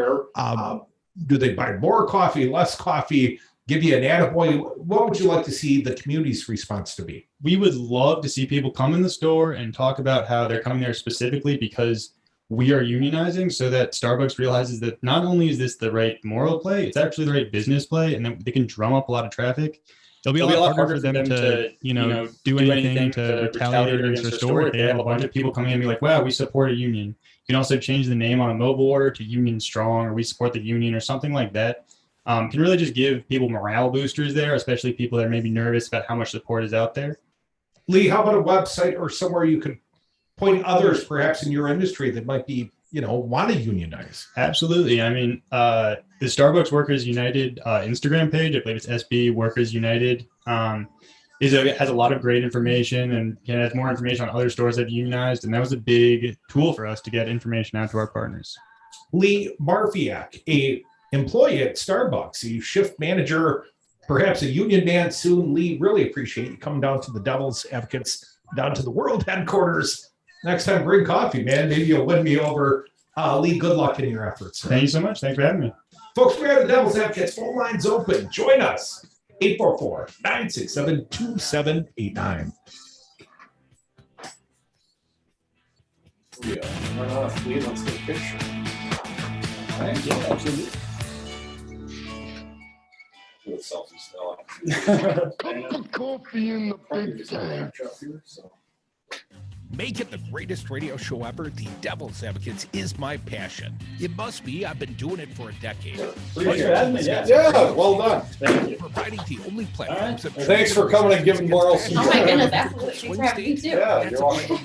Do they buy more coffee, less coffee, give you an attaboy? What would you like to see the community's response to be? We would love to see people come in the store and talk about how they're coming there specifically because we are unionizing, so that Starbucks realizes that not only is this the right moral play, it's actually the right business play, and then they can drum up a lot you It'll be a lot harder for them to, do anything to retaliate against the store if they have a bunch of people coming in and be like, wow, we support a union. You can also change the name on a mobile order to Union Strong, or we support the union, or something like that. Can really just give people morale boosters there, especially people that are maybe nervous about how much support is out there. Lee, how about a website or somewhere you could point others perhaps in your industry that might be, want to unionize? Absolutely. I mean, the Starbucks Workers United Instagram page, I believe it's SB Workers United, has a lot of great information and has more information on other stores that have unionized. And that was a big tool for us to get information out to our partners. Lee Marfyak, a employee at Starbucks, a shift manager, perhaps a union man soon. Lee, really appreciate you coming down to the Devil's Advocates, down to the world headquarters. Next time, bring coffee, man. Maybe you'll win me over. Lee, good luck in your efforts. Thank you so much. Thanks for having me. Folks, we are the Devil's Advocates. Phone lines open. Join us. 844-967-2789. Yeah, run off. Lee, let's get a picture. Right? Yeah, absolutely. With selfie still. Cup of coffee in the big tank. Make it the greatest radio show ever. The Devil's Advocates is my passion. It must be. I've been doing it for a decade. Yeah, well done. Thank you. Providing the only platforms. And thanks for coming and giving Morrell some Oh my goodness, absolutely. Thanks for having me too. Yeah, you're welcome.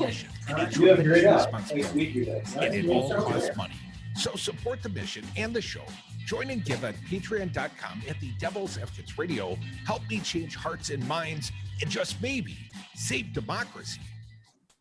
You have a great day. Nice to meet you guys. And it all costs money. So support the mission and the show. Join and give at patreon.com at the Devil's Advocates Radio. Help me change hearts and minds and just maybe save democracy.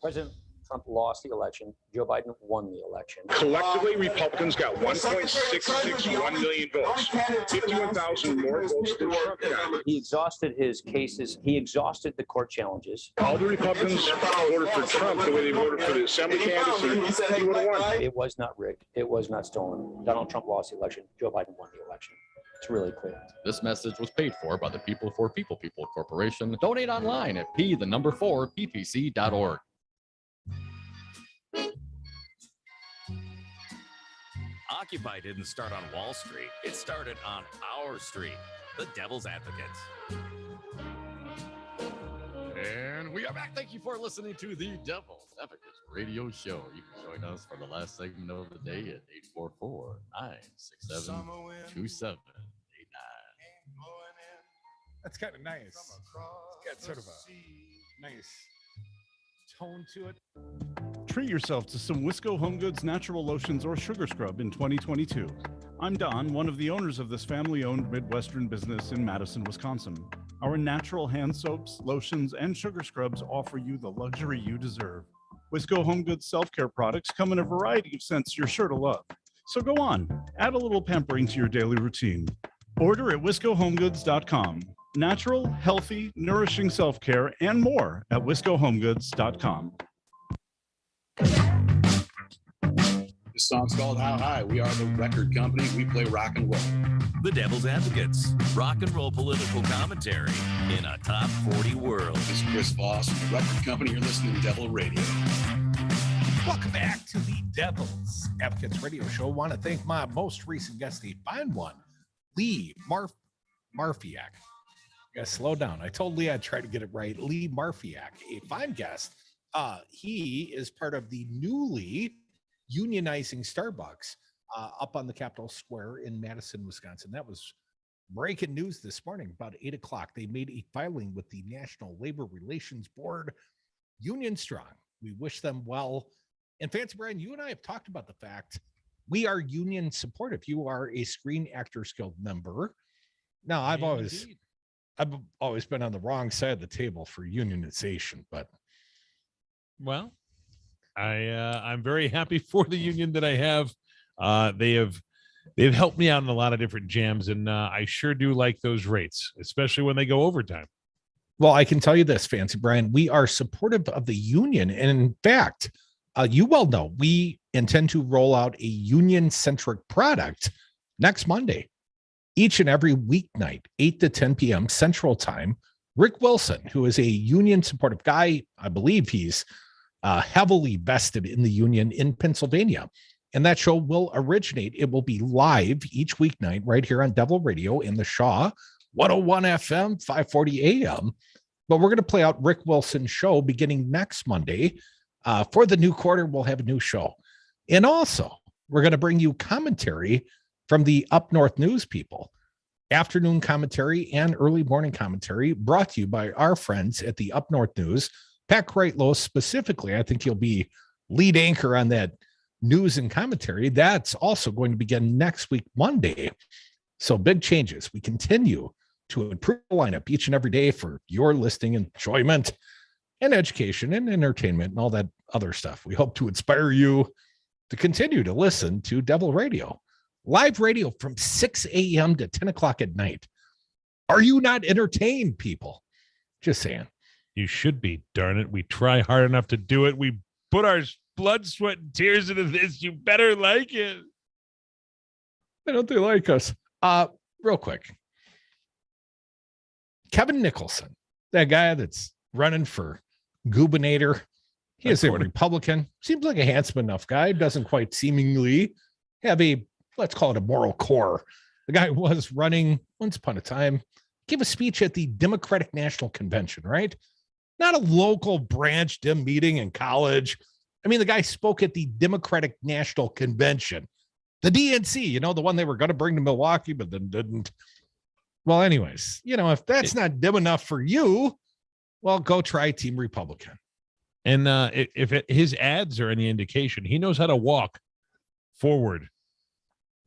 President Trump lost the election. Joe Biden won the election. Collectively, Republicans got 1.661 million votes, 51,000 more votes than Trump got. He exhausted his cases. He exhausted the court challenges. All the Republicans voted for Trump the way they voted for the assembly candidates, and he would have won. It was not rigged. It was not stolen. Donald Trump lost the election. Joe Biden won the election. It's really clear. This message was paid for by the People for People Corporation. Donate online at p4ppc.org. Occupy didn't start on Wall Street. It started on our street, the Devil's Advocates. And we are back. Thank you for listening to the Devil's Advocates Radio Show. You can join us for the last segment of the day at 844-967-2789. That's kind of nice. It's got sort of a nice tone to it. Treat yourself to some Wisco Home Goods natural lotions or sugar scrub in 2022. I'm Don, one of the owners of this family-owned Midwestern business in Madison, Wisconsin. Our natural hand soaps, lotions, and sugar scrubs offer you the luxury you deserve. Wisco Home Goods self-care products come in a variety of scents you're sure to love. So go on, add a little pampering to your daily routine. Order at wiscohomegoods.com. Natural, healthy, nourishing self-care and more at wiscohomegoods.com. This song's called How High. We are the record company. We play rock and roll. The Devil's Advocates, rock and roll political commentary in a top 40 world. This is Chris Voss from the record company. You're listening to Devil Radio. Welcome back to the Devil's Advocates Radio Show. I want to thank my most recent guest, a fine one, Lee Marfyak. Gotta slow down. I told Lee I'd try to get it right. Lee Marfyak, a fine guest. He is part of the newly unionizing Starbucks up on the Capitol Square in Madison, Wisconsin. That was breaking news this morning, about 8 o'clock. They made a filing with the National Labor Relations Board, Union Strong. We wish them well. And Fancy Brian, you and I have talked about the fact we are union supportive. You are a Screen Actors Guild member. Now, I've always been on the wrong side of the table for unionization, but I'm very happy for the union that I have. They've helped me out in a lot of different jams, and I sure do like those rates, especially when they go overtime. Well, I can tell you this, Fancy Brian, we are supportive of the union. And in fact, you well know, we intend to roll out a union-centric product next Monday. Each and every weeknight, 8 to 10 p.m. Central Time, Rick Wilson, who is a union-supportive guy, I believe he's heavily vested in the union in Pennsylvania. And that show will originate. It will be live each weeknight right here on Devil Radio in the Shaw, 101 FM, 540 AM. But we're going to play out Rick Wilson's show beginning next Monday. For the new quarter, we'll have a new show. And also, we're going to bring you commentary from the Up North News people. Afternoon commentary and early morning commentary brought to you by our friends at the Up North News. Pat Kreitlow specifically, I think he'll be lead anchor on that news and commentary. That's also going to begin next week, Monday. So big changes. We continue to improve the lineup each and every day for your listening enjoyment and education and entertainment and all that other stuff. We hope to inspire you to continue to listen to Devil Radio. Live radio from 6 a.m. to 10 o'clock at night. Are you not entertained, people? Just saying. You should be, darn it. We try hard enough to do it. We put our blood, sweat, and tears into this. You better like it. Why don't they like us? Real quick. Kevin Nicholson, that guy that's running for gubernator. He is a Republican. Seems like a handsome enough guy. Doesn't quite seemingly have a, let's call it a moral core. The guy was running once upon a time, gave a speech at the Democratic National Convention, right? Not a local branch Dem meeting in college. I mean, the guy spoke at the Democratic National Convention, the DNC, you know, the one they were going to bring to Milwaukee, but then didn't. Well, anyways, you know, if that's not dim enough for you, well, go try Team Republican. And his ads are any indication, he knows how to walk forward,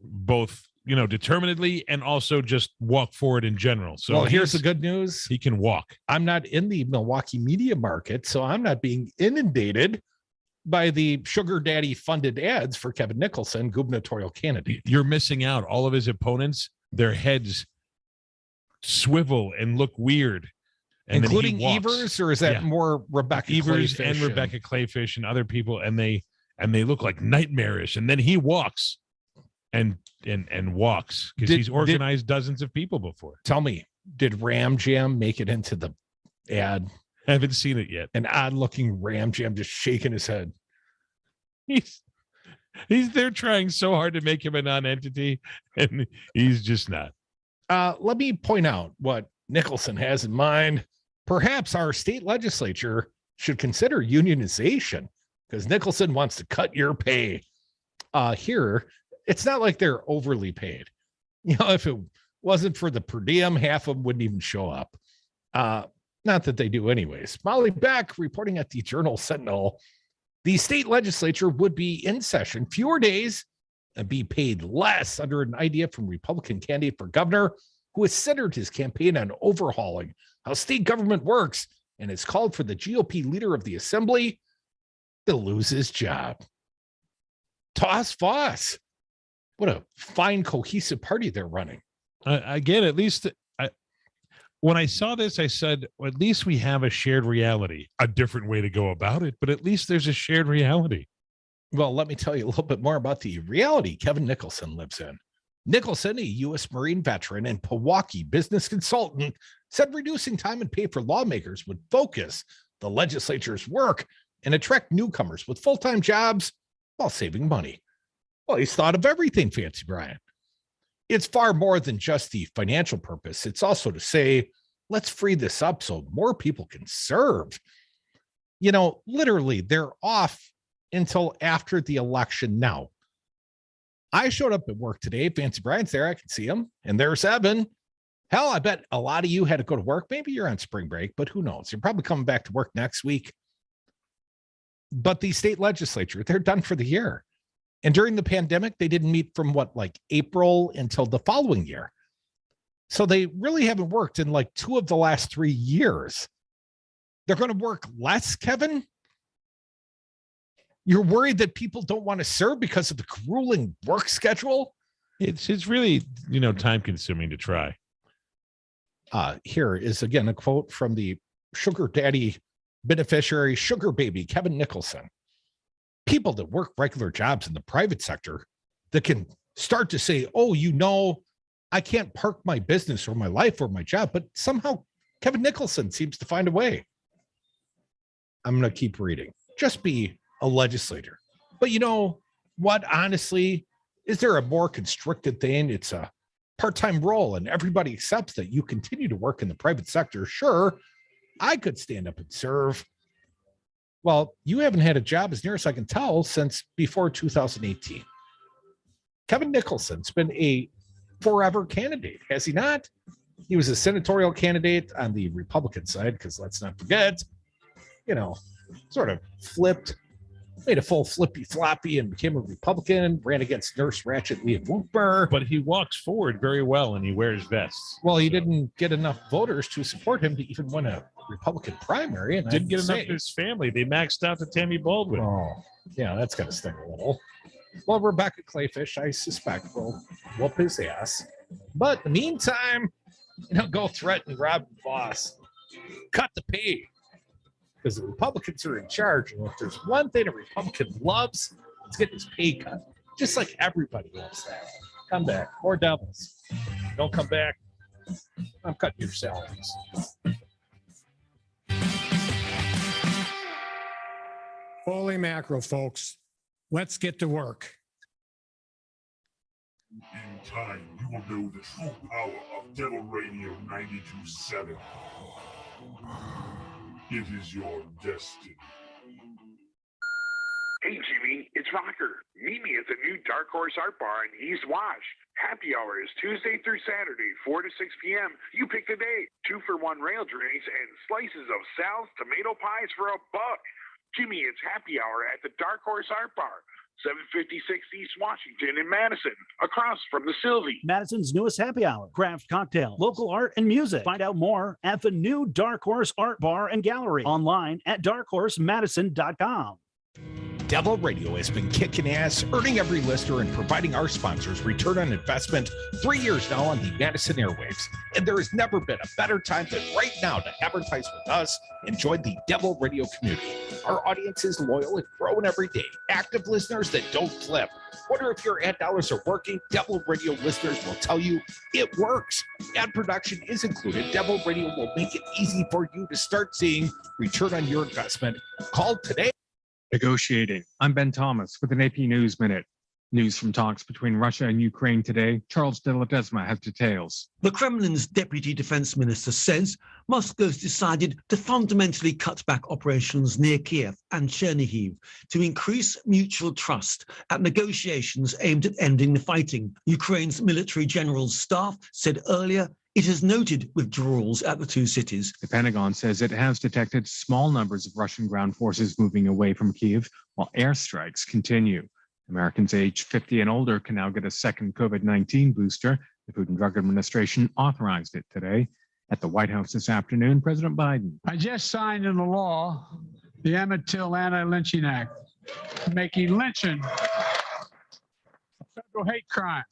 both, you know, determinedly and also just walk forward in general. So well, here's the good news. He can walk. I'm not in the Milwaukee media market, so I'm not being inundated by the sugar daddy funded ads for Kevin Nicholson, gubernatorial candidate. You're missing out. All of his opponents, their heads swivel and look weird. And including Evers, or is that more Rebecca Evers Clayfish and Rebecca Clayfish and other people, and they look like nightmarish. And then he walks and walks because he's organized dozens of people before. Tell me, did Ram Jam make it into the ad? I haven't seen it yet. An odd looking Ram Jam just shaking his head. They're trying so hard to make him a non-entity, and he's just not. Let me point out what Nicholson has in mind. Perhaps our state legislature should consider unionization because Nicholson wants to cut your pay. Here, it's not like they're overly paid. You know, if it wasn't for the per diem, half of them wouldn't even show up. Not that they do anyways. Molly Beck reporting at the Journal Sentinel, the state legislature would be in session fewer days and be paid less under an idea from Republican candidate for governor who has centered his campaign on overhauling how state government works and has called for the GOP leader of the assembly to lose his job. Toss Foss. What a fine, cohesive party they're running. Again, at least when I saw this, I said, well, at least we have a shared reality, a different way to go about it, but at least there's a shared reality. Well, let me tell you a little bit more about the reality Kevin Nicholson lives in. Nicholson, a U.S. Marine veteran and Pewaukee business consultant, said reducing time and pay for lawmakers would focus the legislature's work and attract newcomers with full-time jobs while saving money. Well, he's thought of everything, Fancy Brian. It's far more than just the financial purpose. It's also to say, let's free this up so more people can serve. You know, literally, they're off until after the election now. I showed up at work today. Fancy Brian's there. I can see him. And there's Evan. Hell, I bet a lot of you had to go to work. Maybe you're on spring break, but who knows? You're probably coming back to work next week. But the state legislature, they're done for the year. And during the pandemic, they didn't meet from like April until the following year. So they really haven't worked in like 2 of the last 3 years. They're going to work less, Kevin? You're worried that people don't want to serve because of the grueling work schedule? It's really, you know, time consuming to try. Here is again a quote from the sugar daddy beneficiary, sugar baby, Kevin Nicholson. People that work regular jobs in the private sector that can start to say, oh, you know, I can't park my business or my life or my job, but somehow Kevin Nicholson seems to find a way. I'm going to keep reading. Just be a legislator. But you know what, honestly, is there a more constricted thing? It's a part-time role and everybody accepts that you continue to work in the private sector. Sure, I could stand up and serve. Well, you haven't had a job, as near as I can tell, since before 2018. Kevin Nicholson's been a forever candidate, has he not? He was a senatorial candidate on the Republican side, because let's not forget, you know, sort of flipped, made a full flippy floppy and became a Republican, ran against Nurse Ratchet Leah Wooper. But he walks forward very well and he wears vests. Well, he didn't get enough voters to support him to even win a Republican primary. And didn't get enough of his family. They maxed out to Tammy Baldwin. Oh, yeah, that's going to sting a little. Well, Rebecca Clayfish, I suspect, will whoop his ass. But in the meantime, go threaten Rob Voss. Cut the pay. Because the Republicans are in charge. And if there's one thing a Republican loves, it's getting his pay cut. Just like everybody loves that. Come back. More devils. Don't come back. I'm cutting your salaries. Holy mackerel, folks. Let's get to work. In time, you will know the true power of Devil Radio 92.7. It is your destiny. Hey, Jimmy, it's Rocker. Meet me at the new Dark Horse Art Bar in East Wash. Happy hour is Tuesday through Saturday, 4 to 6 p.m. You pick the day. 2-for-1 rail drinks and slices of Sal's tomato pies for $1. Jimmy, it's happy hour at the Dark Horse Art Bar. 756 East Washington in Madison, across from the Sylvie. Madison's newest happy hour, craft cocktail, local art and music. Find out more at the new Dark Horse Art Bar and Gallery. Online at darkhorsemadison.com. Devil Radio has been kicking ass, earning every listener, and providing our sponsors return on investment 3 years now on the Madison airwaves. And there has never been a better time than right now to advertise with us and join the Devil Radio community. Our audience is loyal and growing every day. Active listeners that don't flip. Wonder if your ad dollars are working? Devil Radio listeners will tell you it works. Ad production is included. Devil Radio will make it easy for you to start seeing return on your investment. Call today. Negotiating. I'm Ben Thomas with an AP News Minute. News from talks between Russia and Ukraine today. Charles de la Desma has details. The Kremlin's deputy defense minister says Moscow's decided to fundamentally cut back operations near Kiev and Chernihiv to increase mutual trust at negotiations aimed at ending the fighting. Ukraine's military general's staff said earlier it has noted withdrawals at the two cities. The Pentagon says it has detected small numbers of Russian ground forces moving away from Kiev while airstrikes continue. Americans aged 50 and older can now get a second COVID-19 booster. The Food and Drug Administration authorized it today. At the White House this afternoon, President Biden. I just signed into law the Emmett Till Anti-Lynching Act, making lynching a federal hate crime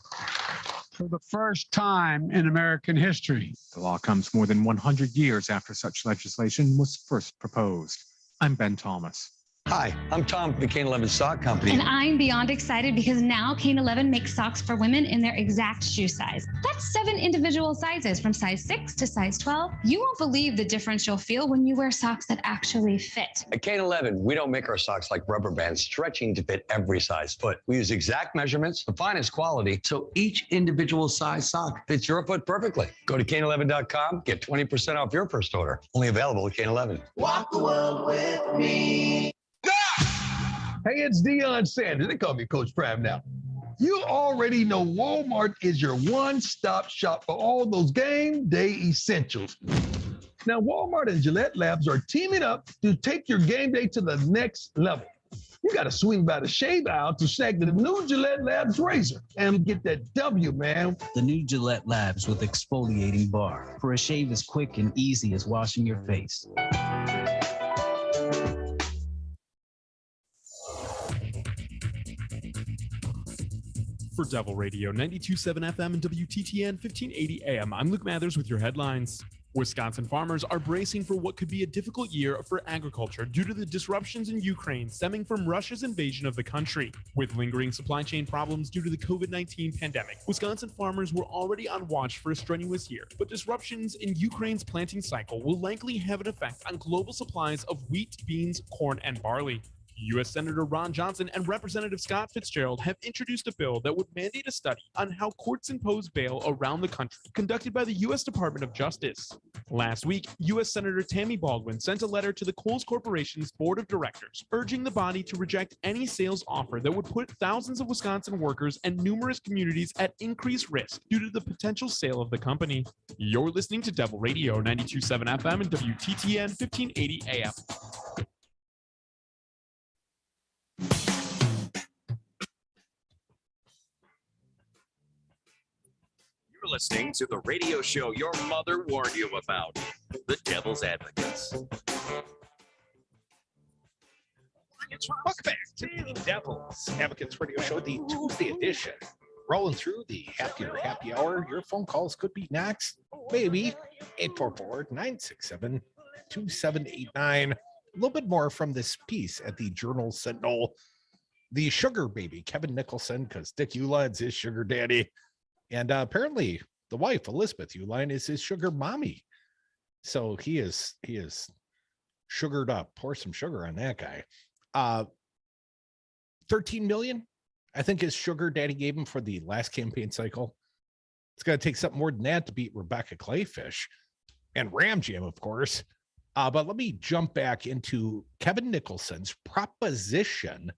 for the first time in American history. The law comes more than 100 years after such legislation was first proposed. I'm Ben Thomas. Hi, I'm Tom from the Kane 11 Sock Company. And I'm beyond excited because now Kane 11 makes socks for women in their exact shoe size. That's 7 individual sizes from size 6 to size 12. You won't believe the difference you'll feel when you wear socks that actually fit. At Kane 11, we don't make our socks like rubber bands stretching to fit every size foot. We use exact measurements, the finest quality, so each individual size sock fits your foot perfectly. Go to Kane11.com, get 20% off your first order. Only available at Kane 11. Walk the world with me. Hey, it's Deion Sanders. They call me Coach Prime now. You already know Walmart is your one-stop shop for all those game day essentials. Now, Walmart and Gillette Labs are teaming up to take your game day to the next level. You got to swing by the shave aisle to snag the new Gillette Labs razor and get that W, man. The new Gillette Labs with exfoliating bar for a shave as quick and easy as washing your face. For Devil Radio 92.7 FM and WTTN 1580 AM, I'm Luke Mathers with your headlines. Wisconsin farmers are bracing for what could be a difficult year for agriculture due to the disruptions in Ukraine stemming from Russia's invasion of the country. With lingering supply chain problems due to the COVID-19 pandemic, Wisconsin farmers were already on watch for a strenuous year, but disruptions in Ukraine's planting cycle will likely have an effect on global supplies of wheat, beans, corn, and barley. U.S. Senator Ron Johnson and Representative Scott Fitzgerald have introduced a bill that would mandate a study on how courts impose bail around the country, conducted by the U.S. Department of Justice. Last week, U.S. Senator Tammy Baldwin sent a letter to the Kohl's Corporation's board of directors, urging the body to reject any sales offer that would put thousands of Wisconsin workers and numerous communities at increased risk due to the potential sale of the company. You're listening to Devil Radio 92.7 FM and WTTN 1580 AM. You're listening to the radio show your mother warned you about, The Devil's Advocates. Welcome back the Devil's Advocates Radio Show, the Tuesday edition. Rolling through the happier happy hour. Your phone calls could be next. Maybe 844-967-2789. A little bit more from this piece at the Journal Sentinel. The sugar baby, Kevin Nicholson, because Dick Uline's his sugar daddy. And apparently the wife, Elizabeth Uline, is his sugar mommy. So he is sugared up. Pour some sugar on that guy. 13 million, I think his sugar daddy gave him for the last campaign cycle. It's going to take something more than that to beat Rebecca Clayfish and Ram Jam, of course. But let me jump back into Kevin Nicholson's proposition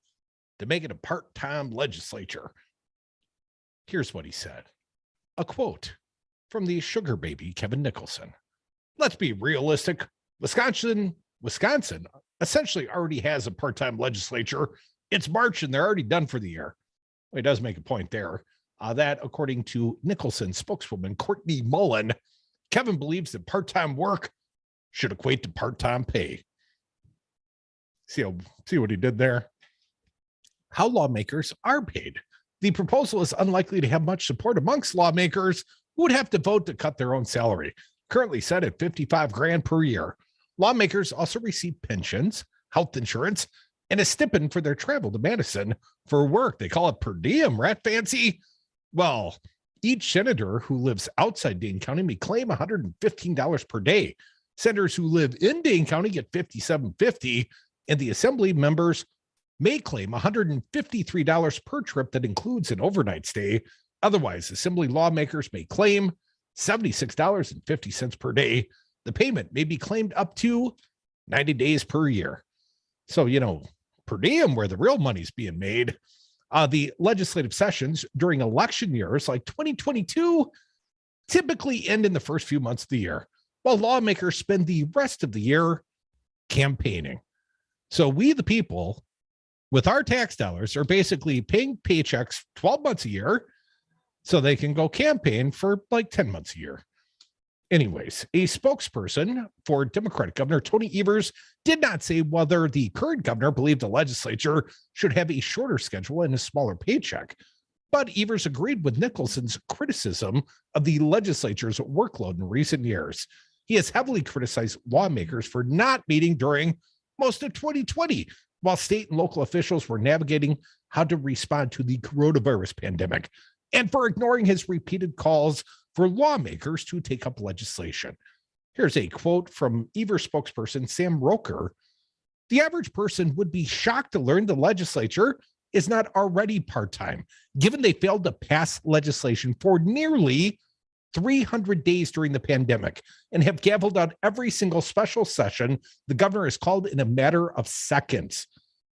to make it a part-time legislature. Here's what he said. A quote from the sugar baby, Kevin Nicholson. Let's be realistic. Wisconsin essentially already has a part-time legislature. It's March and they're already done for the year. Well, he does make a point there. That, according to Nicholson's spokeswoman, Courtney Mullen, Kevin believes that part-time work should equate to part-time pay. See what he did there? How lawmakers are paid. The proposal is unlikely to have much support amongst lawmakers who would have to vote to cut their own salary, currently set at $55,000 per year. Lawmakers also receive pensions, health insurance, and a stipend for their travel to Madison for work. They call it per diem, rat fancy. Well, each senator who lives outside Dane County may claim $115 per day. Senators who live in Dane County get $57.50, and the assembly members may claim $153 per trip that includes an overnight stay. Otherwise, assembly lawmakers may claim $76.50 per day. The payment may be claimed up to 90 days per year. So, per diem where the real money's being made. The legislative sessions during election years like 2022 typically end in the first few months of the year, while lawmakers spend the rest of the year campaigning. So we, the people, with our tax dollars, are basically paying paychecks 12 months a year so they can go campaign for like 10 months a year. Anyways, a spokesperson for Democratic Governor Tony Evers did not say whether the current governor believed the legislature should have a shorter schedule and a smaller paycheck. But Evers agreed with Nicholson's criticism of the legislature's workload in recent years. He has heavily criticized lawmakers for not meeting during most of 2020, while state and local officials were navigating how to respond to the coronavirus pandemic, and for ignoring his repeated calls for lawmakers to take up legislation. Here's a quote from Evers spokesperson Sam Roker. The average person would be shocked to learn the legislature is not already part-time, given they failed to pass legislation for nearly 300 days during the pandemic and have gavelled out every single special session the governor has called in a matter of seconds.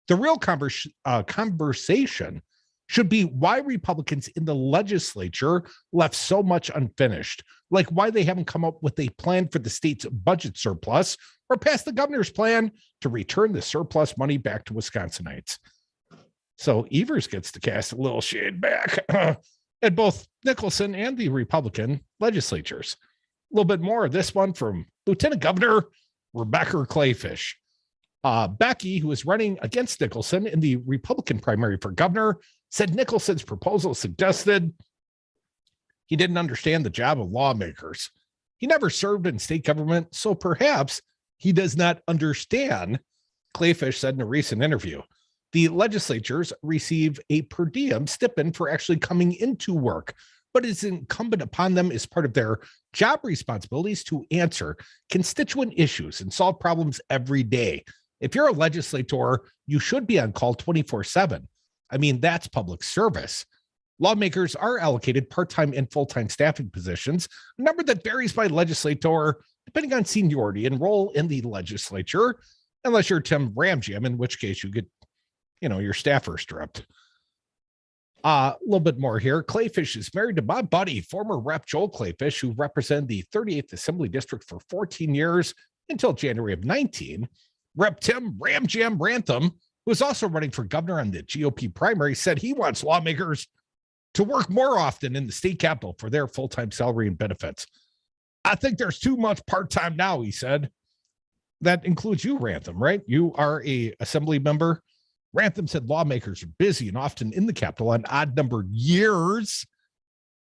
The real conversation should be why Republicans in the legislature left so much unfinished, like why they haven't come up with a plan for the state's budget surplus or passed the governor's plan to return the surplus money back to Wisconsinites. So Evers gets to cast a little shade back at both Nicholson and the Republican legislatures. A little bit more of this one from Lieutenant Governor Rebecca Clayfish. Becky, who is running against Nicholson in the Republican primary for governor, said Nicholson's proposal suggested he didn't understand the job of lawmakers. He never served in state government, so perhaps he does not understand, Clayfish said in a recent interview. The legislatures receive a per diem stipend for actually coming into work, but it's incumbent upon them as part of their job responsibilities to answer constituent issues and solve problems every day. If you're a legislator, you should be on call 24/7. I mean, that's public service. Lawmakers are allocated part-time and full-time staffing positions, a number that varies by legislator, depending on seniority and role in the legislature, unless you're Tim Ramjam, in which case you get, your staffer stripped. A little bit more here. Clayfish is married to my buddy, former Rep. Joel Clayfish, who represented the 38th Assembly District for 14 years until January of 19. Rep. Tim Ramjam Rantham, who is also running for governor on the GOP primary, said he wants lawmakers to work more often in the state capitol for their full-time salary and benefits. I think there's too much part-time now, he said. That includes you, Rantham, right? You are a assembly member Rantham said lawmakers are busy and often in the Capitol on odd-numbered years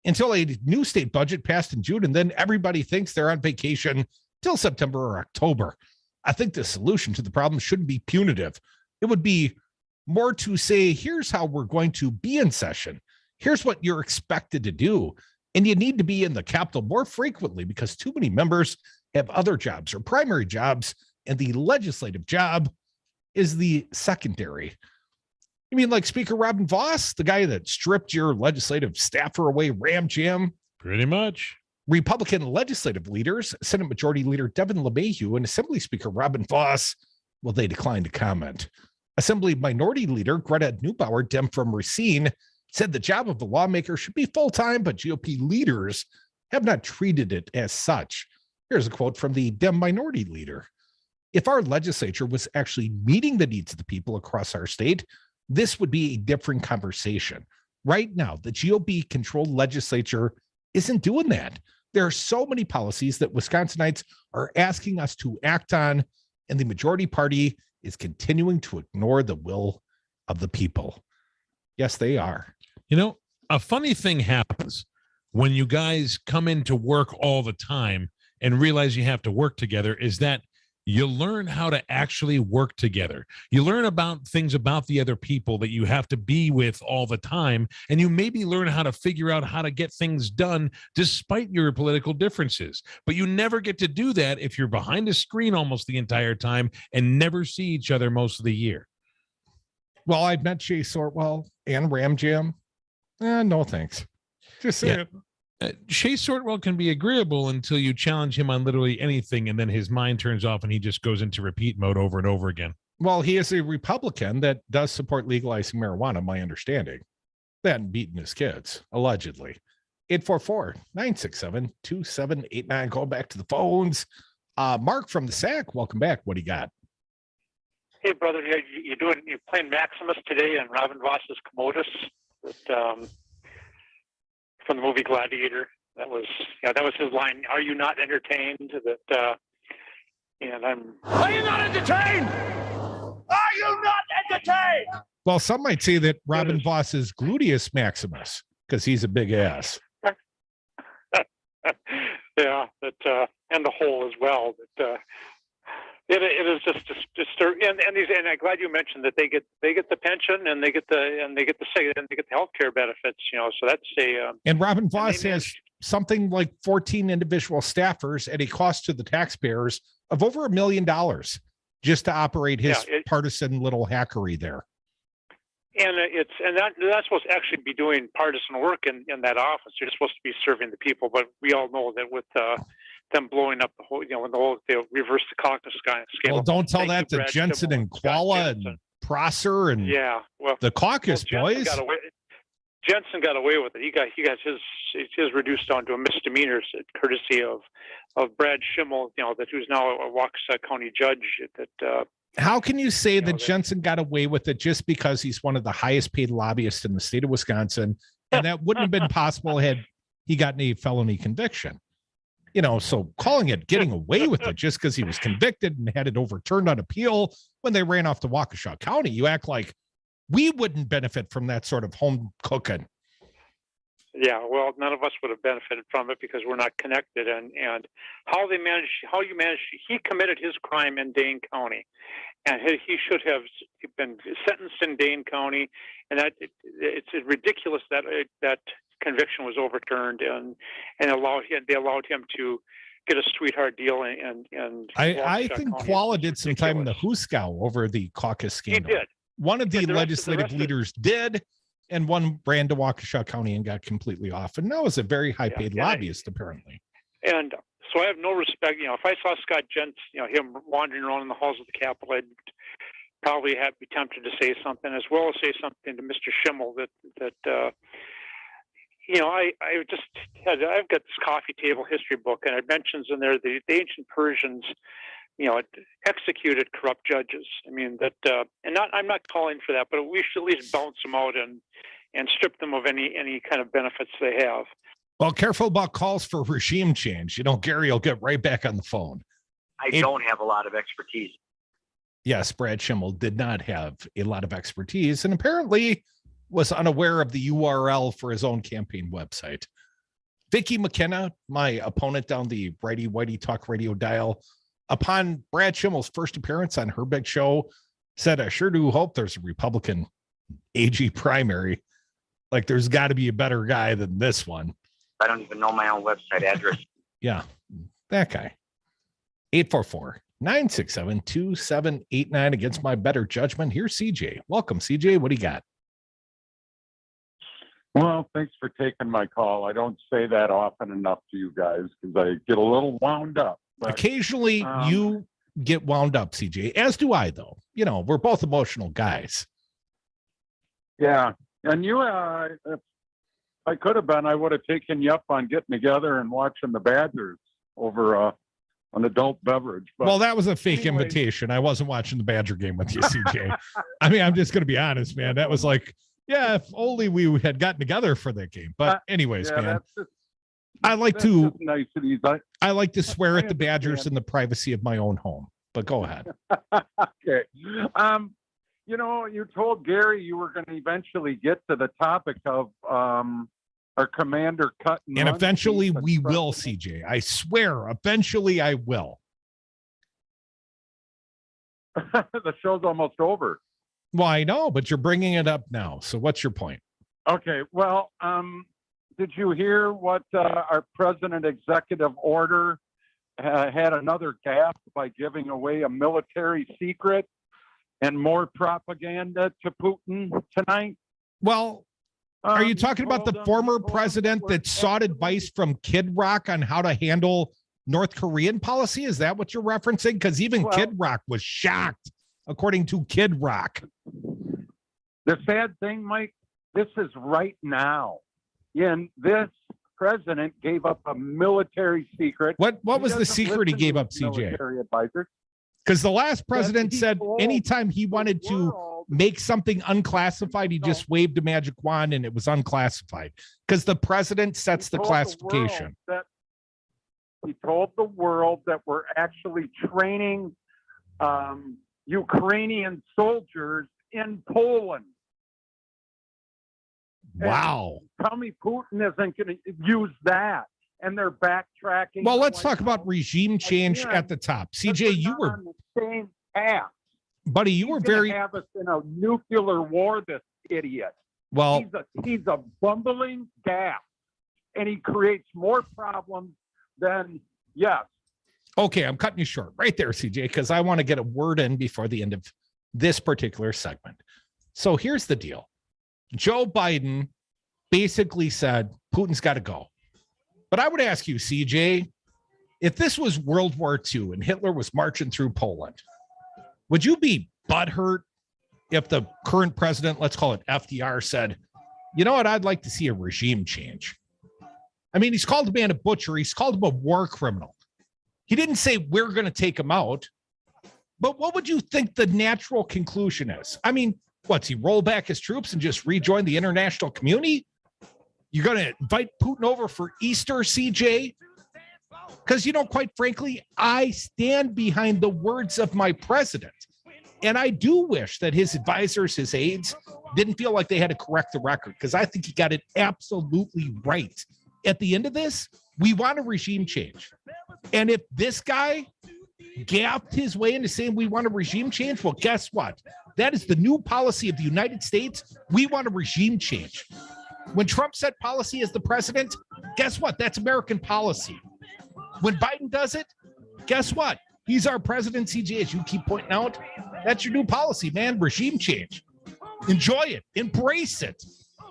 until a new state budget passed in June, and then everybody thinks they're on vacation till September or October. I think the solution to the problem shouldn't be punitive. It would be more to say, here's how we're going to be in session. Here's what you're expected to do. And you need to be in the Capitol more frequently because too many members have other jobs or primary jobs, and the legislative job is the secondary. You mean like Speaker Robin Vos, the guy that stripped your legislative staffer away ram jam? Pretty much. Republican legislative leaders, Senate Majority Leader Devin LeMahieu and Assembly Speaker Robin Vos, well, they declined to comment. Assembly Minority Leader Greta Neubauer, Dem from Racine, said the job of the lawmaker should be full-time, but GOP leaders have not treated it as such. Here's a quote from the Dem Minority Leader. If our legislature was actually meeting the needs of the people across our state, this would be a different conversation. Right now, the GOP-controlled legislature isn't doing that. There are so many policies that Wisconsinites are asking us to act on, and the majority party is continuing to ignore the will of the people. Yes, they are. You know, a funny thing happens when you guys come into work all the time and realize you have to work together is that you learn how to actually work together. You learn about things about the other people that you have to be with all the time, and you maybe learn how to figure out how to get things done despite your political differences. But you never get to do that if you're behind a screen almost the entire time and never see each other most of the year. Well, I've met Jay Sortwell and Ram Jam. No, thanks. Just saying. Shay Sortwell can be agreeable until you challenge him on literally anything, and then his mind turns off and he just goes into repeat mode over and over again. Well, he is a Republican that does support legalizing marijuana, my understanding. Then beating his kids, allegedly. 844-967-2789. Going back to the phones. Mark from the SAC, welcome back. What do you got? Hey, brother, you're playing Maximus today and Robin Voss's Commodus. From the movie Gladiator. That was his line. Are you not entertained? Are you not entertained? Are you not entertained? Well, some might say that Robin Voss is Gluteus Maximus because he's a big ass. Yeah, and the whole as well. It is just disturbing, and I'm glad you mentioned that they get the pension and they get the health care benefits. So that's and Robin Voss has something like 14 individual staffers at a cost to the taxpayers of over $1 million just to operate his partisan little hackery there. And that's supposed to actually be doing partisan work in that office. You're supposed to be serving the people, but we all know that with them blowing up the whole, when they reverse the caucus scale. Well, don't tell that to Jensen and Koala and Prosser and the caucus boys. Jensen got away with it. He got his reduced down to a misdemeanor, courtesy of Brad Schimmel, who's now a Waukesha County judge. How can you say that Jensen got away with it just because he's one of the highest paid lobbyists in the state of Wisconsin, and that wouldn't have been possible had he gotten a felony conviction? So calling it getting away with it just because he was convicted and had it overturned on appeal when they ran off to Waukesha County, you act like we wouldn't benefit from that sort of home cooking. Yeah, well, none of us would have benefited from it because we're not connected. And how you manage, he committed his crime in Dane County, and he should have been sentenced in Dane County. And it's ridiculous that conviction was overturned and they allowed him to get a sweetheart deal. And I think Koala did some time in the Huskow over the caucus scandal. He did. One of the legislative leaders did, and one ran to Waukesha County and got completely off. And that was a very high-paid lobbyist, apparently. And so I have no respect. If I saw Scott Jensen, him wandering around in the halls of the Capitol, I'd probably be tempted to say something, as well as say something to Mr. Schimmel I've got this coffee table history book, and it mentions in there the ancient Persians, executed corrupt judges. I mean I'm not calling for that, but we should at least bounce them out and strip them of any kind of benefits they have. Well, careful about calls for regime change. Gary will get right back on the phone. I don't have a lot of expertise Yes, Brad Schimmel did not have a lot of expertise and apparently was unaware of the URL for his own campaign website. Vicky McKenna, my opponent down the Righty Whitey Talk Radio dial, upon Brad Schimmel's first appearance on her big show, said, I sure do hope there's a Republican AG primary. Like, there's got to be a better guy than this one. I don't even know my own website address. Yeah, that guy. 844-967-2789 against my better judgment. Here's CJ. Welcome, CJ. What do you got? Well, thanks for taking my call. I don't say that often enough to you guys because I get a little wound up. But, occasionally you get wound up, CJ, as do I, though. You know, we're both emotional guys. Yeah. And you, if I could have been, I would have taken you up on getting together and watching the Badgers over an adult beverage. But well, that was a fake invitation. I wasn't watching the Badger game with you, CJ. I mean, I'm just going to be honest, man. That was like, yeah, if only we had gotten together for that game. But anyways, yeah, man, just, I like to niceties. I like to swear at the Badgers in the privacy of my own home. But go ahead. Okay. You know, you told Gary you were going to eventually get to the topic of our commander cutting. And eventually we will, CJ. I swear, eventually I will. The show's almost over. Well, I know, but you're bringing it up now. So what's your point? Okay. Well, did you hear what our president executive order had another gaffe by giving away a military secret and more propaganda to Putin tonight? Well, are you talking about the former president that sought advice from Kid Rock on how to handle North Korean policy? Is that what you're referencing? Because even Kid Rock was shocked, according to Kid Rock. The sad thing, Mike, this is right now. And this president gave up a military secret. What was the secret he gave up, CJ? Because the last president said anytime he wanted to make something unclassified, he just waved a magic wand and it was unclassified. Because the president sets the classification. He told the world that we're actually training Ukrainian soldiers in Poland. Wow. And tell me Putin isn't going to use that. And they're backtracking. Well, let's talk about regime change at the top. CJ, you were on the same path. Buddy, you were very have us in a nuclear war, this idiot. Well, he's a bumbling gaff, and he creates more problems than yes. Okay, I'm cutting you short right there, CJ, because I want to get a word in before the end of this particular segment. So here's the deal. Joe Biden basically said Putin's got to go. But I would ask you, CJ, if this was World War II and Hitler was marching through Poland, would you be butthurt if the current president, let's call it FDR, said, you know what, I'd like to see a regime change? I mean, he's called the man a butcher. He's called him a war criminal. He didn't say we're going to take him out. But what would you think the natural conclusion is? I mean, what's he roll back his troops and just rejoin the international community? You're going to invite Putin over for Easter, CJ? Because, you know, quite frankly, I stand behind the words of my president. And I do wish that his advisors, his aides, didn't feel like they had to correct the record, because I think he got it absolutely right. At the end of this, we want a regime change. And if this guy gapped his way into saying we want a regime change, well, guess what? That is the new policy of the United States. We want a regime change. When Trump set policy as the president, guess what? That's American policy. When Biden does it, guess what? He's our president, CJ, as you keep pointing out. That's your new policy, man. Regime change. Enjoy it. Embrace it.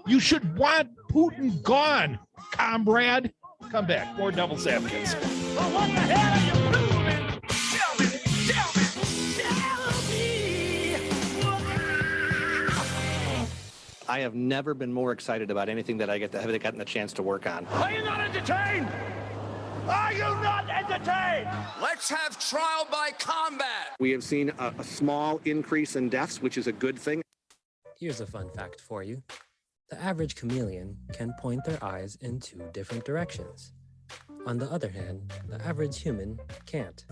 You should want Putin gone, comrade. Come back. More Devil's Advocates. Well, what the hell are you proving? I have never been more excited about anything that I have gotten the chance to work on. Are you not entertained? Are you not entertained? Let's have trial by combat. We have seen a small increase in deaths, which is a good thing. Here's a fun fact for you. The average chameleon can point their eyes in 2 different directions. On the other hand, the average human can't.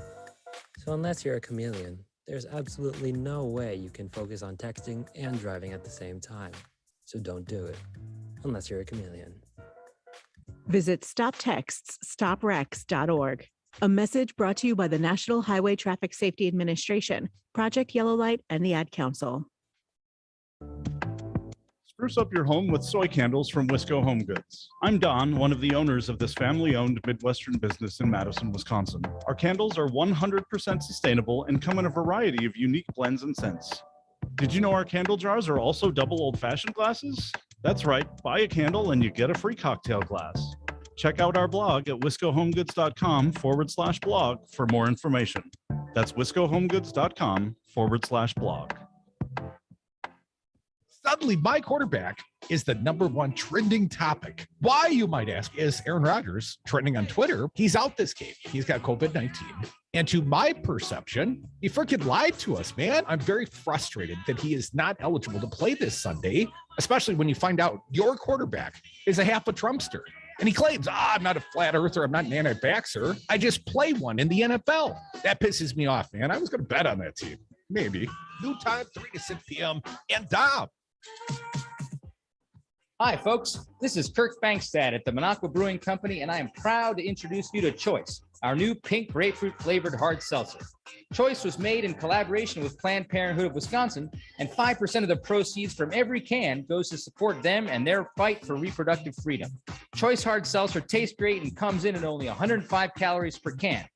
So unless you're a chameleon, There's absolutely no way you can focus on texting and driving at the same time. So don't do it, unless you're a chameleon. Visit StopTextsStopWrecks.org. A message brought to you by the National Highway Traffic Safety Administration, Project Yellow Light, and the Ad Council. Spruce up your home with soy candles from Wisco Home Goods. I'm Don, one of the owners of this family-owned Midwestern business in Madison, Wisconsin. Our candles are 100% sustainable and come in a variety of unique blends and scents. Did you know our candle jars are also double old-fashioned glasses? That's right, buy a candle and you get a free cocktail glass. Check out our blog at wiscohomegoods.com/blog for more information. That's wiscohomegoods.com/blog. Suddenly, my quarterback is the #1 trending topic. Why, you might ask, is Aaron Rodgers trending on Twitter? He's out this game. He's got COVID-19. And to my perception, he freaking lied to us, man. I'm very frustrated that he is not eligible to play this Sunday, especially when you find out your quarterback is a half a Trumpster. And he claims, I'm not a flat earther. I'm not an anti-vaxxer. I just play one in the NFL. That pisses me off, man. I was going to bet on that team. Maybe. New time, 3 to 6 p.m. And Dom. Hi, folks. This is Kirk Bankstad at the Minocqua Brewing Company, and I am proud to introduce you to Choice, our new pink grapefruit flavored hard seltzer. Choice was made in collaboration with Planned Parenthood of Wisconsin, and 5% of the proceeds from every can goes to support them and their fight for reproductive freedom. Choice hard seltzer tastes great and comes in at only 105 calories per can.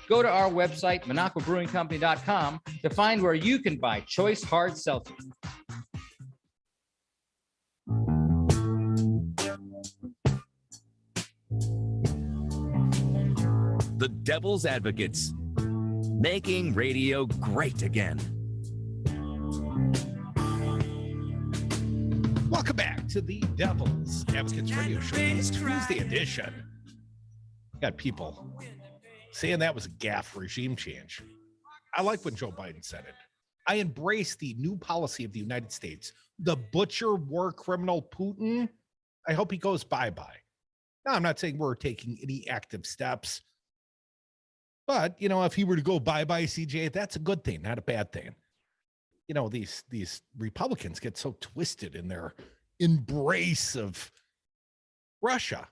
Go to our website, MinocquaBrewingCompany.com, to find where you can buy Choice hard seltzer. The Devil's Advocates, making radio great again. Welcome back to the Devil's Advocates Radio Show, Tuesday edition. Got people saying that was a gaffe regime change. I like when Joe Biden said it. I embrace the new policy of the United States. The butcher war criminal Putin, I hope he goes bye-bye. Now, I'm not saying we're taking any active steps. But, you know, if he were to go bye-bye, CJ, that's a good thing, not a bad thing. You know, these Republicans get so twisted in their embrace of Russia.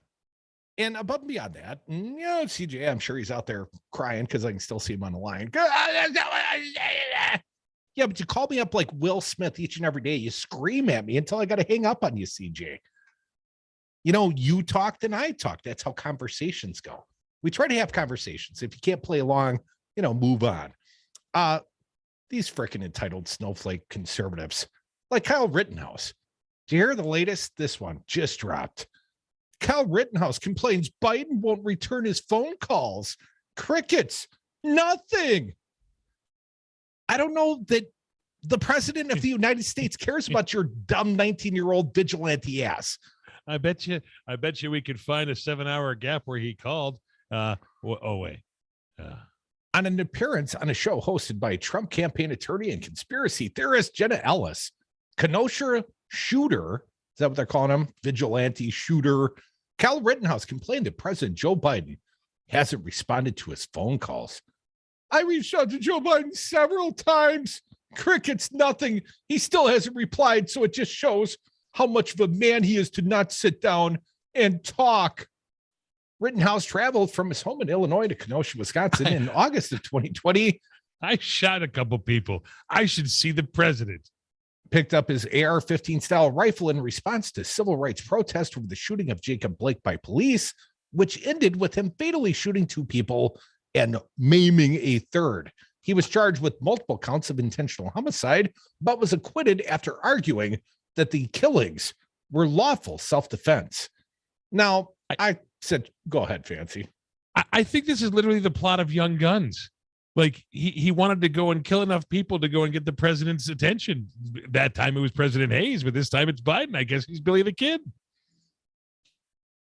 And above and beyond that, you know, CJ, I'm sure he's out there crying because I can still see him on the line. Yeah, but you call me up like Will Smith each and every day. You scream at me until I got to hang up on you, CJ. You know, you talked and I talked. That's how conversations go. We try to have conversations. If you can't play along, you know, move on. These freaking entitled snowflake conservatives, like Kyle Rittenhouse. Do you hear the latest? This one just dropped. Kyle Rittenhouse complains Biden won't return his phone calls. Crickets, nothing. I don't know that the president of the United States cares about your dumb 19-year-old vigilante ass. I bet you we could find a 7-hour gap where he called. On an appearance on a show hosted by Trump campaign attorney and conspiracy theorist Jenna Ellis, Kenosha shooter, is that what they're calling him? Vigilante shooter. Kyle Rittenhouse complained that President Joe Biden hasn't responded to his phone calls. I reached out to Joe Biden several times. Crickets, nothing. He still hasn't replied, so it just shows how much of a man he is to not sit down and talk. Rittenhouse traveled from his home in Illinois to Kenosha, Wisconsin in August of 2020. I shot a couple people. I should see the president. Picked up his AR-15 style rifle in response to civil rights protest over the shooting of Jacob Blake by police, which ended with him fatally shooting 2 people and maiming a third. He was charged with multiple counts of intentional homicide, but was acquitted after arguing that the killings were lawful self-defense. Now, I said, go ahead, Fancy. I think this is literally the plot of Young Guns. Like he wanted to go and kill enough people to go and get the president's attention. That time it was President Hayes, but this time it's Biden. I guess he's Billy the Kid.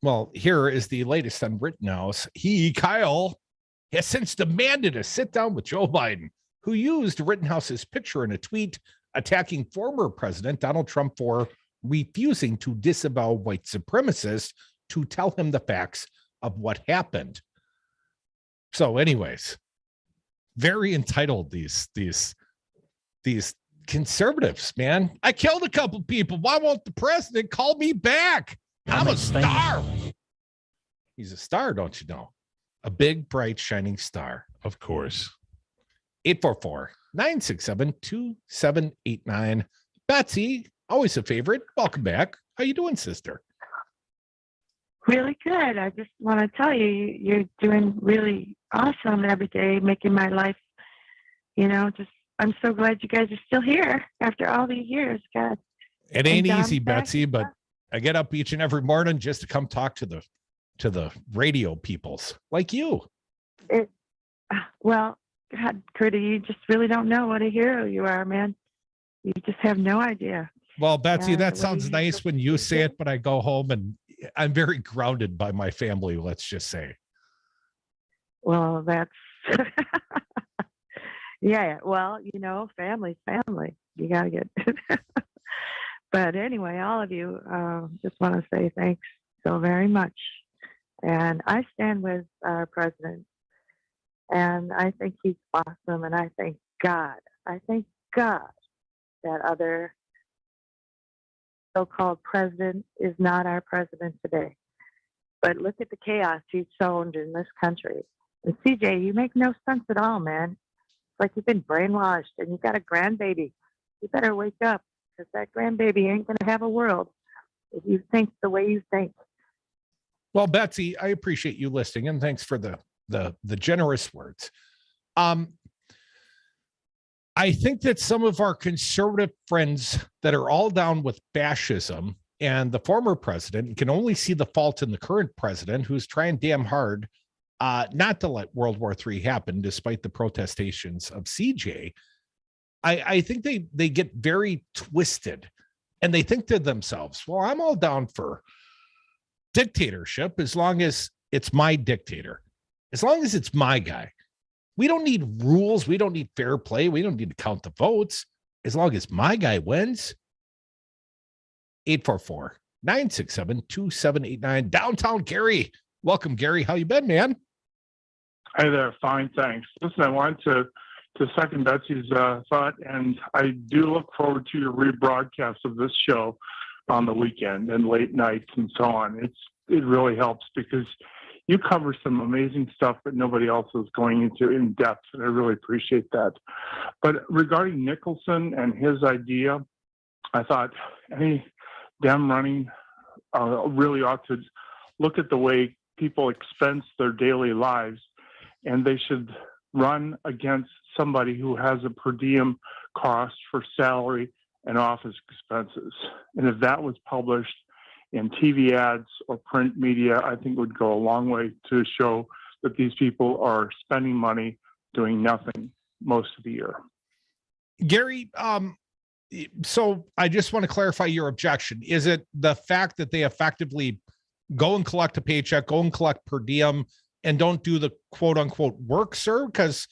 Well, here is the latest on Rittenhouse. Kyle, has since demanded a sit down with Joe Biden, who used Rittenhouse's picture in a tweet attacking former President Donald Trump for refusing to disavow white supremacists to tell him the facts of what happened. So anyways, very entitled, these these conservatives, man. I killed a couple people. Why won't the president call me back? I'm a star. He's a star, don't you know? A big, bright, shining star. Of course. 844-967-2789. Betsy, always a favorite. Welcome back. How you doing, sister? Really good. I just want to tell you, you're doing really awesome every day, making my life, I'm so glad you guys are still here after all these years. God. It ain't easy, Betsy, but I get up each and every morning just to come talk to the radio peoples like you. Well, God, Curdy, you just really don't know what a hero you are, man. You just have no idea. Well, Betsy, that sounds nice when you say it, but I go home and I'm very grounded by my family, let's just say. Well, that's yeah. Well, family's family. You gotta get. But anyway, all of you, just want to say thanks so very much. And I stand with our president, and I think he's awesome. And I thank God that other so-called president is not our president today. But look at the chaos he's sown in this country. And CJ, you make no sense at all, man. It's like you've been brainwashed, and you've got a grandbaby. You better wake up, because that grandbaby ain't going to have a world if you think the way you think. Well, Betsy, I appreciate you listening, and thanks for the generous words. I think that some of our conservative friends that are all down with fascism and the former president can only see the fault in the current president, who's trying damn hard not to let World War III happen, despite the protestations of CJ. I think they get very twisted, and they think to themselves, well, I'm all down for dictatorship as long as it's my dictator, as long as it's my guy. We don't need rules. We don't need fair play. We don't need to count the votes. As long as my guy wins. 844-967-2789. Downtown Gary. Welcome, Gary. How you been, man? Hi there. Fine, thanks. Listen, I wanted to second Betsy's thought, and I do look forward to your rebroadcast of this show on the weekend and late nights and so on. It really helps because you cover some amazing stuff that nobody else is going into in depth, and I really appreciate that. But regarding Nicholson and his idea, I thought any Dem running really ought to look at the way people expense their daily lives, and they should run against somebody who has a per diem cost for salary and office expenses. And if that was published in TV ads or print media, I think it would go a long way to show that these people are spending money doing nothing most of the year. Gary, so I just want to clarify your objection. Is it the fact that they effectively go and collect a paycheck, go and collect per diem, and don't do the quote unquote work, sir? Because,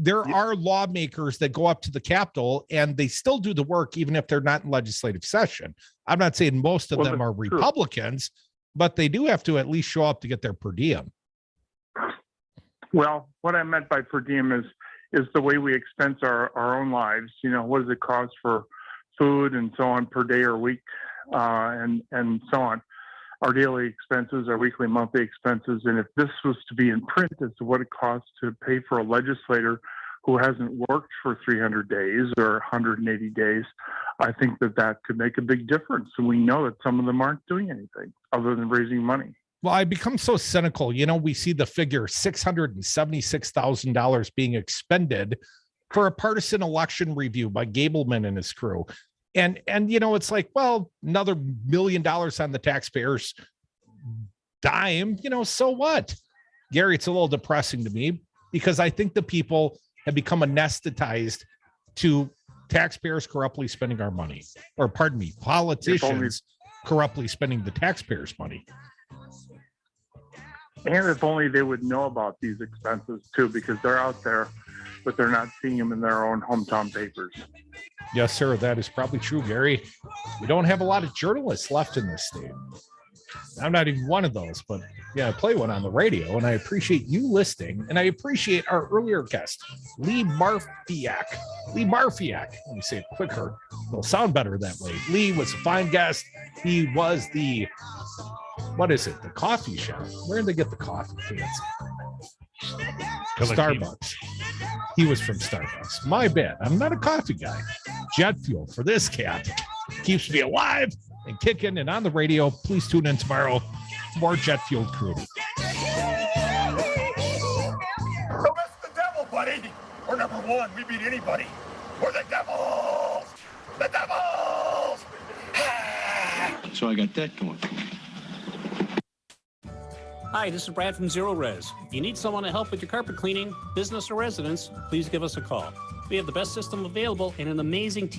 there are lawmakers that go up to the Capitol and they still do the work, even if they're not in legislative session. I'm not saying most of them are Republicans, but they do have to at least show up to get their per diem. Well, what I meant by per diem is the way we expense our own lives. What does it cost for food and so on per day or week, and so on. Our daily expenses, our weekly, monthly expenses. And if this was to be in print as to what it costs to pay for a legislator who hasn't worked for 300 days or 180 days, I think that could make a big difference. And we know that some of them aren't doing anything other than raising money. Well, I become so cynical. We see the figure $676,000 being expended for a partisan election review by Gableman and his crew. And it's like, well, another $1 million on the taxpayers' dime, so what? Gary, it's a little depressing to me because I think the people have become anesthetized to taxpayers corruptly spending our money, or pardon me, politicians corruptly spending the taxpayers' money. And if only they would know about these expenses too, because they're out there, but they're not seeing them in their own hometown papers. Yes, sir. That is probably true, Gary. We don't have a lot of journalists left in this state. I'm not even one of those, but play one on the radio, and I appreciate you listening, and I appreciate our earlier guest, Lee Marfyak. Let me say it quicker. It'll sound better that way. Lee was a fine guest. He was the coffee shop. Where did they get the coffee? Starbucks. He was from Starbucks. My bad. I'm not a coffee guy. Jet fuel for this cat. Keeps me alive and kicking and on the radio. Please tune in tomorrow. More jet fueled crew. Arrest the devil, buddy. We're number one. We beat anybody. We're the devils. The devils. So I got that going. Hi, this is Brad from Zero Res. If you need someone to help with your carpet cleaning, business or residence, please give us a call. We have the best system available and an amazing team.